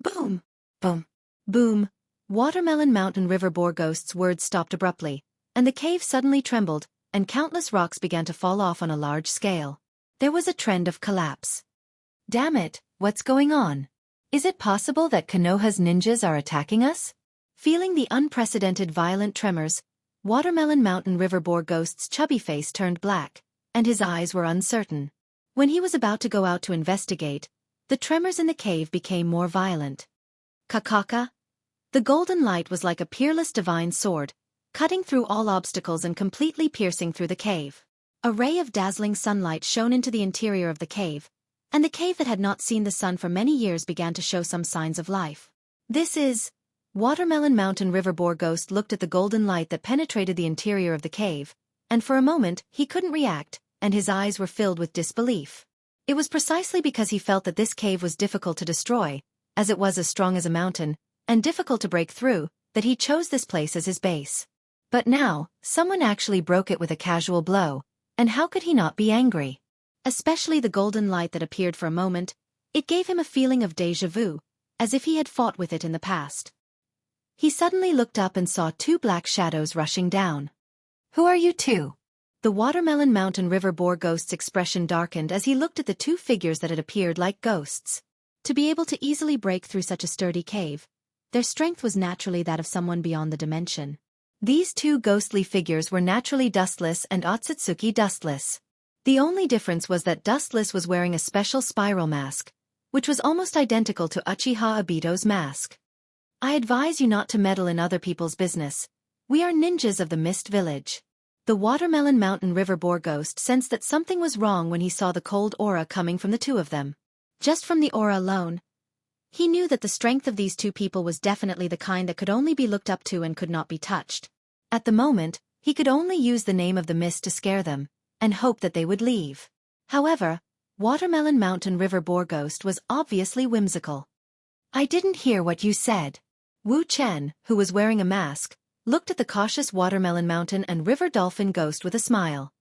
Boom! Boom! Boom! Watermelon Mountain River Boar Ghost's words stopped abruptly, and the cave suddenly trembled, and countless rocks began to fall off on a large scale. There was a trend of collapse. Damn it, what's going on? Is it possible that Konoha's ninjas are attacking us? Feeling the unprecedented violent tremors, Watermelon Mountain River Boar Ghost's chubby face turned black, and his eyes were uncertain. When he was about to go out to investigate, the tremors in the cave became more violent. Kakaka? The golden light was like a peerless divine sword, cutting through all obstacles and completely piercing through the cave. A ray of dazzling sunlight shone into the interior of the cave, and the cave that had not seen the sun for many years began to show some signs of life. This is... Watermelon Mountain River Boar Ghost looked at the golden light that penetrated the interior of the cave, and for a moment he couldn't react, and his eyes were filled with disbelief. It was precisely because he felt that this cave was difficult to destroy, as it was as strong as a mountain, and difficult to break through, that he chose this place as his base. But now, someone actually broke it with a casual blow, and how could he not be angry? Especially the golden light that appeared for a moment, it gave him a feeling of déjà vu, as if he had fought with it in the past. He suddenly looked up and saw 2 black shadows rushing down. "Who are you two?" The Watermelon Mountain River Boar Ghost's expression darkened as he looked at the 2 figures that had appeared like ghosts. To be able to easily break through such a sturdy cave, their strength was naturally that of someone beyond the dimension. These 2 ghostly figures were naturally Dustless and Otsutsuki Dustless. The only difference was that Dustless was wearing a special spiral mask, which was almost identical to Uchiha Obito's mask. "I advise you not to meddle in other people's business. We are ninjas of the Mist Village." The Watermelon Mountain River Boar Ghost sensed that something was wrong when he saw the cold aura coming from the 2 of them. Just from the aura alone, he knew that the strength of these 2 people was definitely the kind that could only be looked up to and could not be touched. At the moment, he could only use the name of the mist to scare them, and hope that they would leave. However, Watermelon Mountain River Boar Ghost was obviously whimsical. "I didn't hear what you said." Wu Chen, who was wearing a mask, looked at the cautious Watermelon Mountain and River Dolphin Ghost with a smile.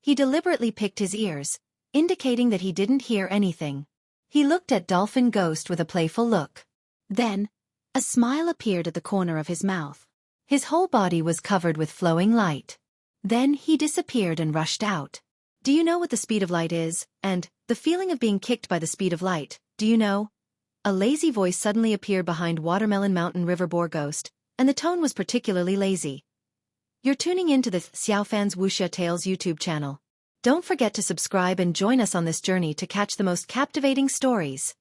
He deliberately picked his ears, indicating that he didn't hear anything. He looked at Dolphin Ghost with a playful look. Then, a smile appeared at the corner of his mouth. His whole body was covered with flowing light. Then he disappeared and rushed out. "Do you know what the speed of light is, and the feeling of being kicked by the speed of light, do you know?" A lazy voice suddenly appeared behind Watermelon Mountain River Boar Ghost, and the tone was particularly lazy. "You're tuning into the Xiaofan's Wuxia Tales YouTube channel. Don't forget to subscribe and join us on this journey to catch the most captivating stories.